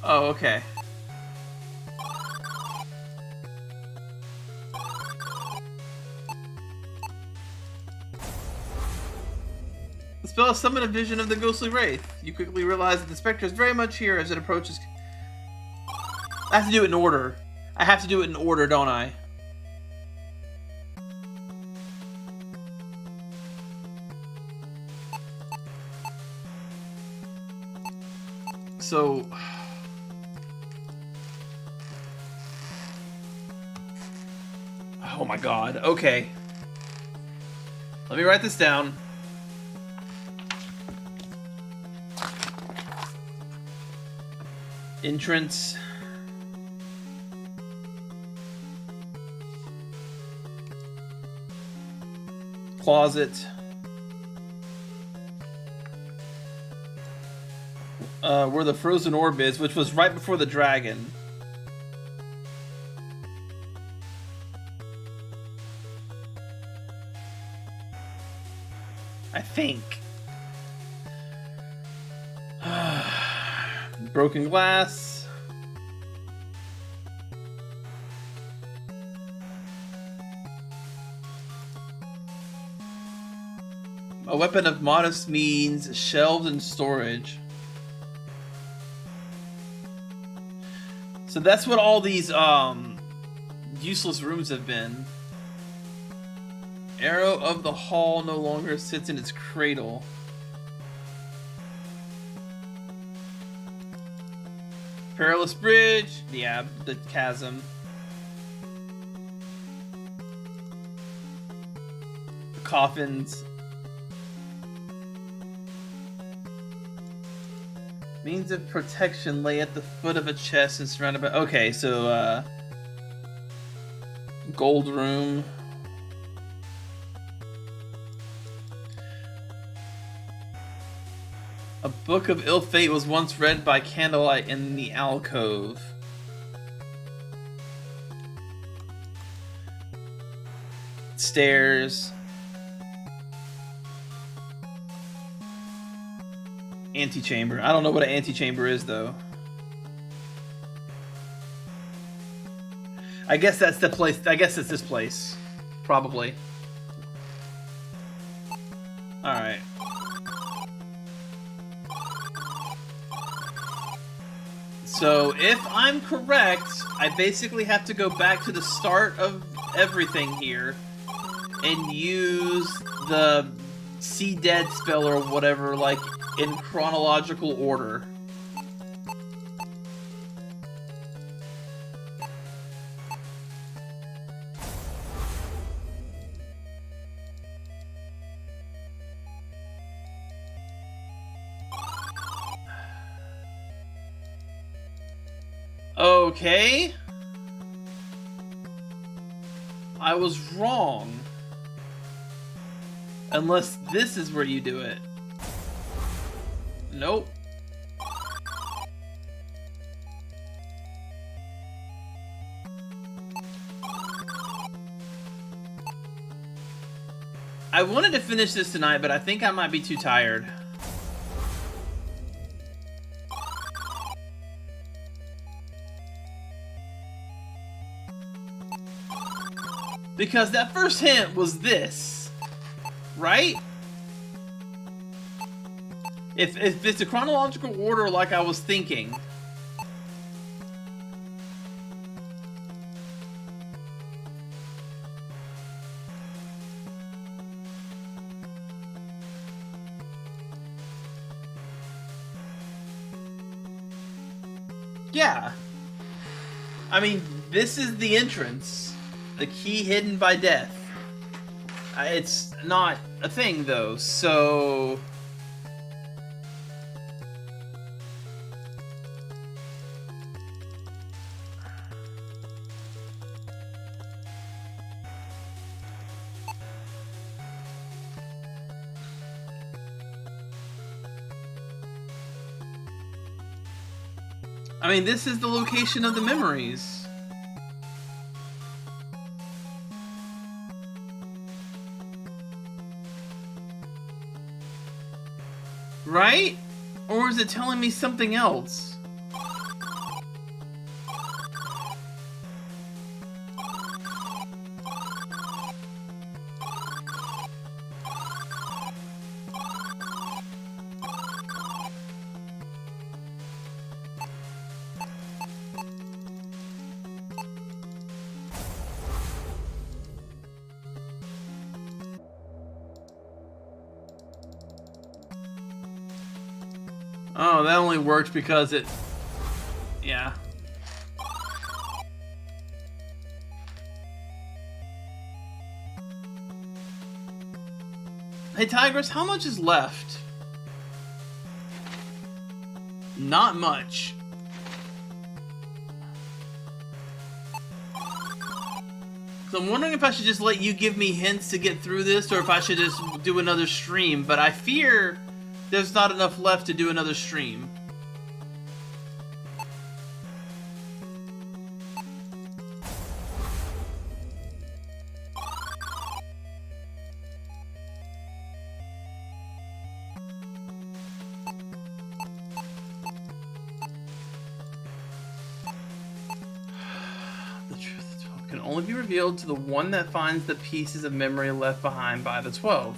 Oh, okay. The spell has summoned a vision of the ghostly wraith. You quickly realize that the spectre is very much here as it approaches. I have to do it in order. I have to do it in order, don't I? So... Oh my god, okay. Let me write this down. Entrance. Closet. Where the frozen orb is, which was right before the dragon. I think. Broken glass. A weapon of modest means, shelved in storage. So that's what all these useless rooms have been. Arrow of the Hall no longer sits in its cradle. Perilous Bridge. Yeah, the chasm. The coffins. Means of protection lay at the foot of a chest and surrounded by... Okay, so, Gold Room. A book of ill fate was once read by candlelight in the alcove. Stairs. Antechamber. I don't know what an antechamber is, though. I guess that's the place. I guess it's this place. Probably. Alright. So, if I'm correct, I basically have to go back to the start of everything here and use the See Dead spell or whatever, like, in chronological order. Okay. I was wrong. Unless this is where you do it. Nope. I wanted to finish this tonight, but I think I might be too tired. Because that first hint was this, right? If it's a chronological order like I was thinking. Yeah. I mean, this is the entrance. The key hidden by death. It's not a thing, though, so... I mean, this is the location of the memories. Right? Or is it telling me something else? Oh, that only works because it... Yeah. Hey, Tigress, how much is left? Not much. So I'm wondering if I should just let you give me hints to get through this, or if I should just do another stream, but I fear there's not enough left to do another stream. The truth of the 12 can only be revealed to the one that finds the pieces of memory left behind by the 12.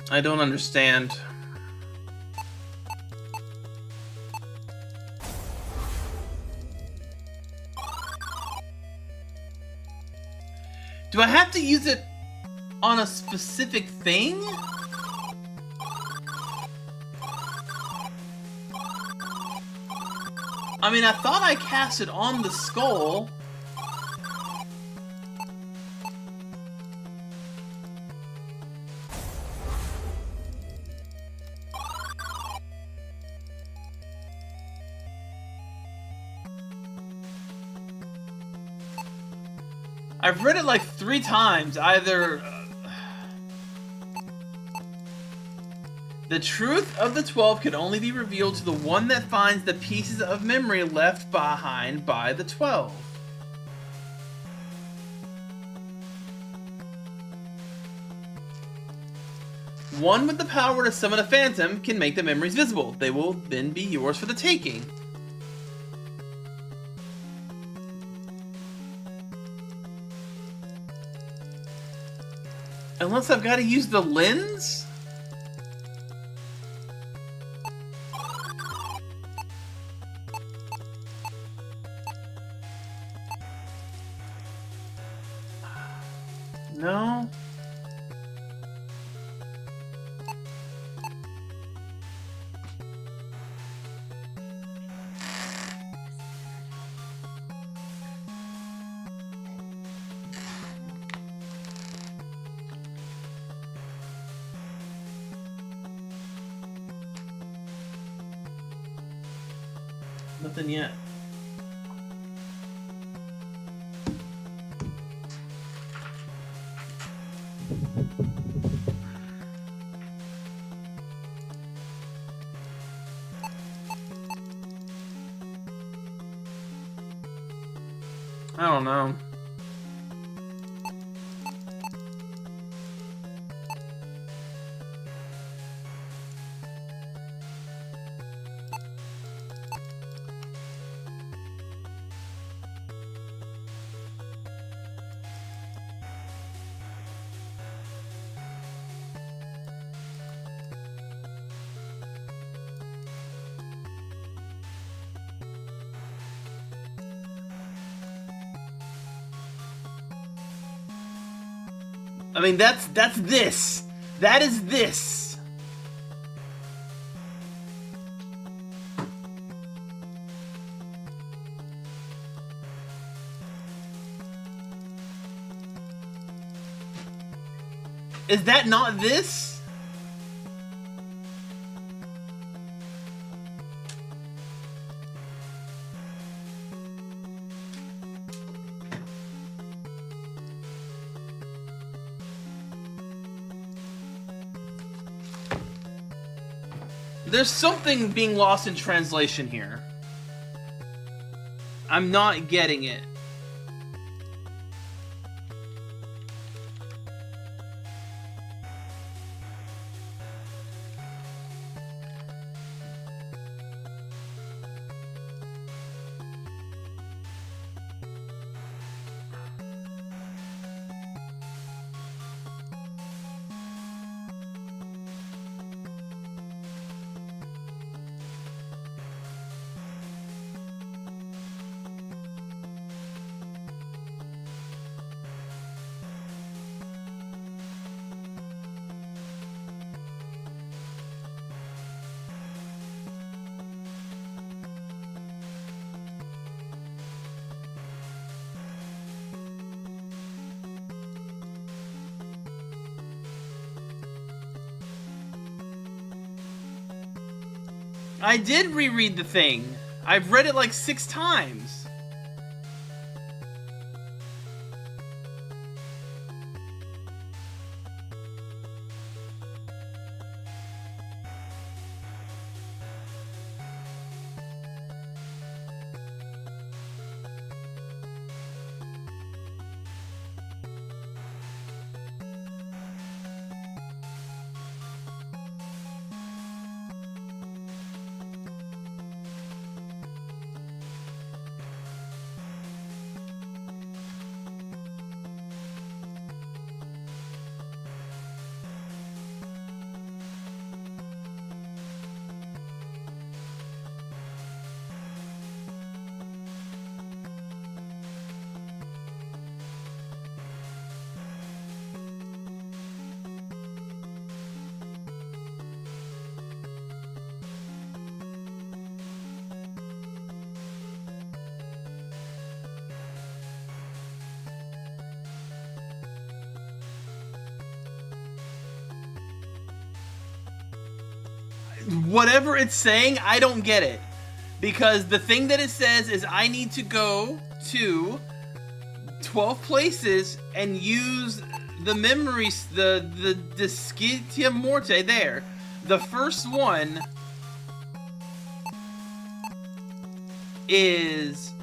I don't understand. Do I have to use it on a specific thing? I mean, I thought I cast it on the skull. I've read it like 3 times, either... The truth of the 12 can only be revealed to the one that finds the pieces of memory left behind by the 12. One with the power to summon a phantom can make the memories visible. They will then be yours for the taking. Unless I've got to use the lens? No? Nothing yet. I don't know. I mean, that's this. That is this. Is that not this? There's something being lost in translation here. I'm not getting it. I did reread the thing. I've read it like 6 times. Whatever it's saying, I don't get it. Because the thing that it says is I need to go to 12 places and use the memories, the Discitia Morte there. The first one is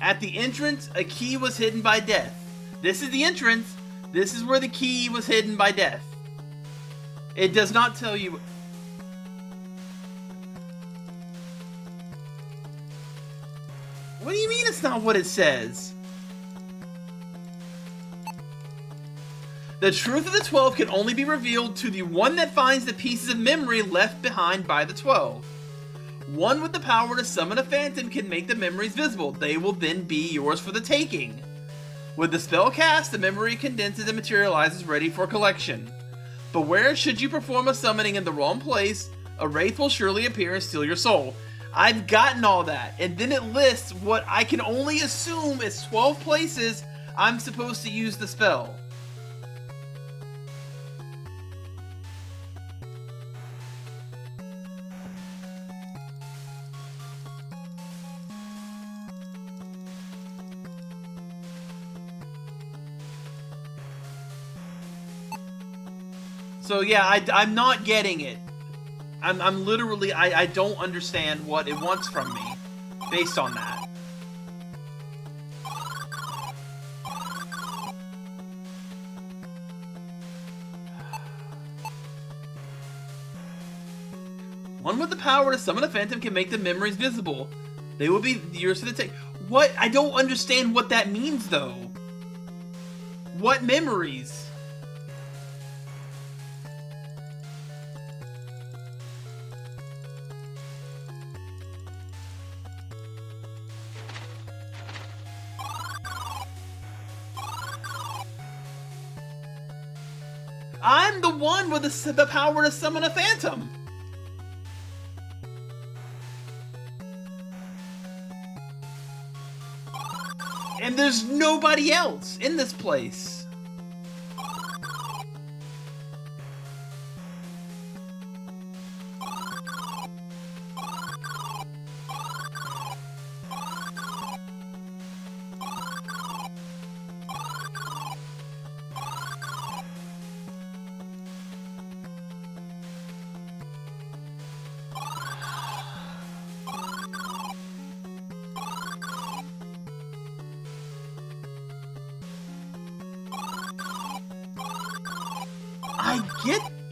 at the entrance, a key was hidden by death. This is the entrance. This is where the key was hidden by death. It does not tell you. What do you mean it's not what it says? The truth of the 12 can only be revealed to the one that finds the pieces of memory left behind by the 12. One with the power to summon a phantom can make the memories visible. They will then be yours for the taking. With the spell cast, the memory condenses and materializes ready for collection. But where should you perform a summoning in the wrong place, a wraith will surely appear and steal your soul. I've gotten all that, and then it lists what I can only assume is 12 places I'm supposed to use the spell. So yeah, I'm not getting it. I'm literally, I don't understand what it wants from me, based on that. One with the power to summon a phantom can make the memories visible. They will be yours for the take. What? I don't understand what that means, though. What memories? I'm the one with the power to summon a phantom. And there's nobody else in this place.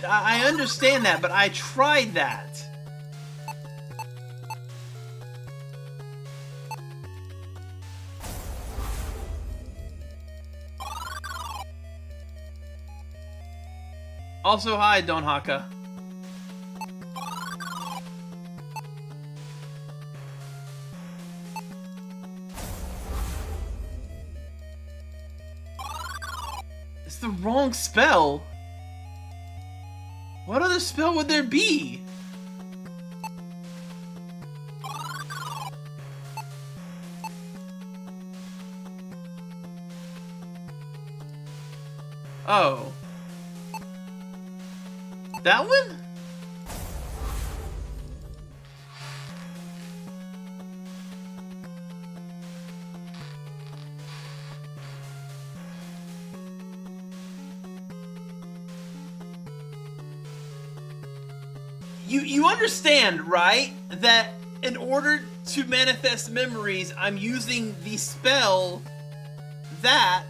I understand that, but I tried that. Also, hi, Don Haka. It's the wrong spell. What other spell would there be? Oh. That one? You understand, right? That in order to manifest memories, I'm using the spell that,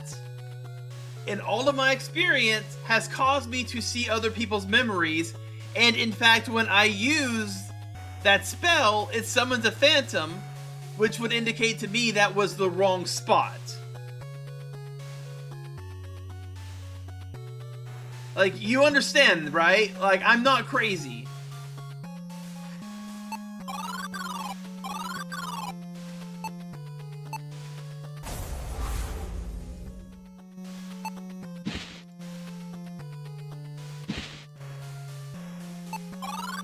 in all of my experience, has caused me to see other people's memories, and in fact, when I use that spell, it summons a phantom, which would indicate to me that was the wrong spot. Like, you understand, right? Like, I'm not crazy.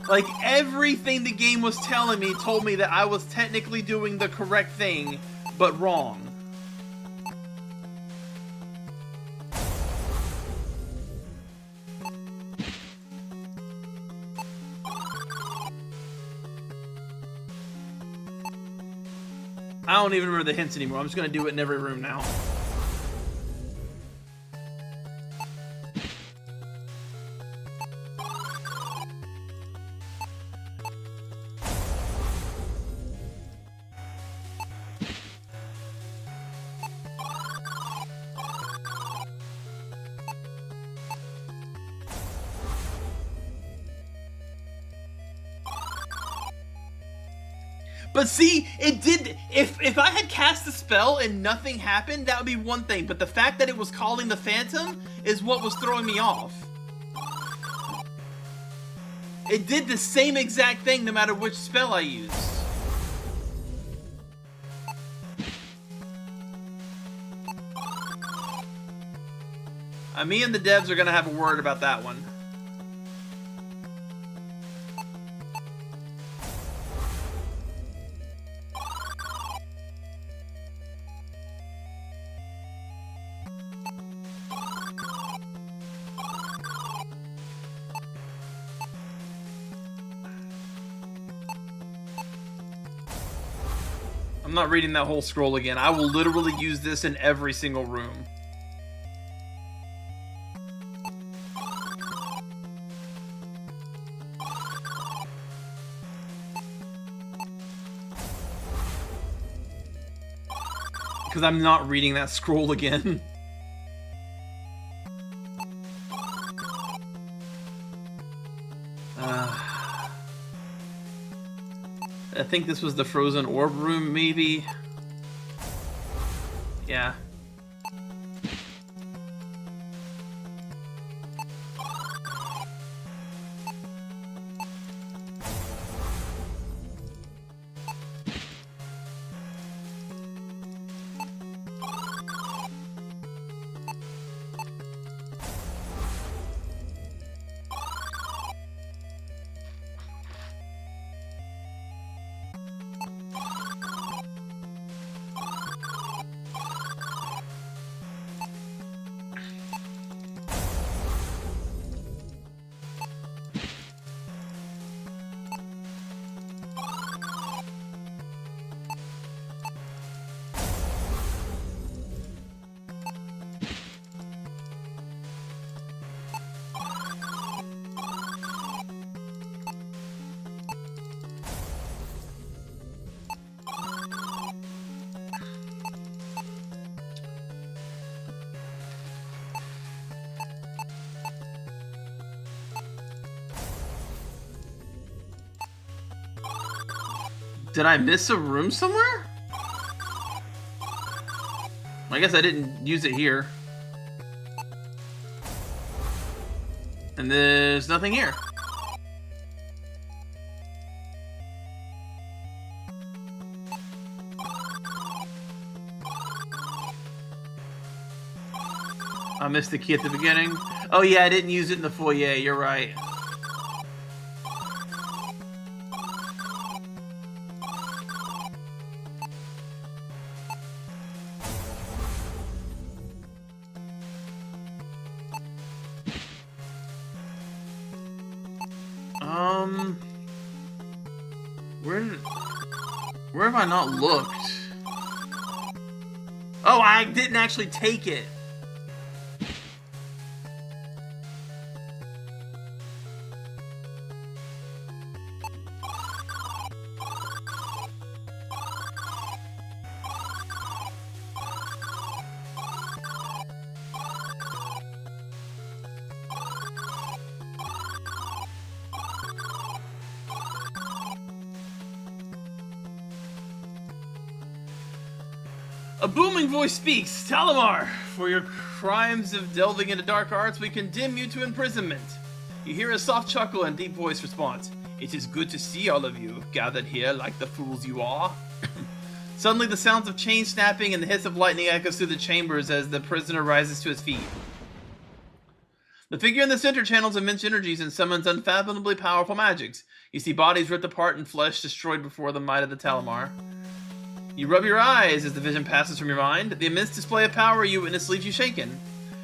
Like, everything the game was telling me told me that I was technically doing the correct thing, but wrong. I don't even remember the hints anymore. I'm just gonna do it in every room now. But see, it did. If I had cast the spell and nothing happened, that would be one thing. But the fact that it was calling the phantom is what was throwing me off. It did the same exact thing no matter which spell I used. Me and the devs are gonna have a word about that one. I'm not reading that whole scroll again. I will literally use this in every single room. Because I'm not reading that scroll again. I think this was the frozen orb room, maybe? Yeah. Did I miss a room somewhere? I guess I didn't use it here. And there's nothing here. I missed the key at the beginning. Oh yeah, I didn't use it in the foyer, you're right. Where have I not looked? Oh, I didn't actually take it. A booming voice speaks, Talamar! For your crimes of delving into dark arts, we condemn you to imprisonment. You hear a soft chuckle and deep voice response. It is good to see all of you, gathered here like the fools you are. Suddenly the sounds of chains snapping and the hiss of lightning echoes through the chambers as the prisoner rises to his feet. The figure in the center channels immense energies and summons unfathomably powerful magics. You see bodies ripped apart and flesh destroyed before the might of the Talamar. You rub your eyes as the vision passes from your mind. The immense display of power you witness leaves you shaken.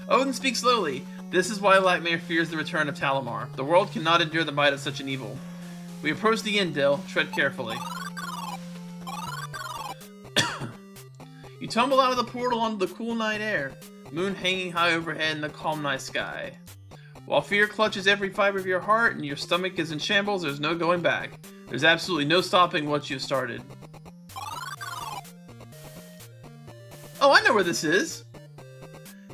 Odin speaks slowly. This is why Lightmare fears the return of Talamar. The world cannot endure the might of such an evil. We approach the end, Dill. Tread carefully. You tumble out of the portal onto the cool night air. Moon hanging high overhead in the calm night sky. While fear clutches every fiber of your heart and your stomach is in shambles, there's no going back. There's absolutely no stopping what you've started. Oh, I know where this is!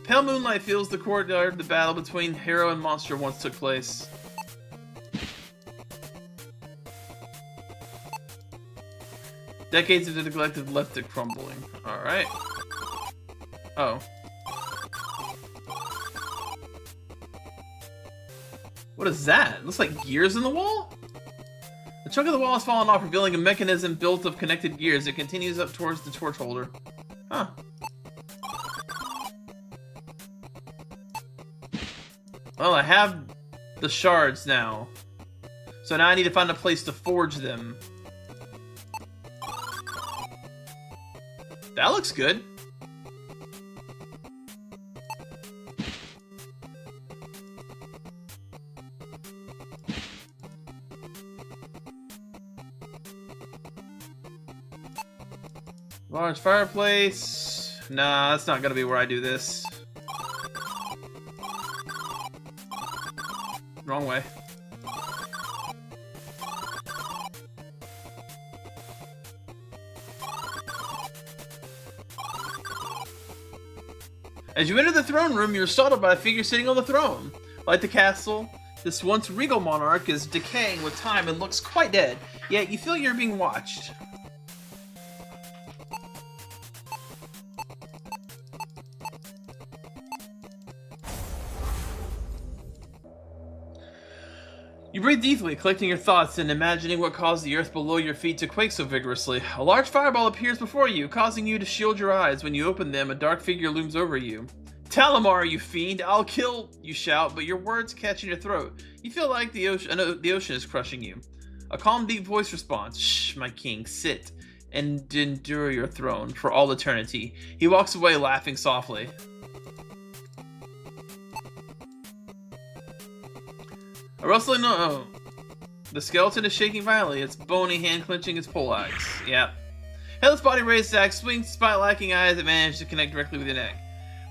Pale moonlight fills the courtyard the battle between hero and monster once took place. Decades of neglect have left it crumbling. Alright. Oh. What is that? It looks like gears in the wall? A chunk of the wall has fallen off, revealing a mechanism built of connected gears. It continues up towards the torch holder. Huh. Well, I have the shards now. So now I need to find a place to forge them. That looks good. Large fireplace. Nah, that's not gonna be where I do this. Wrong way. As you enter the throne room, you're startled by a figure sitting on the throne. Like the castle, this once regal monarch is decaying with time and looks quite dead, yet you feel you're being watched. You breathe deeply, collecting your thoughts and imagining what caused the earth below your feet to quake so vigorously. A large fireball appears before you, causing you to shield your eyes. When you open them, a dark figure looms over you. Talamar, you fiend! I'll kill! You shout, but your words catch in your throat. You feel like the ocean is crushing you. A calm, deep voice responds, Shh, my king, sit and endure your throne for all eternity. He walks away, laughing softly. A rustling no. The skeleton is shaking violently, its bony hand clenching its poleaxe. Yep. Headless body raised axe swings, despite lacking eyes that manage to connect directly with your neck.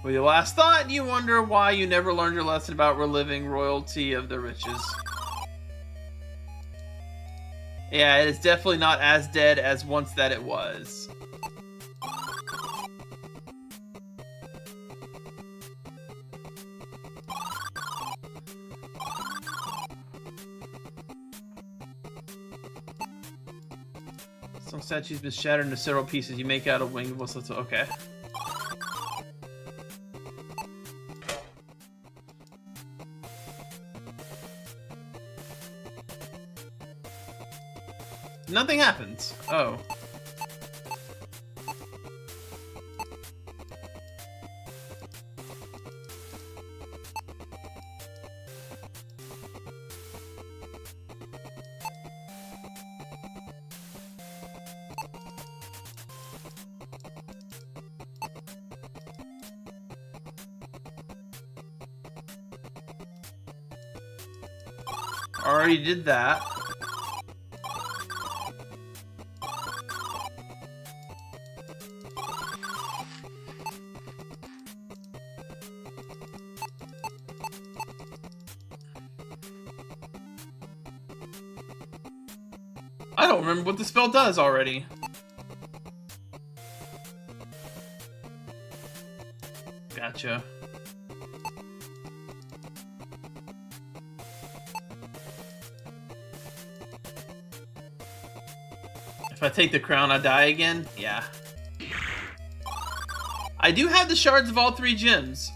With your last thought, you wonder why you never learned your lesson about reliving royalty of the riches. Yeah, it is definitely not as dead as once that it was. Some statue's been shattered into several pieces. You make out a wing whistle. Okay. Nothing happens. Oh. Already did that. I don't remember what the spell does already. Gotcha. If I take the crown, I die again? Yeah. I do have the shards of all 3 gems.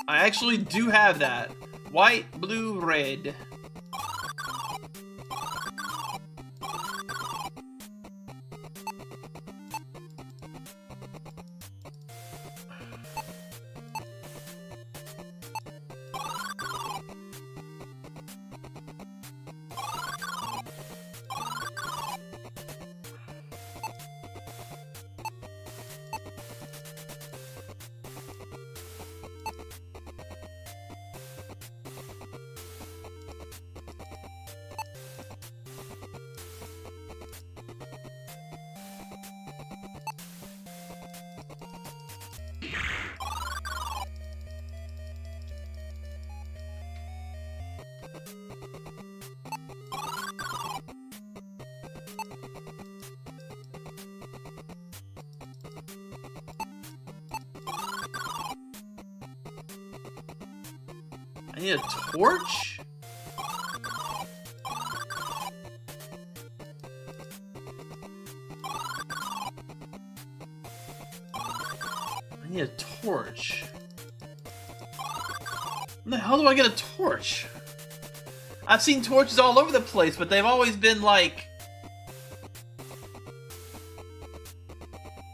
I actually do have that. White, blue, red. I need a torch? I need a torch. When the hell do I get a torch? I've seen torches all over the place, but they've always been, like,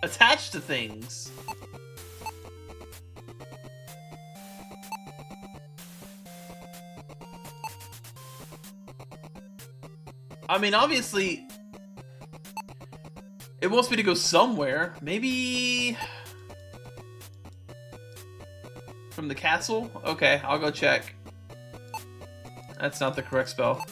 attached to things. I mean, obviously, it wants me to go somewhere. Maybe from the castle? Okay, I'll go check. That's not the correct spell.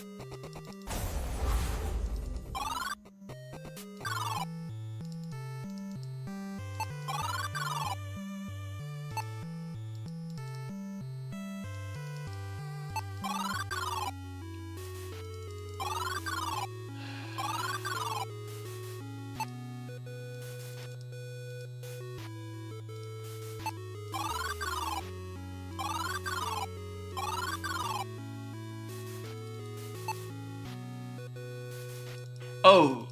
Oh.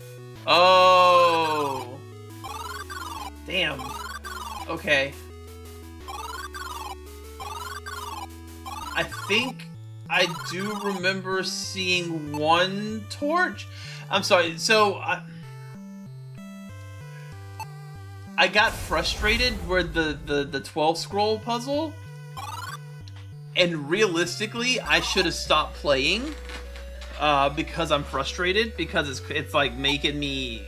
Oh. Damn. Okay. I think I do remember seeing one torch. I'm sorry, so I got frustrated with the 12 scroll puzzle, and realistically I should have stopped playing. Because I'm frustrated, because it's like making me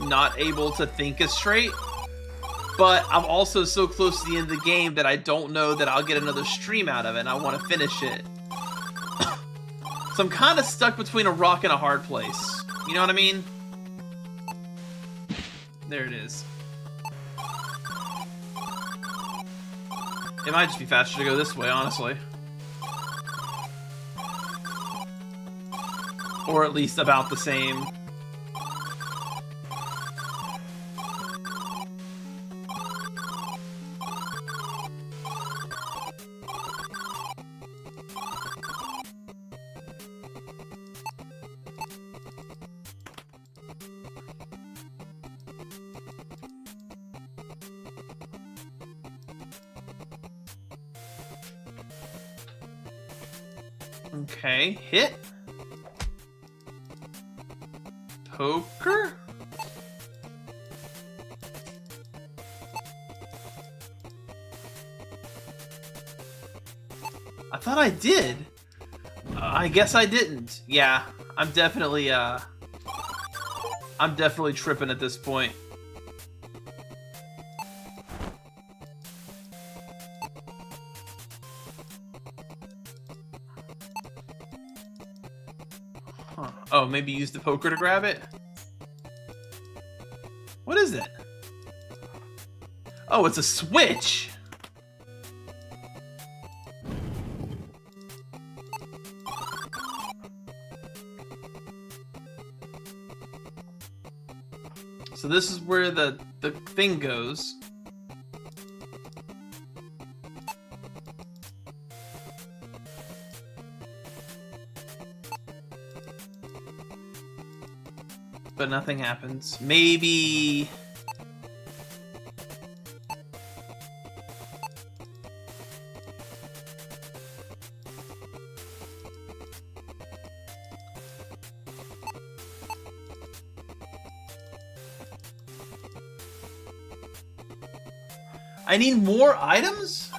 not able to think as straight. But I'm also so close to the end of the game that I don't know that I'll get another stream out of it, and I want to finish it. So I'm kind of stuck between a rock and a hard place. You know what I mean? There it is. It might just be faster to go this way, honestly. Or at least about the same. Okay, hit. Poker? I thought I did. I guess I didn't. Yeah, I'm definitely tripping at this point. Huh. Oh, maybe use the poker to grab it? What is it? Oh, it's a switch! So this is where the thing goes. But nothing happens. Maybe... I need more items?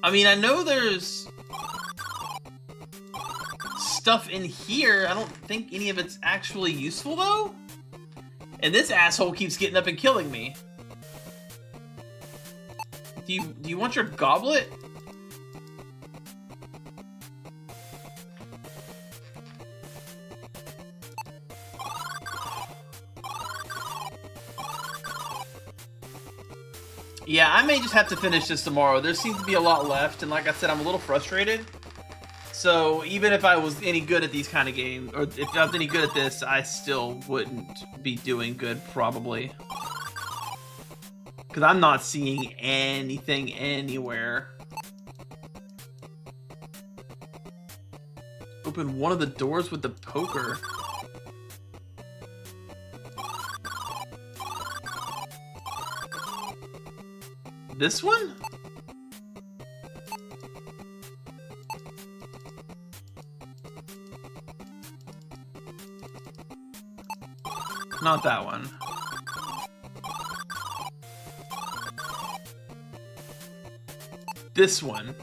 I mean, I know there's stuff in here. I don't think any of it's actually useful, though. And this asshole keeps getting up and killing me. Do you want your goblet? Yeah, I may just have to finish this tomorrow. There seems to be a lot left, and like I said, I'm a little frustrated. So even if I was any good at these kind of games, or if I was any good at this, I still wouldn't be doing good, probably. Because I'm not seeing anything anywhere. Open one of the doors with the poker. This one? Not that one. This one.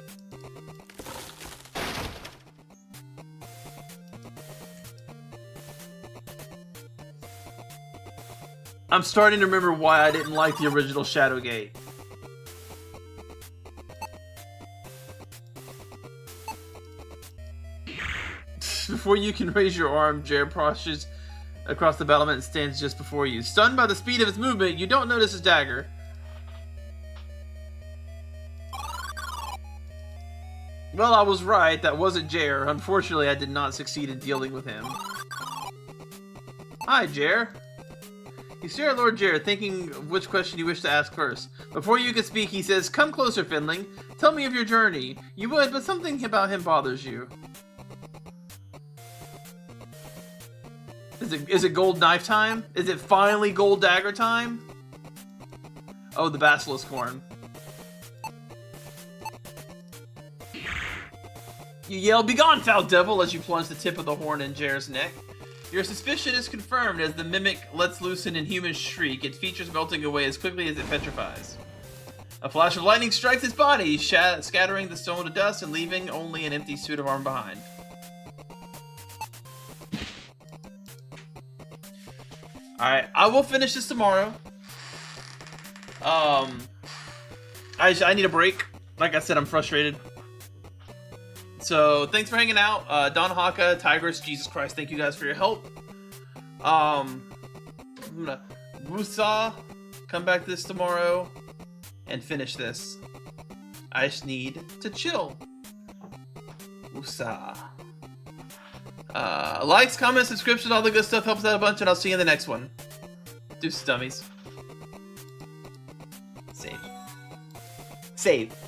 I'm starting to remember why I didn't like the original Shadowgate. Before you can raise your arm, Jared pushes across the battlement and stands just before you. Stunned by the speed of his movement, you don't notice his dagger. Well, I was right. That wasn't Jer. Unfortunately, I did not succeed in dealing with him. Hi, Jer. You stare at Lord Jer, thinking of which question you wish to ask first. Before you can speak, he says, "Come closer, Finling. Tell me of your journey. You would, but something about him bothers you." Is it gold knife time? Is it finally gold dagger time? Oh, the basilisk horn. You yell, "Begone, foul devil," as you plunge the tip of the horn in Jer's neck. Your suspicion is confirmed as the mimic lets loose an inhuman shriek, its features melting away as quickly as it petrifies. A flash of lightning strikes its body, scattering the stone to dust and leaving only an empty suit of armor behind. Alright, I will finish this tomorrow. I need a break. Like I said, I'm frustrated. So, thanks for hanging out. Don Haka, Tigress, Jesus Christ, thank you guys for your help. I'm gonna Wusa, come back this tomorrow, and finish this. I just need to chill. Wusa. Likes, comments, subscriptions, all the good stuff helps out a bunch, and I'll see you in the next one. Deuces, dummies. save.